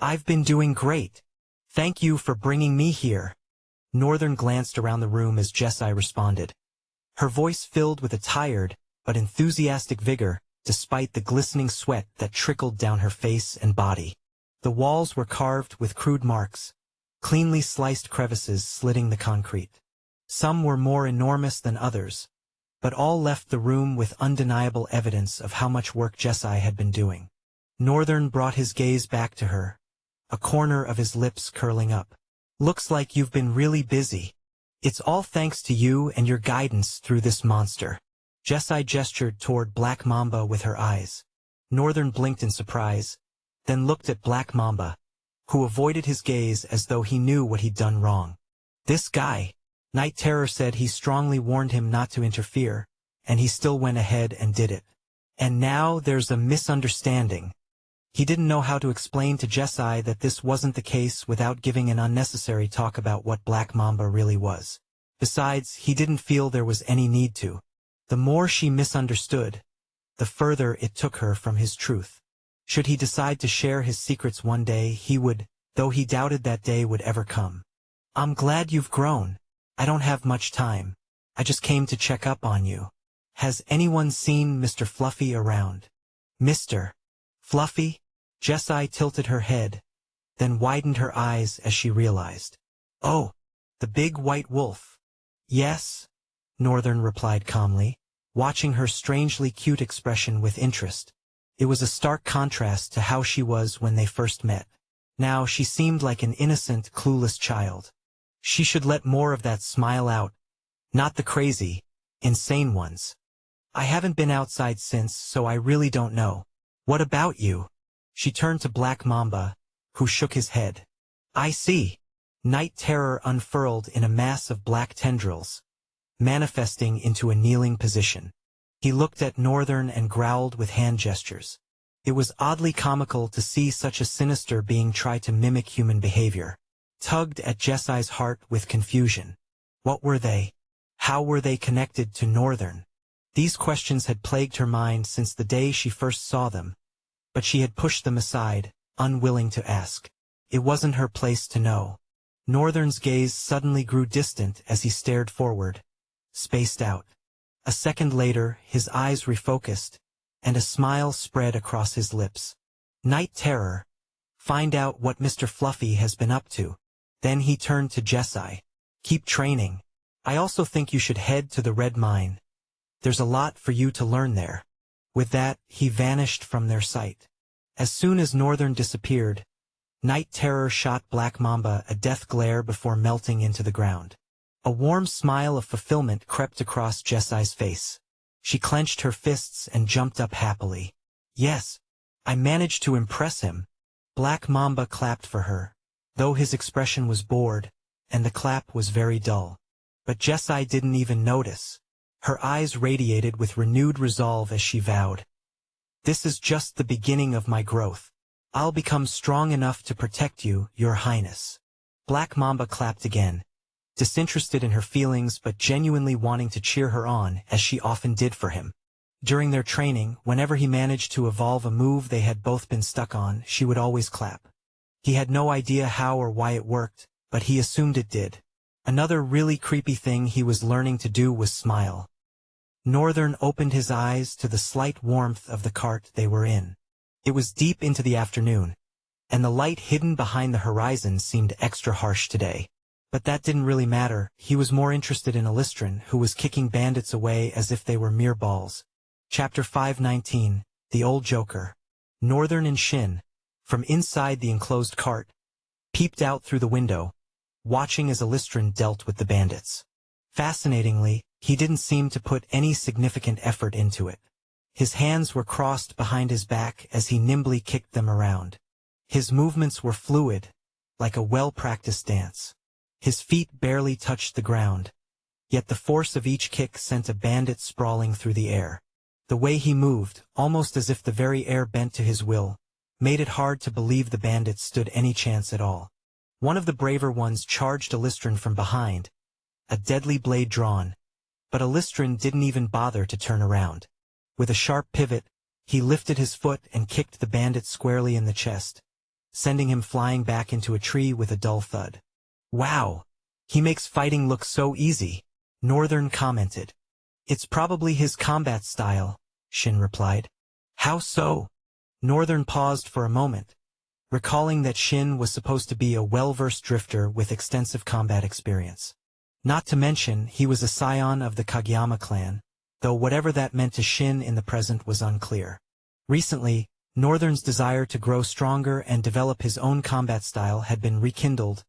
I've been doing great. Thank you for bringing me here. Northern glanced around the room as Jessai responded. her voice filled with a tired but enthusiastic vigor, despite the glistening sweat that trickled down her face and body. The walls were carved with crude marks, cleanly sliced crevices slitting the concrete. Some were more enormous than others, but all left the room with undeniable evidence of how much work Jessai had been doing. Northern brought his gaze back to her, a corner of his lips curling up. "Looks like you've been really busy. It's all thanks to you and your guidance through this monster." Jessai gestured toward Black Mamba with her eyes. Northern blinked in surprise, then looked at Black Mamba, who avoided his gaze as though he knew what he'd done wrong. "This guy," Night Terror said. He strongly warned him not to interfere, and he still went ahead and did it. "And now there's a misunderstanding." He didn't know how to explain to Jessai that this wasn't the case without giving an unnecessary talk about what Black Mamba really was. Besides, he didn't feel there was any need to. The more she misunderstood, the further it took her from his truth. Should he decide to share his secrets one day, he would, though he doubted that day would ever come. "I'm glad you've grown. I don't have much time. I just came to check up on you. Has anyone seen Mr. Fluffy around?" "Mr. Fluffy?" Jessai tilted her head, then widened her eyes as she realized. "Oh, the big white wolf." "Yes," Northern replied calmly, watching her strangely cute expression with interest. It was a stark contrast to how she was when they first met. Now she seemed like an innocent, clueless child. She should let more of that smile out, not the crazy, insane ones. "I haven't been outside since, so I really don't know. What about you?" She turned to Black Mamba, who shook his head. "I see." Night Terror unfurled in a mass of black tendrils, manifesting into a kneeling position. He looked at Northern and growled with hand gestures. It was oddly comical to see such a sinister being try to mimic human behavior. Tugged at Jessai's heart with confusion. What were they? How were they connected to Northern? These questions had plagued her mind since the day she first saw them, but she had pushed them aside, unwilling to ask. It wasn't her place to know. Northern's gaze suddenly grew distant as he stared forward, spaced out. A second later, his eyes refocused, and a smile spread across his lips. "Night Terror, find out what Mr. Fluffy has been up to." Then he turned to Jessai. "Keep training. I also think you should head to the Red Mine. There's a lot for you to learn there." With that, he vanished from their sight. As soon as Northern disappeared, Night Terror shot Black Mamba a death glare before melting into the ground. A warm smile of fulfillment crept across Jessai's face. She clenched her fists and jumped up happily. "Yes, I managed to impress him." Black Mamba clapped for her, though his expression was bored, and the clap was very dull. But Jessai didn't even notice. Her eyes radiated with renewed resolve as she vowed, "This is just the beginning of my growth. I'll become strong enough to protect you, Your Highness." Black Mamba clapped again, disinterested in her feelings but genuinely wanting to cheer her on, as she often did for him. During their training, whenever he managed to evolve a move they had both been stuck on, she would always clap. He had no idea how or why it worked, but he assumed it did. Another really creepy thing he was learning to do was smile. Northern opened his eyes to the slight warmth of the cart they were in. It was deep into the afternoon, and the light hidden behind the horizon seemed extra harsh today. But that didn't really matter. He was more interested in Alistran, who was kicking bandits away as if they were mere balls. Chapter 519, The Old Joker. Northern and Shin, from inside the enclosed cart, peeped out through the window, watching as Alistran dealt with the bandits. Fascinatingly, he didn't seem to put any significant effort into it. His hands were crossed behind his back as he nimbly kicked them around. His movements were fluid, like a well-practiced dance. His feet barely touched the ground, yet the force of each kick sent a bandit sprawling through the air. The way he moved, almost as if the very air bent to his will, made it hard to believe the bandits stood any chance at all. One of the braver ones charged Alistran from behind, a deadly blade drawn, but Alistran didn't even bother to turn around. With a sharp pivot, he lifted his foot and kicked the bandit squarely in the chest, sending him flying back into a tree with a dull thud. "Wow, he makes fighting look so easy," Northern commented. It's probably his combat style, Shin replied. How so? Northern paused for a moment, recalling that Shin was supposed to be a well-versed drifter with extensive combat experience. Not to mention, he was a scion of the Kageyama clan, though whatever that meant to Shin in the present was unclear. Recently, Northern's desire to grow stronger and develop his own combat style had been rekindled,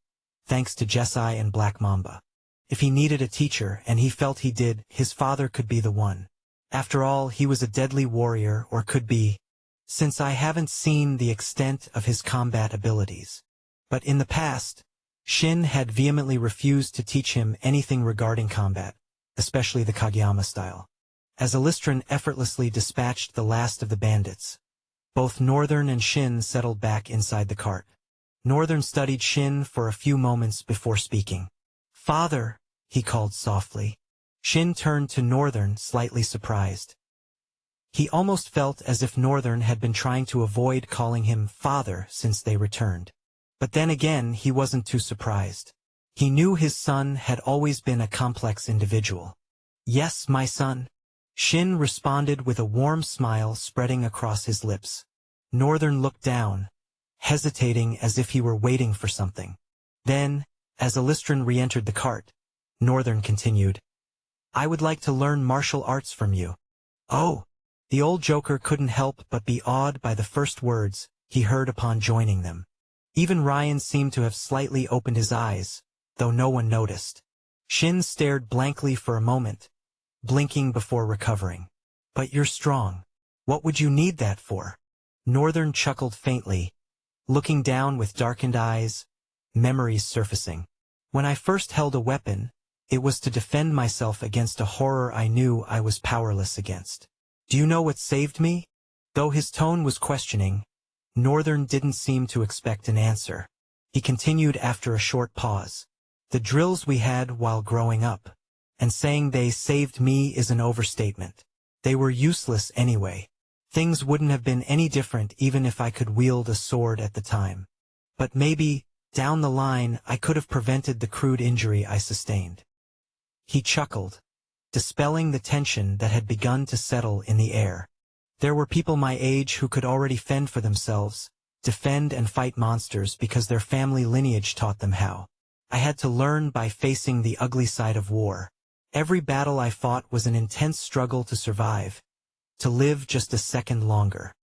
thanks to Jesai and Black Mamba. If he needed a teacher, and he felt he did, his father could be the one. After all, he was a deadly warrior, or could be, since I haven't seen the extent of his combat abilities. But in the past, Shin had vehemently refused to teach him anything regarding combat, especially the Kageyama style. As Alistran effortlessly dispatched the last of the bandits, both Northern and Shin settled back inside the cart. Northern studied Shin for a few moments before speaking. "Father," he called softly. Shin turned to Northern, slightly surprised. He almost felt as if Northern had been trying to avoid calling him father since they returned. But then again, he wasn't too surprised. He knew his son had always been a complex individual. "Yes, my son," Shin responded with a warm smile spreading across his lips. Northern looked down, hesitating as if he were waiting for something. Then, as Alistran re-entered the cart, Northern continued, "I would like to learn martial arts from you." "Oh!" The old joker couldn't help but be awed by the first words he heard upon joining them. Even Ryan seemed to have slightly opened his eyes, though no one noticed. Shin stared blankly for a moment, blinking before recovering. "But you're strong. What would you need that for?" Northern chuckled faintly, looking down with darkened eyes, memories surfacing. "When I first held a weapon, it was to defend myself against a horror I knew I was powerless against. Do you know what saved me?" Though his tone was questioning, Northern didn't seem to expect an answer. He continued after a short pause. "The drills we had while growing up. And saying they saved me is an overstatement. They were useless anyway. Things wouldn't have been any different even if I could wield a sword at the time. But maybe, down the line, I could have prevented the crude injury I sustained." He chuckled, dispelling the tension that had begun to settle in the air. There were people my age who could already fend for themselves, defend and fight monsters because their family lineage taught them how. I had to learn by facing the ugly side of war. Every battle I fought was an intense struggle to survive, to live just a second longer.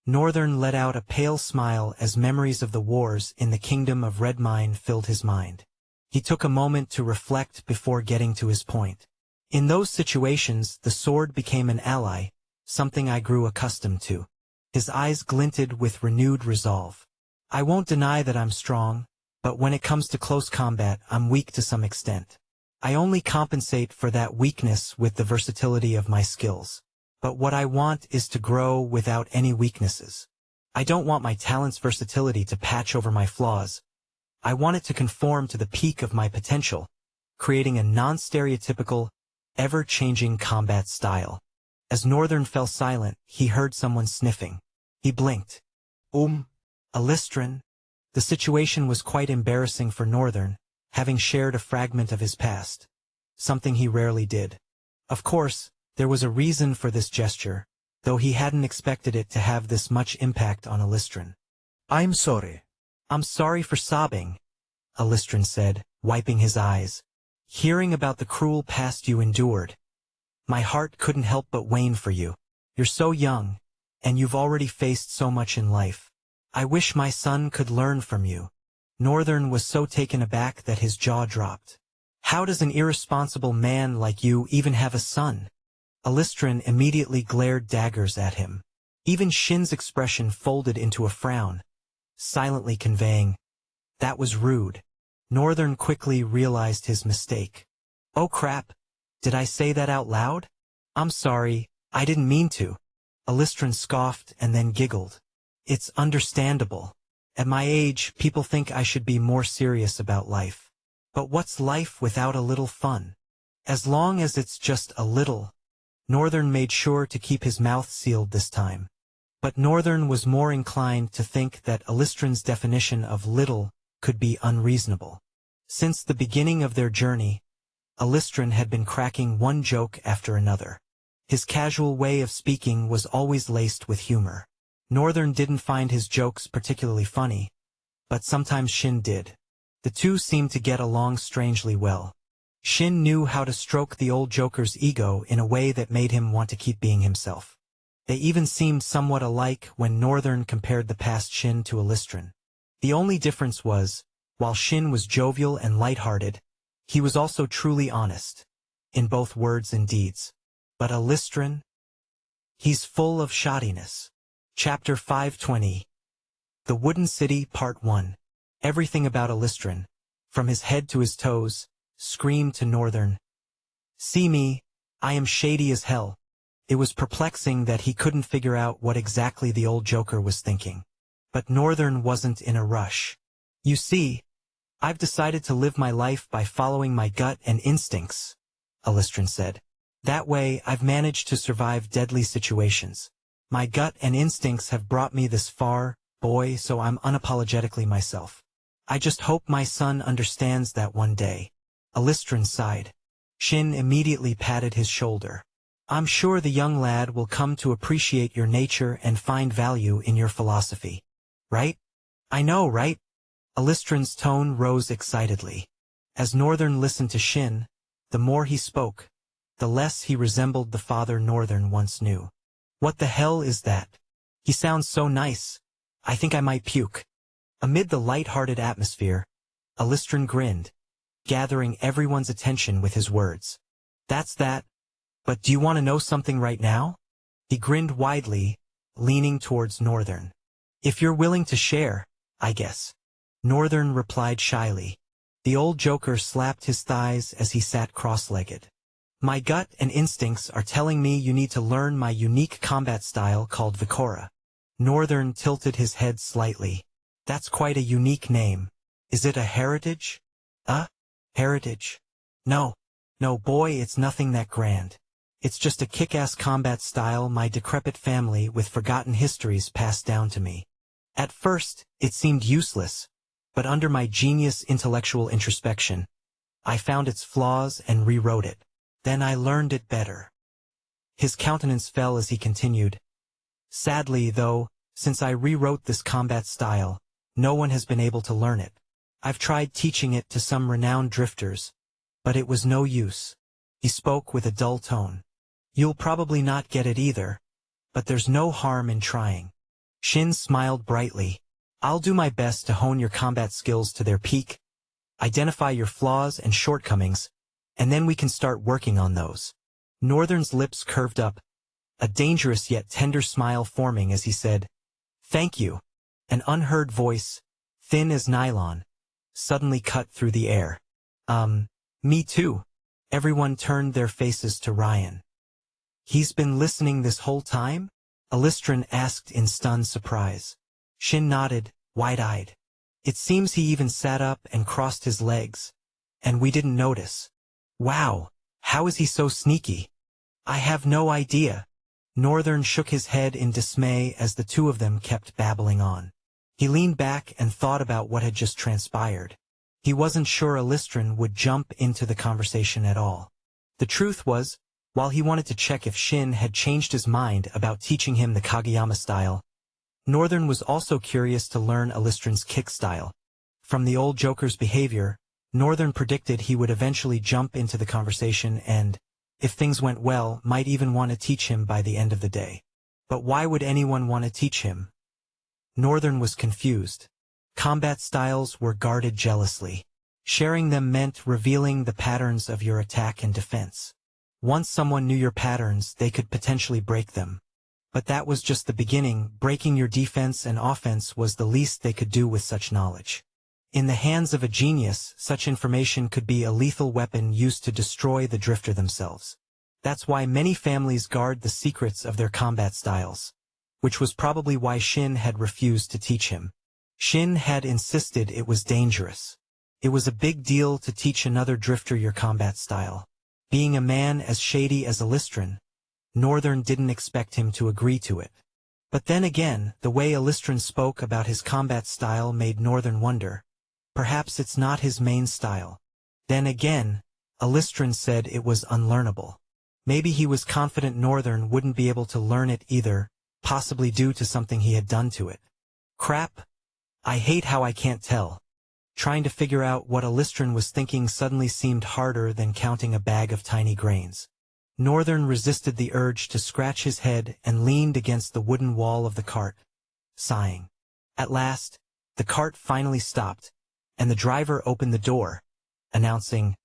Northern let out a pale smile as memories of the wars in the kingdom of Redmine filled his mind. He took a moment to reflect before getting to his point. "In those situations, the sword became an ally, something I grew accustomed to." His eyes glinted with renewed resolve. "I won't deny that I'm strong, but when it comes to close combat, I'm weak to some extent. I only compensate for that weakness with the versatility of my skills. But what I want is to grow without any weaknesses. I don't want my talent's versatility to patch over my flaws. I want it to conform to the peak of my potential, creating a non-stereotypical, ever-changing combat style." As Northern fell silent, he heard someone sniffing. He blinked. Alistran." The situation was quite embarrassing for Northern, having shared a fragment of his past, something he rarely did. Of course, there was a reason for this gesture, though he hadn't expected it to have this much impact on Alistran. "I'm sorry." "I'm sorry for sobbing," Alistran said, wiping his eyes. "Hearing about the cruel past you endured, my heart couldn't help but wane for you. You're so young, and you've already faced so much in life. I wish my son could learn from you." Northern was so taken aback that his jaw dropped. "How does an irresponsible man like you even have a son?" Alistran immediately glared daggers at him. Even Shin's expression folded into a frown, silently conveying, "That was rude." Northern quickly realized his mistake. "Oh crap, did I say that out loud? I'm sorry, I didn't mean to." Alistran scoffed and then giggled. "It's understandable. At my age, people think I should be more serious about life. But what's life without a little fun? As long as it's just a little." Northern made sure to keep his mouth sealed this time. But Northern was more inclined to think that Alistran's definition of little could be unreasonable. Since the beginning of their journey, Alistran had been cracking one joke after another. His casual way of speaking was always laced with humor. Northern didn't find his jokes particularly funny, but sometimes Shin did. The two seemed to get along strangely well. Shin knew how to stroke the old joker's ego in a way that made him want to keep being himself. They even seemed somewhat alike when Northern compared the past Shin to Alistran. The only difference was, while Shin was jovial and lighthearted, he was also truly honest, in both words and deeds. But Alistran? He's full of shoddiness. Chapter 520. The Wooden City Part 1. Everything about Alistran, from his head to his toes, screamed to Northern. See me, I am shady as hell. It was perplexing that he couldn't figure out what exactly the old joker was thinking. But Northern wasn't in a rush. You see, I've decided to live my life by following my gut and instincts, Alistran said. That way, I've managed to survive deadly situations. My gut and instincts have brought me this far, boy, so I'm unapologetically myself. I just hope my son understands that one day. Alistran sighed. Shin immediately patted his shoulder. I'm sure the young lad will come to appreciate your nature and find value in your philosophy. Right? I know, right? Alistran's tone rose excitedly. As Northern listened to Shin, the more he spoke, the less he resembled the father Northern once knew. What the hell is that? He sounds so nice. I think I might puke. Amid the light-hearted atmosphere, Alistran grinned, gathering everyone's attention with his words. That's that. But do you want to know something right now? He grinned widely, leaning towards Northern. If you're willing to share, I guess. Northern replied shyly. The old joker slapped his thighs as he sat cross-legged. My gut and instincts are telling me you need to learn my unique combat style called Vikora. Northern tilted his head slightly. That's quite a unique name. Is it a heritage? Heritage? No, boy, it's nothing that grand. It's just a kick-ass combat style my decrepit family with forgotten histories passed down to me. At first, it seemed useless, but under my genius intellectual introspection, I found its flaws and rewrote it. Then I learned it better. His countenance fell as he continued. Sadly, though, since I rewrote this combat style, no one has been able to learn it. I've tried teaching it to some renowned drifters, but it was no use. He spoke with a dull tone. You'll probably not get it either, but there's no harm in trying. Shin smiled brightly. I'll do my best to hone your combat skills to their peak, identify your flaws and shortcomings, and then we can start working on those. Northern's lips curved up, a dangerous yet tender smile forming as he said, Thank you. An unheard voice, thin as nylon, suddenly cut through the air. Me too. Everyone turned their faces to Ryan. He's been listening this whole time? Alistran asked in stunned surprise. Shin nodded, wide-eyed. It seems he even sat up and crossed his legs. And we didn't notice. Wow, how is he so sneaky? I have no idea. Northern shook his head in dismay as the two of them kept babbling on. He leaned back and thought about what had just transpired. He wasn't sure Alistran would jump into the conversation at all. The truth was, while he wanted to check if Shin had changed his mind about teaching him the Kageyama style, Northern was also curious to learn Alistran's kick style. From the old joker's behavior, Northern predicted he would eventually jump into the conversation and, if things went well, might even want to teach him by the end of the day. But why would anyone want to teach him? Northern was confused. Combat styles were guarded jealously. Sharing them meant revealing the patterns of your attack and defense. Once someone knew your patterns, they could potentially break them. But that was just the beginning. Breaking your defense and offense was the least they could do with such knowledge. In the hands of a genius, such information could be a lethal weapon used to destroy the drifter themselves. That's why many families guard the secrets of their combat styles, which was probably why Shin had refused to teach him. Shin had insisted it was dangerous. It was a big deal to teach another drifter your combat style. Being a man as shady as Alistran, Northern didn't expect him to agree to it. But then again, the way Alistran spoke about his combat style made Northern wonder. Perhaps it's not his main style. Then again, Alistran said it was unlearnable. Maybe he was confident Northern wouldn't be able to learn it either, possibly due to something he had done to it. Crap. I hate how I can't tell. Trying to figure out what Alistran was thinking suddenly seemed harder than counting a bag of tiny grains. Northern resisted the urge to scratch his head and leaned against the wooden wall of the cart, sighing. At last, the cart finally stopped, and the driver opened the door, announcing,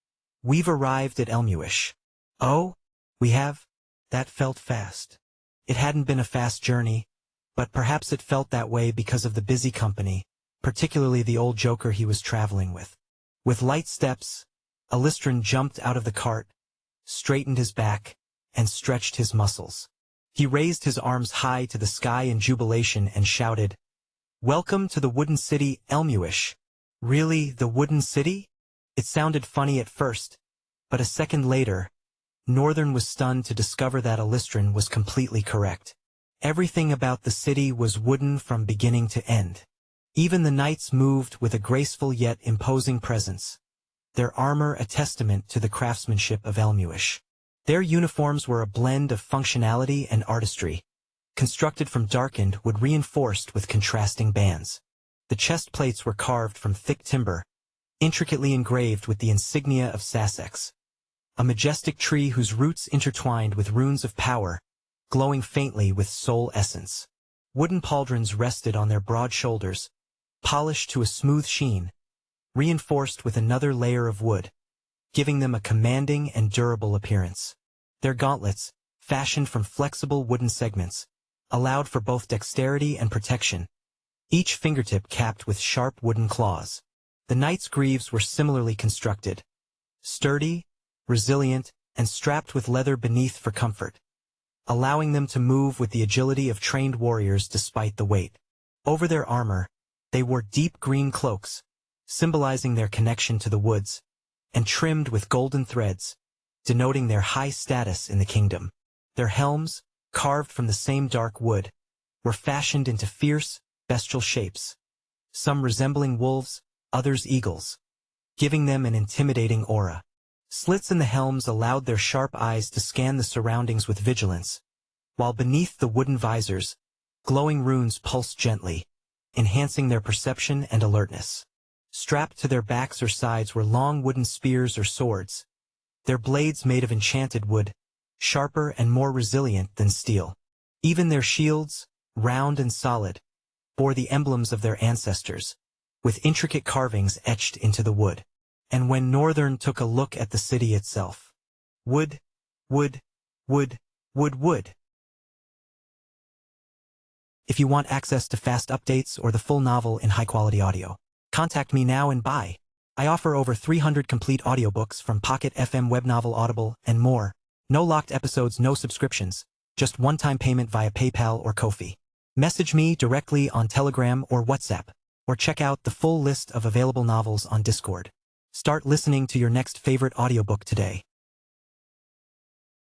"We've arrived at Elmuish." "Oh, we have?" That felt fast. It hadn't been a fast journey, but perhaps it felt that way because of the busy company, particularly the old joker he was traveling with. With light steps, Alistran jumped out of the cart, straightened his back, and stretched his muscles. He raised his arms high to the sky in jubilation and shouted, "Welcome to the wooden city, Elmuish." Really, the wooden city? It sounded funny at first, but a second later, Northern was stunned to discover that Alistran was completely correct. Everything about the city was wooden from beginning to end. Even the knights moved with a graceful yet imposing presence, their armor a testament to the craftsmanship of Elmuish. Their uniforms were a blend of functionality and artistry, constructed from darkened wood reinforced with contrasting bands. The chest plates were carved from thick timber, intricately engraved with the insignia of Sussex, a majestic tree whose roots intertwined with runes of power, glowing faintly with soul essence. Wooden pauldrons rested on their broad shoulders, polished to a smooth sheen, reinforced with another layer of wood, giving them a commanding and durable appearance. Their gauntlets, fashioned from flexible wooden segments, allowed for both dexterity and protection, each fingertip capped with sharp wooden claws. The knights' greaves were similarly constructed, sturdy, resilient, and strapped with leather beneath for comfort, allowing them to move with the agility of trained warriors despite the weight. Over their armor, they wore deep green cloaks, symbolizing their connection to the woods, and trimmed with golden threads, denoting their high status in the kingdom. Their helms, carved from the same dark wood, were fashioned into fierce, bestial shapes, some resembling wolves, others eagles, giving them an intimidating aura. Slits in the helms allowed their sharp eyes to scan the surroundings with vigilance, while beneath the wooden visors, glowing runes pulsed gently, enhancing their perception and alertness. Strapped to their backs or sides were long wooden spears or swords, their blades made of enchanted wood, sharper and more resilient than steel. Even their shields, round and solid, bore the emblems of their ancestors, with intricate carvings etched into the wood. And when Northern took a look at the city itself, wood, wood, wood, wood, wood. If you want access to fast updates or the full novel in high-quality audio, contact me now and buy. I offer over 300 complete audiobooks from Pocket FM, Webnovel, Audible, and more. No locked episodes, no subscriptions, just one-time payment via PayPal or Ko-fi. Message me directly on Telegram or WhatsApp, or check out the full list of available novels on Discord. Start listening to your next favorite audiobook today.